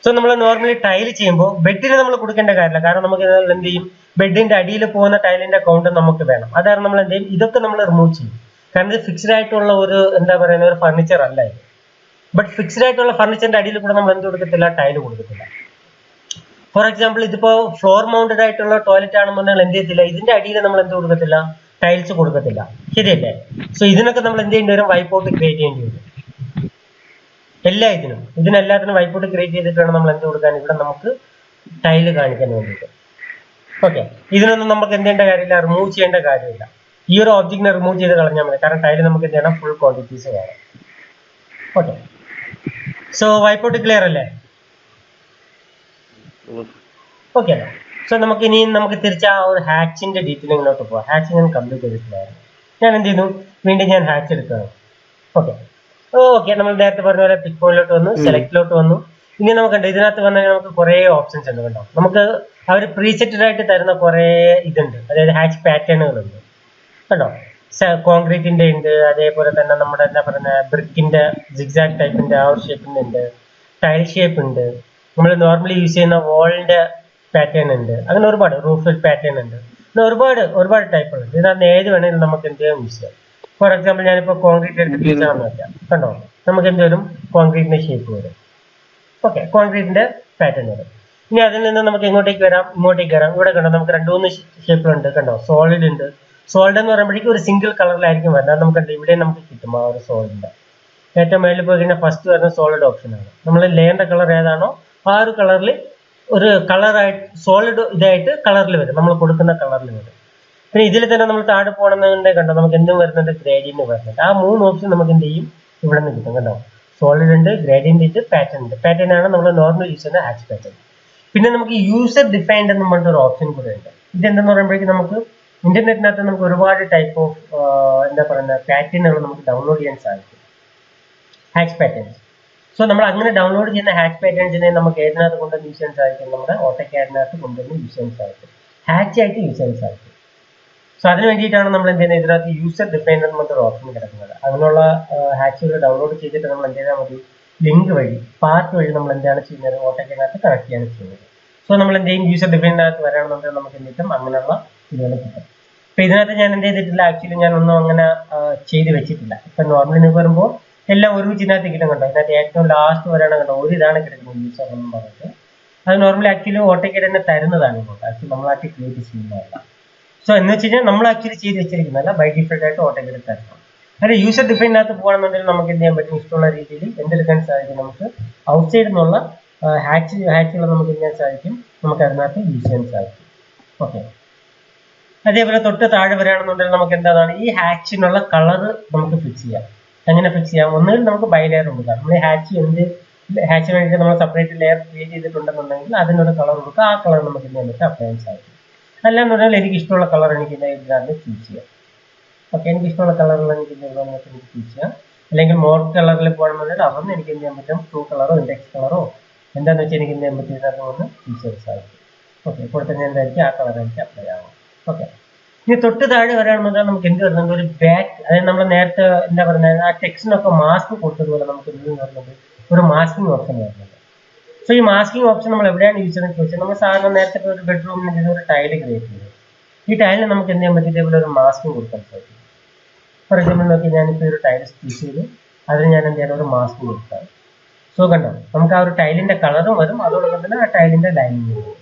സോ നമ്മൾ നോർമലി ടൈൽ ചെയ്യുമ്പോൾ ബെഡിന് നമ്മൾ കൊടുക്കേണ്ട കാര്യമില്ല, കാരണം നമുക്ക് എന്ത് ചെയ്യും, ബെഡിന്റെ അടിയിൽ പോകുന്ന ടൈലിന്റെ കൗണ്ട് നമുക്ക് വേണം. അതാണ് നമ്മൾ എന്ത് ചെയ്യും, ഇതൊക്കെ നമ്മൾ റിമൂവ് ചെയ്യും. കാരണം ഇത് ഫിക്സ്ഡ് ആയിട്ടുള്ള ഒരു എന്താ പറയുന്ന ഒരു ഫർണിച്ചർ അല്ല ഇത്. ബട്ട് ഫിക്സ്ഡ് ആയിട്ടുള്ള ഫർണിച്ചറിന്റെ അടിയിൽ കൂടെ നമ്മൾ എന്ത് കൊടുക്കത്തില്ല, ടൈല് കൊടുക്കത്തില്ല. ഫോർ എക്സാമ്പിൾ ഇതിപ്പോ ഫ്ലോർ മൗണ്ടഡ് ആയിട്ടുള്ള ടോയ്ലറ്റ് ആണെന്നുണ്ടെങ്കിൽ എന്ത് ചെയ്യത്തില്ല, ഇതിന്റെ അടിയിൽ നമ്മൾ എന്ത് കൊടുക്കത്തില്ല, ടൈൽസ് കൊടുക്കത്തില്ല, ശരിയല്ലേ? സോ ഇതിനൊക്കെ നമ്മൾ എന്ത് ചെയ്യേണ്ടി വരും, വൈറ്റ് ബോർഡ് ക്രിയേറ്റ് ചെയ്യേണ്ടി വരും. ഇതിനെല്ലാത്തിനും വൈറ്റ് ബോർഡ് ക്രിയേറ്റ് ചെയ്തിട്ട് വേണം നമ്മൾ എന്ത് കൊടുക്കാൻ, ഇവിടെ നമുക്ക് ടൈല് കാണിക്കാൻ വേണ്ടിയിട്ട്. ഓക്കെ, ഇതിനൊന്നും നമുക്ക് എന്ത് ചെയ്യേണ്ട കാര്യമില്ല, റിമൂവ് ചെയ്യേണ്ട കാര്യമില്ല. ഈ ഒരു ഒബ്ജക്റ്റിനെ റിമൂവ് ചെയ്ത് കളഞ്ഞാൽ മതി, കാരണം ടൈല് നമുക്ക് എന്ത് ചെയ്യണം, ഫുൾ ക്വാണ്ടിറ്റീസ് വേണം. Okay, so white board clear അല്ലേ? ഓക്കെ അല്ലേ? സോ നമുക്ക് ഇനി നമുക്ക് തിരിച്ച് ആ ഒരു ഹാച്ചിന്റെ ഡീറ്റെയിലിങ്ങിലോട്ട് പോകാം. ഹാച്ച് ഞാൻ കംപ്ലീറ്റ് ചെയ്തിട്ടില്ലായിരുന്നു. ഞാൻ എന്ത് ചെയ്യുന്നു, വീണ്ടും ഞാൻ ഹാച്ച് എടുക്കണം. ഓക്കെ, നമ്മൾ നേരത്തെ പറഞ്ഞ പോലെ പിക് പോയിന്റിലോട്ട് വന്നു, സെലക്ടിലോട്ട് വന്നു. ഇനി നമുക്കുണ്ട് ഇതിനകത്ത് വന്നാൽ നമുക്ക് കുറെ ഓപ്ഷൻസ് ഉണ്ട് കണ്ടോ. നമുക്ക് അവർ പ്രീസെറ്റഡ് ആയിട്ട് തരുന്ന കുറെ ഇതുണ്ട്, അതായത് ഹാച്ച് പാറ്റേണുകളുണ്ട് കണ്ടോ. കോൺക്രീറ്റിന്റെ ഉണ്ട്, അതേപോലെ തന്നെ നമ്മുടെ എന്താ പറയുന്ന ബ്രിക്കിന്റെ സിഗ്സാഗ് ടൈപ്പിന്റെ ആ ഒരു ഷേപ്പിന്റെ ഉണ്ട്, ടൈൽ ഷേപ്പ് ഉണ്ട്, നമ്മൾ നോർമലി യൂസ് ചെയ്യുന്ന വാളിന്റെ പാറ്റേൺ ഉണ്ട്, അങ്ങനെ ഒരുപാട് റൂഫ് പാറ്റേൺ ഉണ്ട്, ഒരുപാട് ടൈപ്പുണ്ട്. ഇതിനകത്ത് ഏത് വേണമെങ്കിലും നമുക്ക് എന്ത് ചെയ്യാൻ യൂസ് ചെയ്യാം. ഫോർ എക്സാമ്പിൾ ഞാനിപ്പോ കോൺക്രീറ്റ് എടുത്ത് ടീച്ചറാണെന്ന് വെക്കാം കണ്ടോ, നമുക്ക് എന്ത് വരും, കോൺക്രീറ്റിന്റെ ഷേപ്പ് വരും. ഓക്കെ, കോൺക്രീറ്റിന്റെ പാറ്റേൺ വരും. ഇനി അതിൽ നിന്ന് നമുക്ക് ഇങ്ങോട്ടേക്ക് വരാം. ഇവിടെ കണ്ടോ നമുക്ക് 2-3 ഷേപ്പുകളുണ്ട് കണ്ടോ. സോളിഡ് ഉണ്ട്. സോളിഡ് എന്ന് പറയുമ്പോഴേക്കും ഒരു സിംഗിൾ കളറിലായിരിക്കും വരുന്നത്. നമുക്ക് ഇവിടെ നമുക്ക് കിട്ടും ആ ഒരു സോളിഡിന്റെ. ഏറ്റവും മേളിൽ പോയി കഴിഞ്ഞാൽ ഫസ്റ്റ് വരുന്ന സോളിഡ് ഓപ്ഷൻ ആണ്. നമ്മൾ ലെയറിന്റെ കളർ ഏതാണോ ആ ഒരു കളറിൽ ഒരു കളറായിട്ട് സോളിഡ് ഇതായിട്ട് കളറിൽ വരും, നമ്മൾ കൊടുക്കുന്ന കളറിൽ വരും. പിന്നെ ഇതിൽ തന്നെ നമ്മൾ താഴെ പോകണമെന്നുണ്ടെങ്കിൽ കണ്ടോ നമുക്ക് എന്തും വരുന്നുണ്ട്, ഗ്രേഡിയന്റ് വരുന്നുണ്ട്. ആ 3 ഓപ്ഷൻ നമുക്ക് എന്ത് ചെയ്യും ഇവിടെ നിന്ന് കിട്ടും കണ്ടോ. സോളിഡ് ഉണ്ട്, ഗ്രേഡിയന്റ് ഉണ്ട്, പാറ്റേൺ ഉണ്ട്. പാറ്റേൺ ആണ് നമ്മൾ നോർമൽ യൂസ് ചെയ്യുന്ന ഹാച്ച് പാറ്റേൺ. പിന്നെ നമുക്ക് യൂസർ ഡിഫൈൻഡ് എന്ന് പറഞ്ഞിട്ട് ഒരു ഓപ്ഷൻ കൂടെ ഉണ്ട്. ഇതെന്തെന്ന് പറയുമ്പോഴേക്കും നമുക്ക് ഇന്റർനെറ്റിനകത്ത് നമുക്ക് ഒരുപാട് ടൈപ്പ് ഓഫ് എന്താ പറയുക പാറ്റേണുകൾ നമുക്ക് ഡൗൺലോഡ് ചെയ്യാൻ സാധിക്കും, ഹാച്ച് പാറ്റേൺസ്. സോ നമ്മൾ അങ്ങനെ ഡൗൺലോഡ് ചെയ്യുന്ന ഹാച്ച് പാറ്റേൺസിനെ നമുക്ക് ഏതിനകത്ത് കൊണ്ടുവന്ന് യൂസ് ചെയ്യാൻ സാധിക്കും, നമ്മുടെ ഓട്ടോക്യാഡിനകത്ത് കൊണ്ടുവന്ന് യൂസ് ചെയ്യാൻ സാധിക്കും, ഹാച്ച് ആയിട്ട് യൂസ് ചെയ്യാൻ സാധിക്കും. സോ അതിന് വേണ്ടിയിട്ടാണ് നമ്മൾ എന്ത് ചെയ്യുന്നത്, ഇതിനകത്ത് യൂസർ ഡിഫൈൻഡ് എന്ന് പറഞ്ഞൊരു ഓപ്ഷൻ കിടക്കുന്നത്. അങ്ങനെയുള്ള ഹാച്ചുകൾ ഡൗൺലോഡ് ചെയ്തിട്ട് നമ്മൾ എന്ത് ചെയ്താൽ മതി, ലിങ്ക് വഴി പാർട്ട് വഴി നമ്മൾ എന്താണ് ചെയ്യുന്നത്, ഓട്ടോക്യാഡിനകത്ത് കണക്ട് ചെയ്യാണ് ചെയ്യുന്നത്. സോ നമ്മൾ എന്ത് ചെയ്യും, യൂസർ ഡിഫൈൻഡിനകത്ത് വരാണെന്നുണ്ടെങ്കിൽ നമുക്ക് എന്ത് കിട്ടും, അങ്ങനെയുള്ള ഇതുകൾ കിട്ടും. അപ്പൊ ഇതിനകത്ത് ഞാൻ എന്ത് ചെയ്തിട്ടില്ല, ആക്ച്വലി ഞാൻ ഒന്നും അങ്ങനെ ചെയ്ത് വെച്ചിട്ടില്ല. ഇപ്പൊ നോർമലി വരുമ്പോൾ എല്ലാം ഒരുമിച്ച് ഇതിനകത്ത് കിട്ടും കണ്ടോ. ഇതിനകത്ത് ഏറ്റവും ലാസ്റ്റ് വരാണ് കണ്ടോ, ഒരു ഇതാണ് കിടക്കുന്നത് യൂസർ എന്ന് പറഞ്ഞിട്ട്. അത് നോർമലി ആക്ച്വലി ഓട്ടോക്യാഡ് തന്നെ തരുന്നതാണ് ഇങ്ങോട്ട്, ആക്ച്വലി നമ്മളാക്കി ക്രിയേറ്റ് ചെയ്യുന്നതല്ല. സോ എന്ന് വെച്ച് കഴിഞ്ഞാൽ നമ്മൾ ആക്ച്വലി ചെയ്ത് വെച്ചിരിക്കുന്നതല്ല, ബൈ ഡിഫോൾട്ട് ആയിട്ട് ഓട്ടോക്യാഡ് തരണം. അതായത് യൂസർ ഡിഫൈനകത്ത് പോകുകയാണെന്നുണ്ടെങ്കിൽ നമുക്ക് എന്ത് ചെയ്യാൻ പറ്റും, ഇഷ്ടമുള്ള രീതിയിൽ എന്തെടുക്കാൻ സാധിക്കും, നമുക്ക് ഔട്ട്സൈഡിൽ നിന്നുള്ള ഹാച്ചുകൾ നമുക്ക് എന്ത് ചെയ്യാൻ സാധിക്കും, നമുക്ക് അതിനകത്ത് യൂസ് ചെയ്യാൻ സാധിക്കും. ഓക്കെ, അതേപോലെ തൊട്ട് താഴെ വരികയാണെന്നുണ്ടെങ്കിൽ നമുക്ക് എന്താണ് ഈ ഹാച്ചിനുള്ള കളർ നമുക്ക് ഫിക്സ് ചെയ്യാം. എങ്ങനെ ഫിക്സ് ചെയ്യാം, ഒന്നുകിൽ നമുക്ക് ബൈ ലെയർ കൊടുക്കാം. നമ്മൾ ഈ ഹാച്ചിന് വേണ്ടിയിട്ട് നമ്മൾ സെപ്പറേറ്റ് ലെയർ ക്രിയേറ്റ് ചെയ്തിട്ടുണ്ടെന്നുണ്ടെങ്കിൽ അതിനൊരു കളർ കൊടുക്കുക, ആ കളർ നമുക്ക് എന്ത് ചെയ്യാൻ പറ്റും, അപ്ലൈ ചെയ്യാൻ സാധിക്കും. അല്ലാന്നുണ്ടെങ്കിൽ എനിക്ക് ഇഷ്ടമുള്ള കളർ എനിക്ക് ഇതിനകത്ത് ചൂസ് ചെയ്യാം. ഓക്കെ, എനിക്ക് ഇഷ്ടമുള്ള കളറുകൾ എനിക്ക് ചൂസ് ചെയ്യാം. അല്ലെങ്കിൽ മോർ കളറിൽ പോകണമെന്നുണ്ടെങ്കിൽ അതൊന്നും എനിക്ക് എന്ത് ചെയ്യാൻ പറ്റും, ട്രൂ കളറോ ഇൻഡെക്സ് കളറോ എന്താണെന്ന് വെച്ചാൽ എനിക്ക് എന്ത് ചെയ്യാൻ പറ്റും, ഇതിനകത്ത് ഒന്ന് ചൂസ് ചെയ്യാൻ സാധിക്കും. ഓക്കെ, ഇപ്പോൾ തന്നെ എന്തായിരിക്കും ആ കളർ എനിക്ക് അപ്ലൈ ആവും. ഓക്കെ, ഇനി തൊട്ട് താഴെ വരാണെന്നുണ്ടെങ്കിൽ നമുക്ക് എന്ത് വരുന്നുണ്ട്, ഒരു ബാക്ക്, അതായത് നമ്മൾ നേരത്തെ എന്താ പറയുന്നത് ആ ടെക്സ്റ്റിനൊക്കെ മാസ്ക് കൊടുത്തതുപോലെ നമുക്ക് എന്ത് വരുന്നുണ്ട്, ഒരു മാസ്കിംഗ് ഓപ്ഷൻ വരുന്നുണ്ട്. സോ ഈ മാസ്കിംഗ് ഓപ്ഷൻ നമ്മൾ എവിടെയാണ് യൂസ് ചെയ്യുന്നത് ചോദിച്ചാൽ, നമ്മൾ സാധാരണ നേരത്തെ ഒരു ബെഡ്റൂമിന് ഒരു ടൈല് ക്രിയേറ്റ് ചെയ്തു. ഈ ടൈലിന് നമുക്ക് എന്ത് ചെയ്യാൻ പറ്റും, ഇതേപോലെ ഒരു മാസ്കിംഗ് കൊടുക്കാൻ സാധിക്കും. ഫോർ എക്സാമ്പിൾ നോക്കി, ഞാനിപ്പോൾ ഒരു ടൈൽ ചൂസ് ചെയ്തു, അതിന് ഞാൻ എന്ത് ചെയ്യണം, ഒരു മാസ്കിംഗ് കൊടുക്കാം. സോ കണ്ടോ, നമുക്ക് ആ ഒരു ടൈലിന്റെ കളറും വരും, അതോടൊപ്പം തന്നെ ആ ടൈലിന്റെ ലൈനിങ് വരും.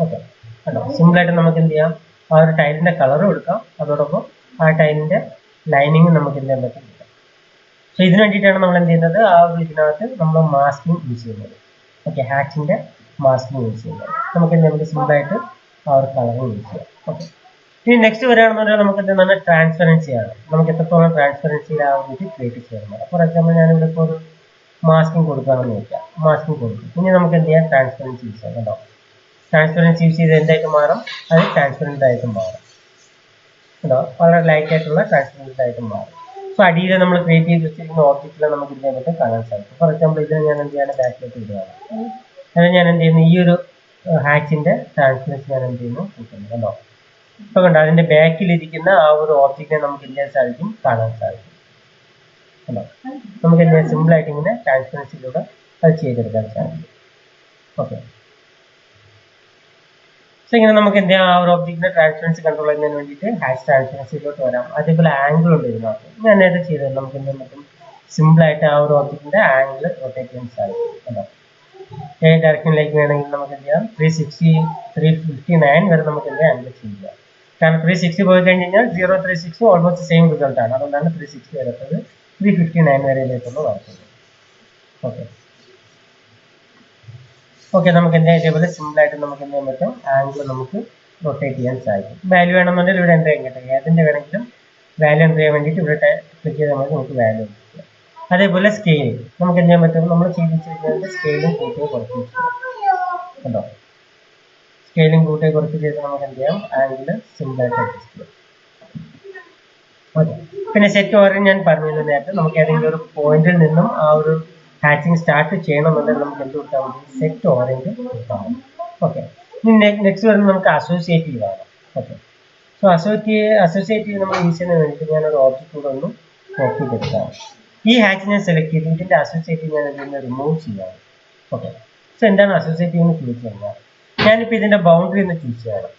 ഓക്കെ, കണ്ടോ, സിമ്പിളായിട്ട് നമുക്ക് എന്ത് ചെയ്യാം, ആ ഒരു ടൈലിന്റെ കളറും എടുക്കാം, അതോടൊപ്പം ആ ടൈലിന്റെ ലൈനിങ് നമുക്ക് എന്ത് ചെയ്യാൻ പറ്റും. സോ ഇതിന് വേണ്ടിയിട്ടാണ് നമ്മൾ എന്ത് ചെയ്യുന്നത്, ആ ഒരു ഇതിനകത്ത് നമ്മൾ മാസ്കിംഗ് യൂസ് ചെയ്യുന്നത്. ഓക്കെ, ഹാച്ചിന്റെ മാസ്കിംഗ് യൂസ് ചെയ്യുന്നത് നമുക്ക് എന്ത് ചെയ്യാൻ സിമ്പിളായിട്ട് ആ ഒരു കളർ യൂസ് ചെയ്യാം. ഓക്കെ, ഇനി നെക്സ്റ്റ് വരികയാണെന്നുണ്ടെങ്കിൽ നമുക്ക് എന്താണ് ട്രാൻസ്പെറൻസി ആണ്. നമുക്ക് എത്രത്തോളം ട്രാൻസ്പെറൻസി ആ ഒരു ക്രിയേറ്റ് ചെയ്യുന്നത്. ഫോർ എക്സാമ്പിൾ ഞാനിവിടെ ഇപ്പോൾ ഒരു മാസ്കിംഗ് കൊടുക്കാമെന്ന് വെക്കാം, മാസ്കിംഗ് കൊടുക്കും. ഇനി നമുക്ക് എന്ത് ചെയ്യാം, ട്രാൻസ്പെറൻസി യൂസ് ചെയ്യാം. കേട്ടോ, ട്രാൻസ്പെറൻസി യൂസ് ചെയ്ത് എന്തായിട്ട് മാറും, അത് ട്രാൻസ്പെറൻറ്റ് ആയിട്ട് മാറും. കേട്ടോ, വളരെ ലൈറ്റ് ആയിട്ടുള്ള ട്രാൻസ്പെറൻറ്റ് ആയിട്ട് മാറും. സോ അടിയിൽ നമ്മൾ ക്രിയേറ്റ് ചെയ്ത് വെച്ചിരിക്കുന്ന ഓബ്ജക്റ്റിൽ നമുക്ക് ഇതിനെ പറ്റി കാണാൻ സാധിക്കും. ഫോർ എക്സാമ്പിൾ ഇതിന് ഞാൻ എന്ത് ചെയ്യാണ്, ബാക്കിലോട്ട് ഇടുകയാണ്. അതായത് ഞാൻ എന്ത് ചെയ്യുന്നു, ഈ ഒരു ഹാച്ചിന്റെ ട്രാൻസ്പെറൻസി ഞാൻ എന്ത് ചെയ്യുന്നു, കൂട്ടുന്നു. കണ്ടോ, ഇപ്പൊ കണ്ടോ, അതിന്റെ ബാക്കിലിരിക്കുന്ന ആ ഒരു ഓബ്ജക്റ്റിനെ നമുക്ക് എന്ത് ചെയ്യാൻ സാധിക്കും, കാണാൻ സാധിക്കും. കണ്ടോ, നമുക്ക് എന്ത് ചെയ്യാൻ സിമ്പിൾ ആയിട്ട് ഇങ്ങനെ ട്രാൻസ്പെറൻസിയിലൂടെ അത് ചെയ്തെടുക്കാൻ സാധിക്കും. ഓക്കെ, സോ ഇങ്ങനെ നമുക്ക് എന്ത് ചെയ്യാം, ആ ഒരു ഒബ്ജക്റ്റിന്റെ ട്രാൻസ്പെറൻസി കൺട്രോൾ ചെയ്യുന്നതിന് വേണ്ടിയിട്ട് ഹാഷ് ട്രാൻസ്പെറൻസിയിലോട്ട് വരാം. അതേപോലെ ആംഗിൾ ഉണ്ട് ഇതിനകത്ത്, ഞാൻ നേരത്തെ ചെയ്തത് നമുക്ക് എന്ത് ചെയ്യാൻ പറ്റും, സിമ്പിൾ ആയിട്ട് ആ ഒരു ഒബ്ജക്റ്റിന്റെ ആംഗിൾ റൊട്ടേറ്റ് ചെയ്യാൻ സാധിക്കും. കണ്ടോ, ഏത് ഡയറക്ഷനിലേക്ക് വേണമെങ്കിൽ നമുക്ക് എന്ത് ചെയ്യാം, 360 359 വരെ നമുക്ക് എന്ത് ചെയ്യാം, ആംഗിൾ ചെയ്യാം. കാരണം 360 പോയി കഴിഞ്ഞ് കഴിഞ്ഞാൽ 0 360 ഓൾമോസ്റ്റ് സെയിം റിസൾട്ട് ആണ്. അതുകൊണ്ടാണ് 360 വരത്തത് 359 വരെയിലേക്കുള്ള വർക്കുന്നത്. ഓക്കെ ഓക്കെ, നമുക്ക് എന്താ ഇതേപോലെ സിമ്പിൾ ആയിട്ട് നമുക്ക് എന്ത് ചെയ്യാൻ പറ്റും, ആംഗിൾ നമുക്ക് റൊട്ടേറ്റ് ചെയ്യാൻ സാധിക്കും. വാല്യൂ വേണമെന്നുണ്ടെങ്കിൽ ഇവിടെ എൻ്റർ ചെയ്യാൻ കിട്ടും, ഏതിൻ്റെ വേണമെങ്കിലും വാല്യൂ എൻ്റർ ചെയ്യാൻ വേണ്ടിയിട്ട് ഇവിടെ ക്ലിക്ക് ചെയ്താൽ മതി, നമുക്ക് വാല്യൂ കിട്ടും. അതേപോലെ സ്കെയിലിംഗ് നമുക്ക് എന്ത് ചെയ്യാൻ പറ്റും, നമ്മൾ ചെയ്ത് വെച്ചിരിക്കുന്നത് സ്കെയിലിംഗ് കൂട്ടുകയോ കുറയ്ക്കുകയോ ചെയ്യാം. കണ്ടോ, സ്കെയിലിംഗ് കൂട്ടുകയോ കുറയ്ക്കുകയോ ചെയ്ത് നമുക്ക് എന്ത് ചെയ്യാം, ആംഗിൾ സിമ്പിളായിട്ട് അഡ്ജസ്റ്റ് ചെയ്യാം. ഓക്കെ, പിന്നെ സെറ്റ് ഓറിയൻ ഞാൻ പറഞ്ഞിരുന്ന നേരത്തെ നമുക്ക് ഏതെങ്കിലും ഒരു പോയിന്റിൽ നിന്നും ആ ഒരു ഹാച്ചിങ് സ്റ്റാർട്ട് ചെയ്യണമെന്നുണ്ടെങ്കിൽ നമുക്ക് എന്ത് കൊടുത്താൽ മതി, സെറ്റ് ഓറിയന്റ് കൊടുത്താൽ മതി. ഓക്കെ, ഇനി നെക്സ്റ്റ് വരുന്നത് നമുക്ക് അസോസിയേറ്റീവ് ആണ്. ഓക്കെ, സോ അസോസിയേറ്റീവ് നമ്മൾ യൂസ് ചെയ്യുന്നതിന് വേണ്ടിയിട്ട് ഞാനൊരു ഓബ്ജക്റ്റ് കൂടെ ഒന്ന് നോക്കിയെടുക്കാം. ഈ ഹാച്ച് ഞാൻ സെലക്ട് ചെയ്ത് ഇതിന്റെ അസോസിയേറ്റീവ് ഞാൻ ഇതിൽ നിന്ന് റിമൂവ് ചെയ്യാം. ഓക്കെ, സോ എന്താണ് അസോസിയേറ്റീവ് എന്ന് ചൂസ് ചെയ്യുന്നത്, ഞാനിപ്പോൾ ഇതിന്റെ ബൗണ്ടറി ഒന്ന് ചൂസ് ചെയ്യണം.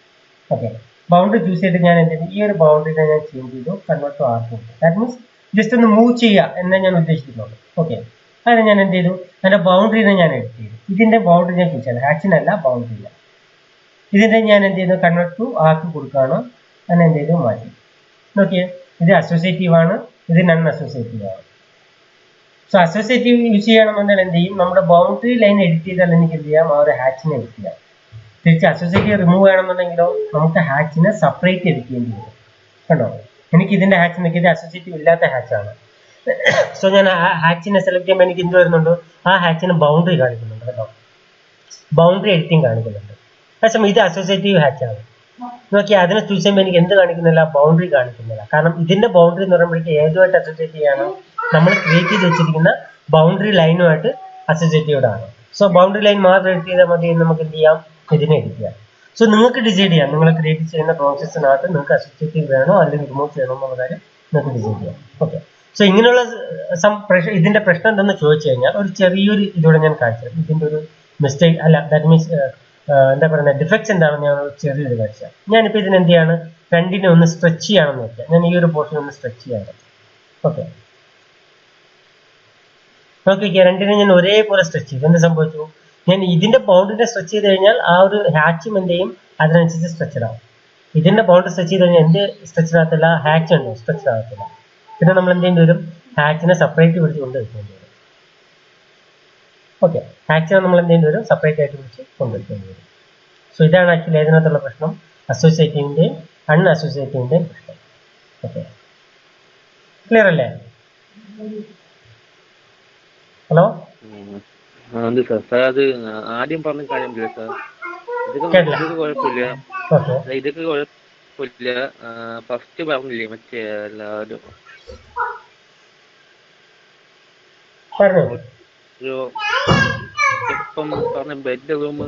ഓക്കെ, ബൗണ്ടറി ചൂസ് ചെയ്തിട്ട് ഞാൻ എന്ത് ചെയ്തു, ഈ ഒരു ബൗണ്ടറിനെ ഞാൻ ചേഞ്ച് ചെയ്തു, convert to arc. That means just ഒന്ന് മൂവ് ചെയ്യുക എന്നേ ഞാൻ ഉദ്ദേശിക്കുന്നുള്ളൂ. ഓക്കെ, അതിന് ഞാൻ എന്ത് ചെയ്തു, അതിന്റെ ബൗണ്ടറിനെ ഞാൻ എഡിറ്റ് ചെയ്തു. ഇതിന്റെ ബൗണ്ടറി ഞാൻ ചൂസ് ചെയ്യണം, ഹാച്ചിനല്ല ബൗണ്ടറിയില്ല. ഇതിന്റെ ഞാൻ എന്ത് ചെയ്തു, കൺവേർട്ട് ടു ആർക്ക് കൊടുക്കുകയാണ്, അതിനെ എന്ത് ചെയ്തു മാറ്റി. നോക്കിയേ, ഇത് അസോസിയേറ്റീവ് ആണ്, ഇത് നൺ അസോസിയേറ്റീവ് ആണ്. സോ അസോസിയേറ്റീവ് യൂസ് ചെയ്യണമെന്നുണ്ടെങ്കിൽ എന്ത് ചെയ്യും, നമ്മുടെ ബൗണ്ടറി ലൈൻ എഡിറ്റ് ചെയ്താൽ എനിക്ക് എന്ത് ചെയ്യാം, ആ ഒരു ഹാച്ചിനെ എഡിറ്റ് ചെയ്യാം. തിരിച്ച് അസോസിയേറ്റീവ് റിമൂവ് ചെയ്യണമെന്നുണ്ടെങ്കിലോ നമുക്ക് ഹാച്ചിനെ സെപ്പറേറ്റ് എഡിറ്റ് ചെയ്യേണ്ടി വരും. കണ്ടോ, എനിക്ക് ഇതിന്റെ ഹാച്ച് നോക്കിയത് അസോസിയേറ്റീവ് ഇല്ലാത്ത ഹാച്ചാണ്. സോ ഞാൻ ആ ഹാച്ചിനെ സെലക്ട് ചെയ്യുമ്പോൾ എനിക്ക് എന്ത് വരുന്നുണ്ട്, ആ ഹാച്ചിന് ബൗണ്ടറി കാണിക്കുന്നുണ്ട്. കേട്ടോ, ബൗണ്ടറി എഡിറ്റിംഗ് കാണിക്കുന്നുണ്ട്. പക്ഷേ ഇത് അസോസിയേറ്റീവ് ഹാച്ചാണ്. നോക്കി അതിനെ ചൂസ് ചെയ്യുമ്പോൾ എനിക്ക് എന്ത് കാണിക്കുന്നില്ല, ബൗണ്ടറി കാണിക്കുന്നില്ല. കാരണം ഇതിന്റെ ബൗണ്ടറി എന്ന് പറയുമ്പോഴേക്ക് ഏതുമായിട്ട് അസോസിയേറ്റ് ചെയ്യണം, നമ്മൾ ക്രിയേറ്റ് ചെയ്ത് വെച്ചിരിക്കുന്ന ബൗണ്ടറി ലൈനുമായിട്ട് അസോസിയേറ്റീവ് ആണ്. സോ ബൗണ്ടറി ലൈൻ മാത്രം എഡിറ്റ് ചെയ്താൽ മതി, നമുക്ക് എന്ത് ചെയ്യാം, ഇതിനെ എഡിറ്റ് ചെയ്യാം. സോ നിങ്ങൾക്ക് ഡിസൈഡ് ചെയ്യാം, നിങ്ങൾ ക്രിയേറ്റ് ചെയ്യുന്ന പ്രോസസ്സിനകത്ത് നിങ്ങൾക്ക് അസോസിയേറ്റീവ് വേണോ അല്ലെങ്കിൽ റിമൂവ് ചെയ്യണോ എന്നുള്ള കാര്യം നിങ്ങൾക്ക് ഡിസൈഡ് ചെയ്യാം. ഓക്കെ, സോ ഇങ്ങനെയുള്ള ഇതിന്റെ പ്രശ്നം എന്തെന്ന് ചോദിച്ചു കഴിഞ്ഞാൽ ഒരു ചെറിയൊരു ഇതോടെ ഞാൻ കാണിച്ചത്. ഇതിന്റെ ഒരു മിസ്റ്റേക്ക് അല്ല, ദാറ്റ് മീൻസ് എന്താ പറയുക, ഡിഫക്ട്സ് എന്താണെന്ന് ഞാൻ ചെറിയൊരു കാഴ്ച. ഞാനിപ്പോൾ ഇതിന് എന്ത് ചെയ്യാണ്, രണ്ടിനെ ഒന്ന് സ്ട്രെച്ച് ചെയ്യാണെന്ന് വെച്ചാൽ ഞാൻ ഈ ഒരു പോർഷൻ ഒന്ന് സ്ട്രെച്ച് ചെയ്യാണ്. ഓക്കെ, നോക്കിക്കുക, രണ്ടിനെ ഞാൻ ഒരേപോലെ സ്ട്രെച്ച് ചെയ്തു. എന്ത് സംഭവിച്ചു, ഞാൻ ഇതിന്റെ ബൗണ്ടറിനെ സ്ട്രെച്ച് ചെയ്ത് കഴിഞ്ഞാൽ ആ ഒരു ഹാച്ചും എന്ത് ചെയ്യും, അതിനനുസരിച്ച് സ്ട്രെച്ചഡ് ആവും. ഇതിന്റെ ബൗണ്ടറി സ്ട്രെച്ച് ചെയ്ത് കഴിഞ്ഞാൽ എന്ത് സ്ട്രെച്ചഡ് ആകത്തില്ല, ഹാച്ച് ഉണ്ടോ, സ്ട്രെച്ചഡ് ആകത്തില്ല. പിന്നെ നമ്മൾ എന്ത് ചെയ്യേണ്ടി വരും, ഹാച്ചിനെ സെപ്പറേറ്റ് പിടിച്ച് കൊണ്ട് വെക്കേണ്ടി വരും. ഓക്കെ, ഹാച്ചിനെ നമ്മൾ എന്ത് ചെയ്യേണ്ടി വരും, സെപ്പറേറ്റ് ആയിട്ട് പിടിച്ച് കൊണ്ടുവയ്ക്കേണ്ടി വരും. സോ ഇതാണ് ആക്ച്വലി ഇതിനകത്തുള്ള പ്രശ്നം, അസോസിയേറ്റീവിന്റെയും അൺഅസോസിയേറ്റീവിന്റെയും പ്രശ്നം. ഓക്കെ, ക്ലിയർ അല്ലേ? ഹലോ, അത് ആദ്യം പറഞ്ഞ കാര്യം സാർ, ഇതൊക്കെ കുഴപ്പമില്ല, ഇതൊക്കെ കുഴപ്പമില്ല. ഫസ്റ്റ് പറഞ്ഞില്ലേ മറ്റേ ഒരു ഇപ്പം പറഞ്ഞ ബെഡ്റൂം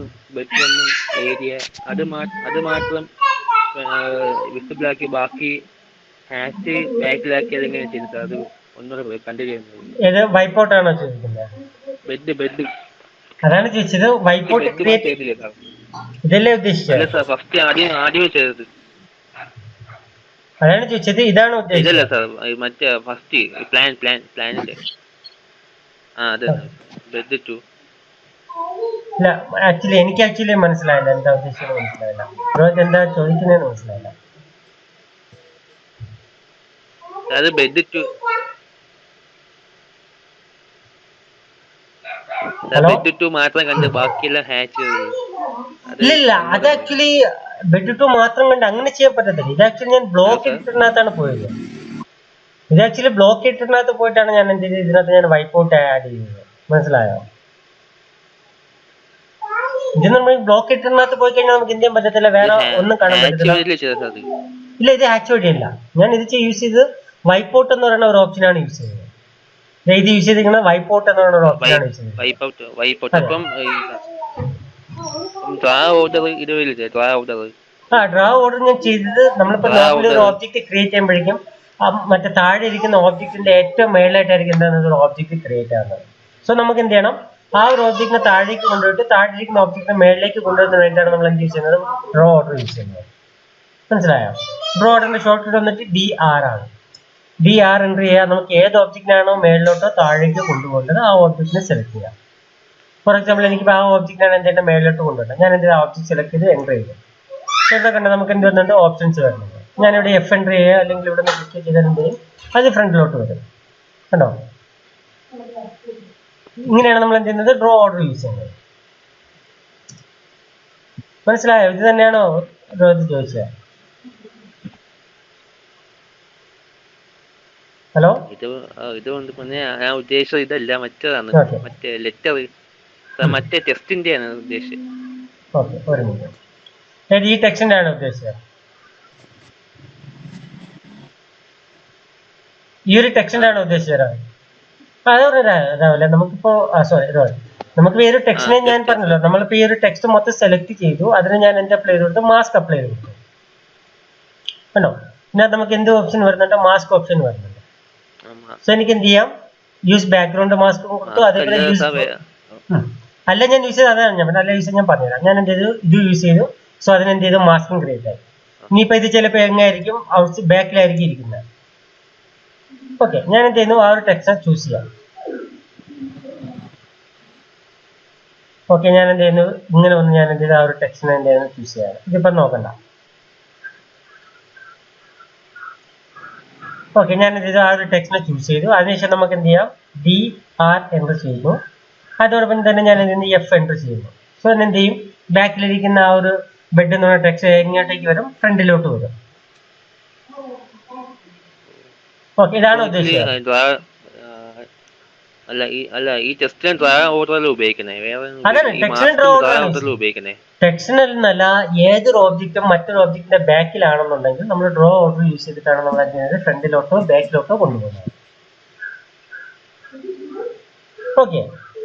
ഏരിയ അത് മാത്രം വിസിബിൾ ആക്കി ബാക്കി ഹാച്ച് ബാക്കിലാക്കി അതെങ്ങനെ ചെയ്തിട്ട് അത് ഒന്നുകൂടെ കണ്ടിന്യൂ ചെയ്യുന്നത്. വൈപ്പ് ഔട്ട് ആണോ ചോദിക്കുന്നത്? ബെഡ് അതാണ് ചോദിച്ചത്. വൈപ്പ് ഔട്ട് ഇതല്ലേ ഉദ്ദേശിച്ചത്? സാർ ഫസ്റ്റ് ആദ്യമേ ചെയ്തത് അതാണ് ചോദിച്ചത്, ഇതാണ് ഉദ്ദേശിച്ചത്? ഇതല്ല സാർ, മറ്റേ ഫസ്റ്റ് പ്ലാനിന്റെ അതെ ബെഡ് 2. ഇല്ല, എനിക്ക് മനസ്സിലായില്ല എന്താ ഉദ്ദേശിച്ചത്, മനസ്സിലായില്ല. ബ്രോയ്ക്ക് എന്താ ചോദിക്കുന്നതെന്ന് മനസ്സിലായില്ല. അത് ബെഡ് 2 മാത്രം കണ്ട് ബാക്കിയെല്ലാം ഹാച്ച്. ഇല്ല, അത് ആക്ച്വലി ബെഡ് 2 മാത്രം കണ്ട് അങ്ങനെ ചെയ്യാൻ പറ്റത്തില്ല. ഇത് ആക്ച്വലി ഞാൻ ബ്ലോക്ക് എഡിറ്ററിനകത്താണ് പോയത്. ഇത് ആക്ച്വലി ബ്ലോക്ക് എഡിറ്ററിനകത്ത് പോയിട്ടാണ് ഞാൻ എന്ത് ചെയ്തത്, ഇതിനകത്ത് ഞാൻ വൈപ്പ് ഔട്ട് ആഡ് ചെയ്തത്. മനസ്സിലായോ? ഇത് നമ്മൾ ബ്ലോക്ക് എഡിറ്ററിനകത്ത് പോയി കഴിഞ്ഞാൽ നമുക്ക് എന്ത് ചെയ്യാൻ പറ്റത്തില്ല, വേറെ ഒന്നും കാണാൻ പറ്റത്തില്ല. ഇല്ല, ഇത് ഹാച്ച് വഴിയല്ല. ഞാൻ ഇത് യൂസ് ചെയ്ത് വൈപ്പ് ഔട്ട് എന്ന് പറയുന്ന ഒരു ഓപ്ഷനാണ് യൂസ് ചെയ്തത്. ഇത് യൂസ് ചെയ്തിരിക്കുന്നത് വൈപ്പ് ഔട്ട് എന്ന് പറയുന്ന ഒരു ഓപ്ഷനാണ് യൂസ് ചെയ്തത്. ഡ്രാ ഓർഡർ ഞാൻ ചെയ്തത്, നമ്മളിപ്പോ നോർമലി ഒരു ഓബ്ജക്റ്റ് ക്രിയേറ്റ് ചെയ്യുമ്പോഴേക്കും മറ്റേ താഴെ ഇരിക്കുന്ന ഓബ്ജക്റ്റിന്റെ ഏറ്റവും മേളിലായിട്ടായിരിക്കും എന്താണെന്ന് ഒരു ഓബ്ജക്റ്റ് ക്രിയേറ്റ് ആകുന്നത്. സോ നമുക്ക് എന്ത് ചെയ്യണം, ആ ഒരു ഓബ്ജക്റ്റിനെ താഴേക്ക് കൊണ്ടുപോയിട്ട് താഴെ ഇരിക്കുന്ന ഓബ്ജക്റ്റിനെ മേളിലേക്ക് കൊണ്ടുവരുന്ന വേണ്ടിയാണ് നമ്മൾ എന്ത് യൂസ് ചെയ്യുന്നത്, ഡ്രോ ഓർഡർ യൂസ് ചെയ്യുന്നത്. മനസ്സിലായോ? ഡ്രോ ഓർഡറിന്റെ ഷോർട്ട് കട്ട് വന്നിട്ട് DR ആണ്. DR എൻ്റർ ചെയ്യുക. നമുക്ക് ഏത് ഓബ്ജക്റ്റിനാണോ മേളിലോട്ടോ താഴേക്ക് കൊണ്ടുപോകേണ്ടത് ആ ഓബ്ജക്റ്റിനെ സെലക്ട് ചെയ്യാം. ഫോർ എക്സാമ്പിൾ എനിക്ക് ആ ഓബ്ജക്റ്റിനാണ് എന്തെങ്കിലും മേളിലോട്ട് കൊണ്ടുപോകേണ്ടത്, ഞാൻ എന്തെങ്കിലും ഓബ്ജക്റ്റ് സെലക്ട് ചെയ്ത് എൻ്റർ ചെയ്തു. ഇവിടെ കണ്ട നമുക്ക് എന്ത് വരുന്നുണ്ട്, ഓപ്ഷൻസ് വരുന്നുണ്ട്. ഞാനിവിടെ F എൻ്റർ ചെയ്യുക, അല്ലെങ്കിൽ ഇവിടെ നിന്ന് ക്ലിക്ക് ചെയ്താൽ എന്ത് ചെയ്യും, അത് ഫ്രണ്ടിലോട്ട് വരും. കണ്ടോ? ഇങ്ങനെയാണ് നമ്മൾ എന്ത് ചെയ്യുന്നത്, ഡ്രോ ഓർഡർ യൂസ് ചെയ്യുന്നത്. മനസ്സിലായോ? ഇത് തന്നെയാണോ രോഹിത് ചോദിച്ചത്? ഹലോ, ഇതുകൊണ്ട് ഞാൻ ഉദ്ദേശിച്ചത് ഇതല്ല, മറ്റേതാണ്, മറ്റേ ലെറ്റർ മറ്റേ ടെസ്റ്റിന്റെ ആണ് ഉദ്ദേശിച്ചത്. ഓക്കെ, ഒരു മിനിറ്റ്. ഈ ടെക്സ്റ്റിന്റെ ആണ് ഉദ്ദേശിച്ചത്? ഈ ഒരു ടെക്സ്റ്റിന്റെ ആണ് ഉദ്ദേശിച്ചത്? അതേപോലെ നമുക്കിപ്പോ നമുക്ക് ഈ ഒരു ടെക്സ്റ്റിനെ ഞാൻ പറഞ്ഞല്ലോ, നമ്മളിപ്പോ ഈ ഒരു ടെക്സ്റ്റ് മൊത്തം സെലക്ട് ചെയ്തു, അതിന് ഞാൻ എന്ത് അപ്ലൈ ചെയ്ത് കൊടുത്തു, മാസ്ക് അപ്ലൈ ചെയ്ത് കൊടുത്തു. കണ്ടോ? പിന്നെ നമുക്ക് എന്ത് ഓപ്ഷൻ വരുന്നുണ്ട്, മാസ്ക് ഓപ്ഷൻ വരുന്നുണ്ട്. സോ എനിക്ക് എന്ത് ചെയ്യാം, യൂസ് ബാക്ക്ഗ്രൗണ്ട് മാസ്ക് കൊടുത്തു. അതേപോലെ അല്ല ഞാൻ യൂസ് ചെയ്ത് അതാണ് ഞാൻ അല്ല യൂസ് ഞാൻ പറഞ്ഞുതരാം. ഞാൻ എന്ത് ചെയ്തു, ഇത് യൂസ് ചെയ്തു. സോ അതിനെന്ത് ചെയ്തു, മാസ്കും ക്രിയേറ്റ് ആയി. ഇനിയിപ്പോ ഇത് ചിലപ്പോൾ എങ്ങായിരിക്കും, ബാക്കിലായിരിക്കും ഇരിക്കുന്നത്. ഓക്കെ, ഞാൻ എന്ത് ചെയ്യുന്നു, ആ ഒരു ടെക്സ്റ്റ് ചൂസ് ചെയ്യാം. ഓക്കെ, ഞാൻ എന്ത് ചെയ്യുന്നു, ഇങ്ങനെ വന്ന് ഞാൻ എന്ത് ചെയ്തു, ആ ഒരു ടെക്സ്റ്റിനെ എന്ത് ചെയ്യുന്നു, ചൂസ് ചെയ്യാം. ഇതിപ്പോ നോക്കണ്ട. ഓക്കെ, ഞാൻ എന്ത് ചെയ്തു, ആ ഒരു ടെക്സ്റ്റിനെ ചൂസ് ചെയ്തു. അതിനുശേഷം നമുക്ക് എന്ത് ചെയ്യാം, DR എൻ്റർ ചെയ്യുന്നു. അതോടൊപ്പം തന്നെ ഞാൻ എന്ത് F എൻ്റർ ചെയ്യുന്നു. സോ എന്ത് ചെയ്യും, ബാക്കിലിരിക്കുന്ന ആ ഒരു ബെഡ് എന്ന് പറഞ്ഞ ടെക്സ്റ്റ് എങ്ങോട്ടേക്ക് വരും, ഫ്രണ്ടിലോട്ട് വരും. ഓക്കെ, ഇതാണ് ഉദ്ദേശിച്ചത്. ടെക്സ്റ്റനൽ എന്നല്ല, ഏതൊരു ഓബ്ജക്റ്റും മറ്റൊരു ഓബ്ജക്റ്റിന്റെ ബാക്കിലാണെന്നുണ്ടെങ്കിൽ നമ്മൾ ഡ്രോ ഓർഡർ യൂസ് ചെയ്തിട്ടാണ് നമ്മൾ എന്ത് ചെയ്യുന്നത്, ഫ്രണ്ടിലോട്ടോ ബാക്കിലോട്ടോ കൊണ്ടുപോകുന്നത്. ഓക്കെ,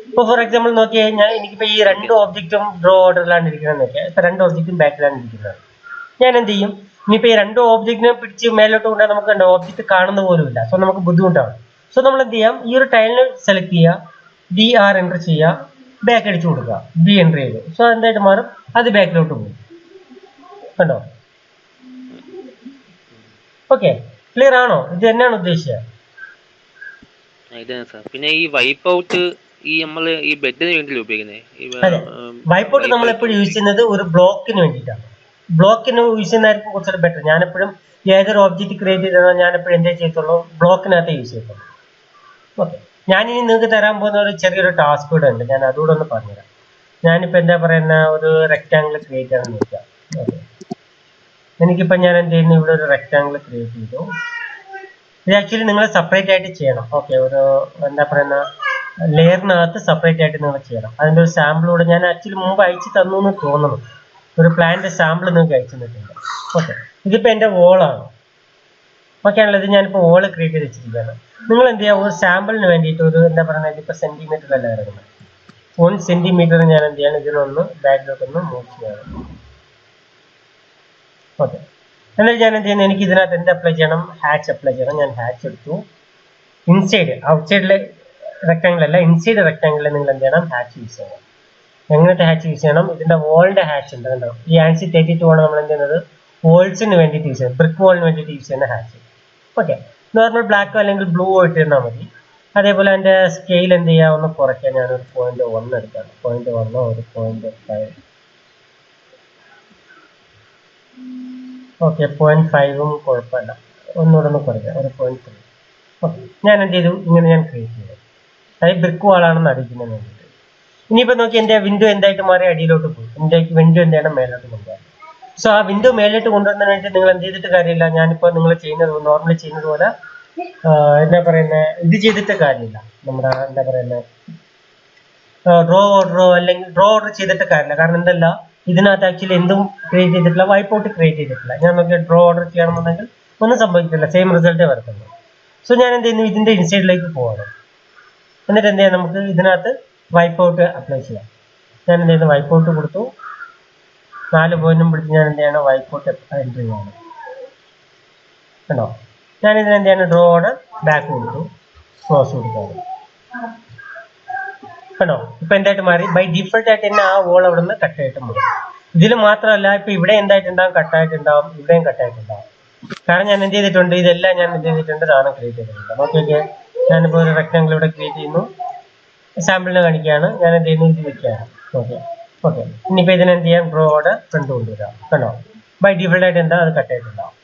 ഇപ്പൊ ഫോർ എക്സാമ്പിൾ നോക്കി കഴിഞ്ഞാൽ എനിക്കിപ്പോ ഈ രണ്ട് ഓബ്ജക്റ്റും ഡ്രോ ഓർഡറിലാണ് ഇരിക്കുന്നത് നോക്കിയാൽ, ഇപ്പൊ രണ്ട് ഓബ്ജക്റ്റും ബാക്കിലാണ് ഇരിക്കുന്നത്. ഞാൻ എന്ത് ചെയ്യും, ഇനിയിപ്പോ ഈ രണ്ട് ഓബ്ജക്റ്റിനെ പിടിച്ച് മേലോട്ട് കൊണ്ടുപോയി നമുക്ക് കണ്ടോ ഓബ്ജക്റ്റ് കാണുന്ന പോലും ഇല്ല. സോ നമുക്ക് ബുദ്ധിമുട്ടാണ്. സോ നമ്മൾ എന്ത് ചെയ്യാം, ഈ ഒരു ടൈലിനെ സെലക്ട് ചെയ്യുക, DR എൻ്റർ ചെയ്യുക, ബാക്ക് അടിച്ചു കൊടുക്കുക, B എൻ്റർ ചെയ്തു. സോ എന്തായിട്ട് മാറും, അത് ബാക്കിലോട്ട് പോകും. കണ്ടോ? ഓക്കെ, ക്ലിയർ ആണോ? ഇത് തന്നെയാണ് ഉദ്ദേശിച്ചത്. പിന്നെ ഈ വൈപ്പ് ഔട്ട് ഈ ബെഡിന് വേണ്ടി ഉപയോഗിക്കുന്നത്. അതെ, വൈപ്പ് ഔട്ട് നമ്മൾ എപ്പോഴും യൂസ് ചെയ്യുന്നത് ഒരു ബ്ലോക്കിന് വേണ്ടിയിട്ടാണ്. ബ്ലോക്കിന് യൂസ് ചെയ്യുന്നതായിരിക്കും കുറച്ചുകൂടെ ബെറ്റർ. ഞാനെപ്പോഴും ഏതൊരു ഓബ്ജക്റ്റ് ക്രിയേറ്റ് ചെയ്താൽ ഞാനെപ്പോഴും എന്തേ ചെയ്യത്തുള്ളൂ, ബ്ലോക്കിനകത്ത് യൂസ് ചെയ്യത്തുള്ളൂ. ഓക്കെ, ഞാനിനി നിങ്ങൾക്ക് തരാൻ പോകുന്ന ഒരു ചെറിയൊരു ടാസ്ക് കൂടെ ഉണ്ട്, ഞാൻ അതുകൂടെ ഒന്ന് പറഞ്ഞുതരാം. ഞാനിപ്പോൾ എന്താ പറയുന്ന ഒരു റെക്റ്റാങ്കിൾ ക്രിയേറ്റ് ചെയ്യാൻ നോക്കാം. ഓക്കെ, എനിക്കിപ്പോൾ ഞാൻ എന്ത് ചെയ്യുന്നു, ഇവിടെ ഒരു റെക്റ്റാങ്കിൾ ക്രിയേറ്റ് ചെയ്തു. ഇത് ആക്ച്വലി നിങ്ങൾ സെപ്പറേറ്റ് ആയിട്ട് ചെയ്യണം. ഓക്കെ, ഒരു എന്താ പറയുന്ന ലെയറിനകത്ത് സെപ്പറേറ്റ് ആയിട്ട് നിങ്ങൾ ചെയ്യണം. അതിൻ്റെ ഒരു സാമ്പിൾ കൂടെ ഞാൻ ആക്ച്വലി മുമ്പ് അയച്ചു തന്നു എന്ന് തോന്നുന്നു. ഒരു പ്ലാന്റെ സാമ്പിൾ നിങ്ങൾക്ക് അയച്ചു തന്നിട്ടുണ്ട്. ഓക്കെ, ഇതിപ്പോൾ എൻ്റെ വോളാണ്. ഓക്കെ ആണല്ലോ, ഇത് ഞാനിപ്പോൾ വോള് ക്രിയേറ്റ് ചെയ്ത് വെച്ചിരിക്കുകയാണ്. നിങ്ങൾ എന്ത് ചെയ്യുക, ഒരു സാമ്പിളിന് വേണ്ടിയിട്ട് ഒരു എന്താ പറയുന്നത്, ഇതിപ്പോൾ സെൻറ്റിമീറ്ററിലല്ല കിടക്കുന്നത്, 1 സെൻറ്റിമീറ്റർ ഞാൻ എന്ത് ചെയ്യണം, ഇതിനൊന്ന് ബാക്കിലോട്ടൊന്ന് മൂവ് ചെയ്യണം. ഓക്കെ, എന്നിട്ട് ഞാൻ എന്ത് ചെയ്യുന്നത്, എനിക്ക് ഇതിനകത്ത് എന്ത് അപ്ലൈ ചെയ്യണം, ഹാച്ച് അപ്ലൈ ചെയ്യണം. ഞാൻ ഹാച്ച് എടുത്തു. ഇൻസൈഡ്, ഔട്ട്സൈഡിലെ റെക്ടാങ്കിൾ അല്ല, ഇൻസൈഡ് റെക്ടാങ്കിളിൽ നിങ്ങൾ എന്ത് ചെയ്യണം, ഹാച്ച് യൂസ് ചെയ്യണം. എങ്ങനത്തെ ഹാച്ച് യൂസ് ചെയ്യണം, ഇതിന്റെ വോളിന്റെ ഹാച്ച് ഉണ്ട് കണ്ടോ, ഈ ആൻസി 32 ആണ് നമ്മൾ എന്ത് ചെയ്യുന്നത്, വോൾസിന് വേണ്ടിയിട്ട് യൂസ് ചെയ്യുന്നത്, ബ്രിക്ക് വോളിന് വേണ്ടിയിട്ട് യൂസ് ചെയ്യുന്ന ഹാച്ച്. ഓക്കെ, നോർമൽ ബ്ലാക്കോ അല്ലെങ്കിൽ ബ്ലൂ ഇട്ടിരുന്നാൽ മതി. അതേപോലെ അതിന്റെ സ്കെയിൽ എന്ത് ചെയ്യുക, ഒന്ന് കുറയ്ക്കാൻ ഞാനൊരു 0.1 എടുക്കാം. 0.1 ഒരു 0.5. ഓക്കെ, 0.5ഉം കുഴപ്പമില്ല, ഒന്നുകൂടെ ഒന്ന് കുറയ്ക്കാം, ഒരു 0.3. ഓക്കെ, ഞാൻ എന്ത് ചെയ്തു, ഇങ്ങനെ ഞാൻ ക്രിയേറ്റ് ചെയ്തു. അതായത് ബ്രിക്ക് വാളാണെന്ന് അടിക്കുന്നതിന് വേണ്ടിയിട്ട്. ഇനിയിപ്പോൾ നോക്കി എൻ്റെ വിൻഡോ എന്തായിട്ട് മാറി അടിയിലോട്ട് പോകും, എൻ്റെ വിൻഡോ എന്ത് ചെയ്യണം, മേലോട്ട് കൊണ്ടുപോകാം. സോ ആ വിൻഡോ മേലോട്ട് കൊണ്ടുവന്നതിന് വേണ്ടി നിങ്ങൾ എന്ത് ചെയ്തിട്ട് കാര്യമില്ല, ഞാനിപ്പോൾ നിങ്ങൾ ചെയ്യുന്നത് നോർമലി ചെയ്യുന്നത് പോലെ എന്താ പറയുന്നത്, ഇത് ചെയ്തിട്ട് കാര്യമില്ല. നമ്മുടെ എന്താ പറയുന്നത് ഡ്രോ അല്ലെങ്കിൽ ഡ്രോ ഓർഡർ ചെയ്തിട്ട് കാര്യമില്ല. കാരണം എന്തല്ല, ഇതിനകത്ത് ആക്ച്വലി എന്തും ക്രിയേറ്റ് ചെയ്തിട്ടില്ല, വൈപ്പ് ഔട്ട് ക്രിയേറ്റ് ചെയ്തിട്ടില്ല. ഞാൻ നോക്കിയാൽ ഡ്രോ ഓർഡർ ചെയ്യണമെന്നുണ്ടെങ്കിൽ ഒന്നും സംഭവിക്കില്ല, സെയിം റിസൾട്ടേ വരത്തുള്ളൂ. സോ ഞാൻ എന്ത് ചെയ്യുന്നു, ഇതിൻ്റെ ഇൻസൈഡിലേക്ക് പോവാണ്. എന്നിട്ട് എന്ത് ചെയ്യാം, നമുക്ക് ഇതിനകത്ത് വൈപ്പ് ഔട്ട് അപ്ലൈ ചെയ്യാം. ഞാൻ എന്ത് ചെയ്യുന്നു, വൈപ്പ് ഔട്ട് കൊടുത്തു. 4 പോയിന്റും പിടിച്ച് ഞാൻ എന്ത് ചെയ്യണം, വൈപ്പ് ഔട്ട് എൻ്റർ ചെയ്യണം. കണ്ടോ, ഞാൻ ഇതിന് എന്ത് ചെയ്യണം, ഡ്രോ ഓർഡർ ബാക്ക് കൊടുത്തു, ക്ലോസ് കൊടുത്തു. കണ്ടോ, ഇപ്പൊ എന്തായിട്ട് മാറി, ബൈ ഡിഫോൾട്ട് ആയിട്ട് തന്നെ ആ വോൾ അവിടെ നിന്ന് കട്ടായിട്ട് മാറും. ഇതിൽ മാത്രമല്ല, ഇപ്പൊ ഇവിടെ എന്തായിട്ടുണ്ടാവും, കട്ടായിട്ടുണ്ടാവും, ഇവിടെയും കട്ടായിട്ടുണ്ടാവും. കാരണം ഞാൻ എന്ത് ചെയ്തിട്ടുണ്ട്, ഇതെല്ലാം ഞാൻ എന്ത് ചെയ്തിട്ടുണ്ട്, സാധനം ക്രിയേറ്റ് ചെയ്തിട്ടുണ്ട്. ഓക്കെ, ഞാനിപ്പോൾ ഒരു റെക്ടാങ്കിൾ ഇവിടെ ക്രിയേറ്റ് ചെയ്യുന്നു, സാമ്പിളിനെ കാണിക്കുകയാണ്. ഞാൻ എന്ത് ചെയ്യുന്നു, ഇത് വെക്കുകയാണ്. ഓക്കെ, ഇനിയിപ്പോൾ ഇതിനെന്ത് ചെയ്യാം, ഡ്രോ ഓർഡർ ഫ്രണ്ട് കൊണ്ടുവരാം. കണ്ടോ, ബൈ ഡിഫോൾട്ട് ആയിട്ട് എന്താ, അത് കട്ടായിട്ടുണ്ടാവും.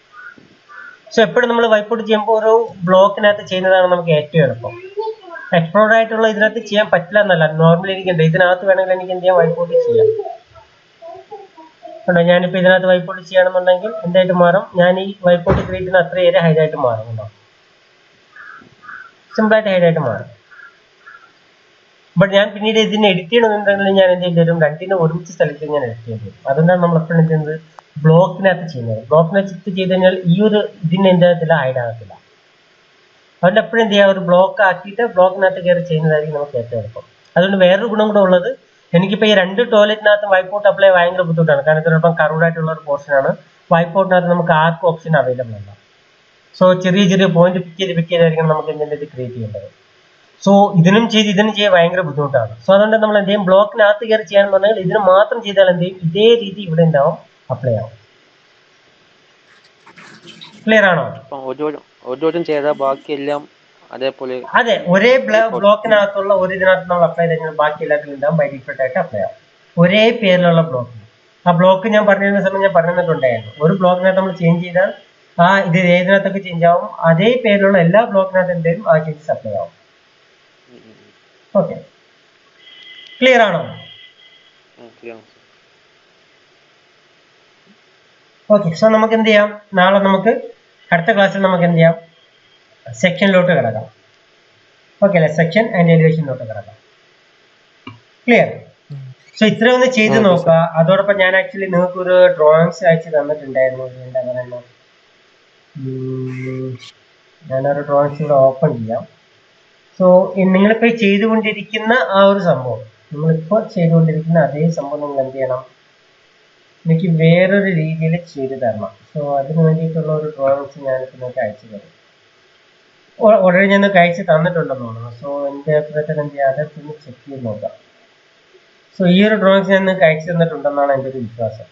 സോ എപ്പോഴും നമ്മൾ വൈപ്പ് ഔട്ട് ചെയ്യുമ്പോൾ ഒരു ബ്ലോക്കിനകത്ത് ചെയ്യുന്നതാണ് നമുക്ക് ഏറ്റവും എളുപ്പം. എക്സ്പ്ലോർഡ് ആയിട്ടുള്ള ഇതിനകത്ത് ചെയ്യാൻ പറ്റില്ല എന്നല്ല, നോർമലി എനിക്കുണ്ട്, ഇതിനകത്ത് വേണമെങ്കിൽ എനിക്ക് എന്ത് ചെയ്യാം, വൈപ്പ് ഔട്ട് ചെയ്യാം. കണ്ടോ, ഞാനിപ്പോൾ ഇതിനകത്ത് വൈപ്പ് ഔട്ട് ചെയ്യണമെന്നുണ്ടെങ്കിൽ എന്തായിട്ട് മാറും, ഞാൻ ഈ വൈപ്പ് ഔട്ട് ക്രിയേറ്റ് ചെയ്യുന്ന അത്ര ഏരിയ ഹൈഡായിട്ട് മാറും. കണ്ടോ, സിമ്പിളായിട്ട് ഹൈഡായിട്ട് മാറും. ബട്ട് ഞാൻ പിന്നീട് ഇതിനെ എഡിറ്റ് ചെയ്യണമെന്നുണ്ടെങ്കിൽ ഞാൻ എന്ത് ചെയ്തു, രണ്ടിനും ഒരുമിച്ച് സ്ഥലത്ത് ഞാൻ എഡിറ്റ് ചെയ്തു. അതുകൊണ്ടാണ് നമ്മൾ എപ്പോഴും എന്ത് ചെയ്യുന്നത്, ബ്ലോക്കിനകത്ത് ചെയ്യുന്നത്. ബ്ലോക്കിനകത്ത് ചെയ്ത് കഴിഞ്ഞാൽ ഈ ഒരു ഇതിന് എന്ത് ആകത്തില്ല, ഹൈഡ് ആകത്തില്ല. അതുകൊണ്ട് എപ്പോഴും എന്ത് ചെയ്യുക, ഒരു ബ്ലോക്ക് ആക്കിയിട്ട് ബ്ലോക്കിനകത്ത് കയറി ചെയ്യുന്നതായിരിക്കും നമുക്ക് ഏറ്റവും എളുപ്പം. അതുകൊണ്ട് വേറൊരു ഗുണം കൂടെ ഉള്ളത്, എനിക്കിപ്പോൾ ഈ 2 ടോയ്ലറ്റിനകത്ത് വൈപ്പ് ഔട്ട് അപ്ലൈ ഭയങ്കര ബുദ്ധിമുട്ടാണ്. കാരണം ഇതിനൊപ്പം കറൂഡായിട്ടുള്ള ഒരു പോർഷനാണ്. വൈപ്പ് ഔട്ടിനകത്ത് നമുക്ക് ആർക്ക് ഓപ്ഷൻ അവൈലബിൾ അല്ല. സോ ചെറിയ പോയിന്റ് പിക്ക് ചെയ്തായിരിക്കും നമുക്ക് എന്തിൻ്റെ ഇത് ക്രിയേറ്റ് ചെയ്യേണ്ടത്. സോ ഇതിനും ചെയ്യാൻ ഭയങ്കര ബുദ്ധിമുട്ടാണ്. സോ അതുകൊണ്ട് നമ്മൾ എന്ത് ചെയ്യും, ബ്ലോക്കിനകത്ത് കയറി ചെയ്യാന്നുണ്ടെങ്കിൽ ഇതിന് മാത്രം ചെയ്താൽ എന്ത് ചെയ്യും, ഇതേ രീതി ഇവിടെ ഉണ്ടാവും, അപ്ലൈ ആവും. ക്ലിയർ ആണോ? ചെയ്താൽ ബാക്കിയെല്ലാം അതേപോലെ. അതെ, ഒരേ ബ്ലോക്കിനകത്തുള്ള ഒരു ഇതിനകത്ത് നമ്മൾ അപ്ലൈ ചെയ്താൽ ബാക്കി എല്ലാത്തിലും ഉണ്ടാവും, ബൈ ഡിഫോൾട്ട് ആയിട്ട് അപ്ലൈ ആവും. ഒരേ പേരിലുള്ള ബ്ലോക്ക്. ആ ബ്ലോക്ക് ഞാൻ പറഞ്ഞിരുന്ന സമയം ഞാൻ പറഞ്ഞിട്ടുണ്ടായിരുന്നു, ഒരു ബ്ലോക്കിനകത്ത് നമ്മൾ ചേഞ്ച് ചെയ്താൽ ഇത് ഏതിനകത്തൊക്കെ ചേഞ്ച് ആവും, അതേ പേരിലുള്ള എല്ലാ ബ്ലോക്കിനകത്ത് എന്തെങ്കിലും ആ ചേഞ്ചസ് അപ്ലൈ ആവും. ഓക്കെ, ക്ലിയർ ആണോ? ഓക്കെ, സോ നമുക്ക് എന്ത് ചെയ്യാം, നാളെ നമുക്ക് അടുത്ത ക്ലാസ്സിൽ നമുക്ക് എന്ത് ചെയ്യാം, സെക്ഷനിലോട്ട് കിടക്കാം. ഓക്കെ അല്ലേ, സെക്ഷൻ ആൻഡ് എലിവേഷനിലോട്ട് കിടക്കാം. ക്ലിയർ? സോ ഇത്ര ഒന്ന് ചെയ്ത് നോക്കുക. അതോടൊപ്പം ഞാൻ ആക്ച്വലി നിങ്ങൾക്ക് ഒരു ഡ്രോയിങ്സ് അയച്ച് തന്നിട്ടുണ്ടായിരുന്നു. എന്താ പറയുക, ഞാനൊരു ഡ്രോയിങ്സ് ഇവിടെ ഓപ്പൺ ചെയ്യാം. സോ നിങ്ങളിപ്പോൾ ചെയ്തുകൊണ്ടിരിക്കുന്ന ആ ഒരു സംഭവം, നിങ്ങളിപ്പോൾ ചെയ്തുകൊണ്ടിരിക്കുന്ന അതേ സംഭവം നിങ്ങൾ എന്ത് ചെയ്യണം, എനിക്ക് വേറൊരു രീതിയിൽ ചെയ്തു തരണം. സോ അതിന് വേണ്ടിയിട്ടുള്ള ഒരു ഡ്രോയിങ്സ് ഞാനിപ്പോൾ നിങ്ങൾക്ക് അയച്ചു തരും. ഓൾറെഡി ഞാൻ അയച്ചു തന്നിട്ടുണ്ടെന്ന് തോന്നുന്നു. സോ എൻ്റെ അഭിപ്രായത്തിൽ എന്ത് ചെയ്യുക, അതൊക്കെ ഒന്ന് ചെക്ക് ചെയ്ത് നോക്കാം. സോ ഈ ഒരു ഡ്രോയിങ്സ് ഞാൻ നിങ്ങൾക്ക് അയച്ചു തന്നിട്ടുണ്ടെന്നാണ് എൻ്റെ ഒരു വിശ്വാസം.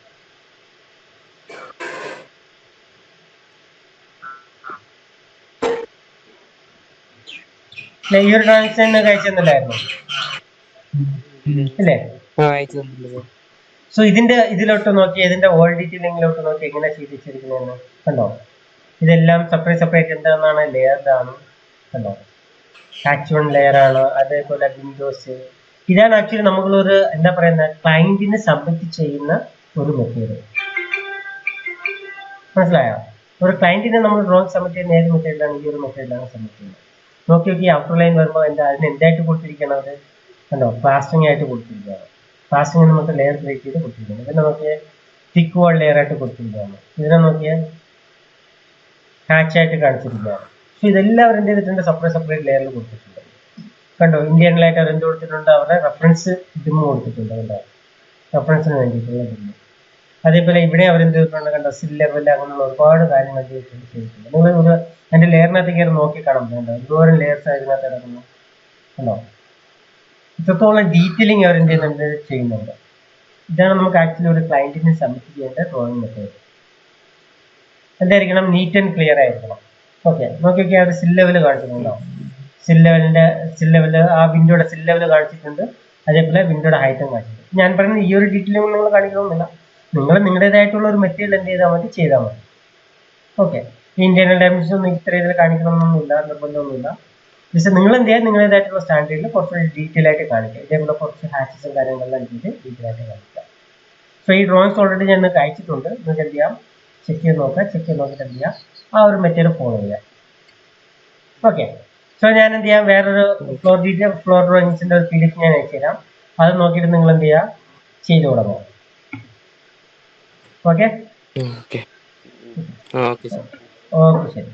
ഈ ഒരു ഡ്രോയിങ്സ് ഞാൻ നിങ്ങൾക്ക് അയച്ചു തന്നില്ലായിരുന്നു അല്ലേ? സോ ഇതിലോട്ട് നോക്കി, ഇതിന്റെ ഓൾ ഡീറ്റെയിലിങ്ങിലോട്ട് നോക്കി എങ്ങനെ ചെയ്ത് വെച്ചിരിക്കുന്നതെന്ന് കണ്ടോ? ഇതെല്ലാം സെപ്പറേറ്റ് എന്താണെന്നാണ് ലെയർഡ് ആണ് കണ്ടോ? H1 ലെയർ ആണ്. അതേപോലെ വിൻഡോസ്, ഇതാണ് ആക്ച്വലി നമ്മളൊരു എന്താ പറയുന്ന ക്ലയന്റിന് സബ്മിറ്റ് ചെയ്യുന്ന ഒരു മെത്തേഡ്. മനസ്സിലായോ? ഒരു ക്ലയന്റിന് നമ്മൾ ഡ്രോയിങ് സബ്മിറ്റ് ചെയ്യുന്ന ഏത് മെത്തേഡിലാണ്? ഈ ഒരു മെത്തേഡിലാണ് സബ്മിറ്റ് ചെയ്യുന്നത്. നോക്കി ഔട്ടർ ലൈൻ വരുമ്പോൾ അതിന് എന്തായിട്ട് കൊടുത്തിരിക്കുന്നത് കണ്ടോ? പ്ലാസ്റ്ററിംഗ് ആയിട്ട് കൊടുത്തിരിക്കുകയാണ്. പ്ലാസ്റ്ററിംഗ് നമുക്ക് ലെയർ ക്രിയേറ്റ് ചെയ്ത് കൊടുത്തിരിക്കുന്നത്. ഇതിനെ നോക്കിയാൽ തിക്ക് വാൾ ലെയർ ആയിട്ട് കൊടുത്തിരിക്കുകയാണ്. ഇതിനെ നോക്കിയാൽ ഹാച്ച് ആയിട്ട് കാണിച്ചിരിക്കുകയാണ്. സോ ഇതെല്ലാം അവർ എന്ത് ചെയ്തിട്ടുണ്ട്, സെപ്പറേറ്റ് ലെയറിൽ കൊടുത്തിട്ടുണ്ട്. കണ്ടോ? ഇന്ത്യനിലായിട്ട് അവർ എന്ത് കൊടുത്തിട്ടുണ്ട്, അവരുടെ റെഫറൻസ് ഡിം കൊടുത്തിട്ടുണ്ട്. കണ്ടോ? റെഫറൻസിന് വേണ്ടിയിട്ടുള്ള ഡിം. അതേപോലെ ഇവിടെ അവർ എന്ത് ചെയ്തിട്ടുണ്ട്, കണ്ടോ? സിൽ ലെവൽ അങ്ങനെയുള്ള ഒരുപാട് കാര്യങ്ങൾ ചെയ്തിട്ടുണ്ട്. നിങ്ങൾ ഒരു എൻ്റെ ലെയറിനകത്ത് കയറി നോക്കി കാണാൻ പറ്റുന്നുണ്ടോ എന്തോരം ലെയർസ് അതിനകത്ത് കിടക്കുന്നു കണ്ടോ? ഇത്രത്തോളം ഡീറ്റെയിലിംഗ് അവർ എന്ത് ചെയ്യുന്നുണ്ട്. ഇതാണ് നമുക്ക് ആക്ച്വലി ഒരു ക്ലയന്റിന് സബ്മിറ്റ് ചെയ്യേണ്ട ഡ്രോയിങ് മെത്തേഡ്. എന്തായിരിക്കണം? നീറ്റ് ആൻഡ് ക്ലിയർ ആയിരിക്കണം. ഓക്കെ, നോക്കിയൊക്കെ അത് സിൽ ലെവൽ കാണിച്ചിട്ടുണ്ടോ? സിൽ ലെവൽ ആ വിൻഡോയുടെ സിൽ ലെവൽ കാണിച്ചിട്ടുണ്ട്. അതേപോലെ വിൻഡോയുടെ ഹൈറ്റും കാണിച്ചിട്ടുണ്ട്. ഞാൻ പറയുന്നത് ഈ ഒരു ഡീറ്റെയിലിംഗ് നിങ്ങൾ കാണിക്കണമെന്നില്ല. നിങ്ങൾ നിങ്ങളുടേതായിട്ടുള്ള ഒരു മെറ്റീരിയൽ എന്ത് ചെയ്താൽ മതി, ചെയ്താൽ മതി. ഓക്കെ, ഈ ഇന്റേണൽ ഡയമെൻഷൻസ് ഒന്നും ഇത്ര ഇതിൽ കാണിക്കണമെന്നൊന്നുമില്ല, നിർബന്ധമൊന്നുമില്ല. പക്ഷേ നിങ്ങൾ എന്ത് ചെയ്യാൻ നിങ്ങളുടേതായിട്ടുള്ള സ്റ്റാൻഡേർഡിൽ കുറച്ച് ഡീറ്റെയിൽ ആയിട്ട് കാണിക്കുക. ഇതേപോലെ കുറച്ച് ഹാച്ചസും കാര്യങ്ങളെല്ലാം ചെയ്ത് ഡീറ്റെയിൽ ആയിട്ട് കാണിക്കുക. സോ ഈ ഡ്രോയിങ്സ് ഓൾറെഡി ഞാൻ നിങ്ങൾക്ക് അയച്ചിട്ടുണ്ട്. നിങ്ങൾക്ക് എന്ത് ചെയ്യാം, ചെക്ക് ചെയ്ത് നോക്കുക. ചെക്ക് ചെയ്ത് നോക്കിയിട്ട് എന്ത് ചെയ്യാം, ആ ഒരു മെറ്റീരിയൽ ഫോളോ ചെയ്യുക. ഓക്കെ, സോ ഞാൻ എന്ത് ചെയ്യാം, വേറൊരു ഫ്ലോർ ഡ്രോയിങ്സിന്റെ ഒരു PDF ഞാൻ അയച്ചു തരാം. അത് നോക്കിയിട്ട് നിങ്ങൾ എന്ത് ചെയ്യുക, ചെയ്തു തുടങ്ങുക. ഓക്കെ, ഓക്കെ, ശരി.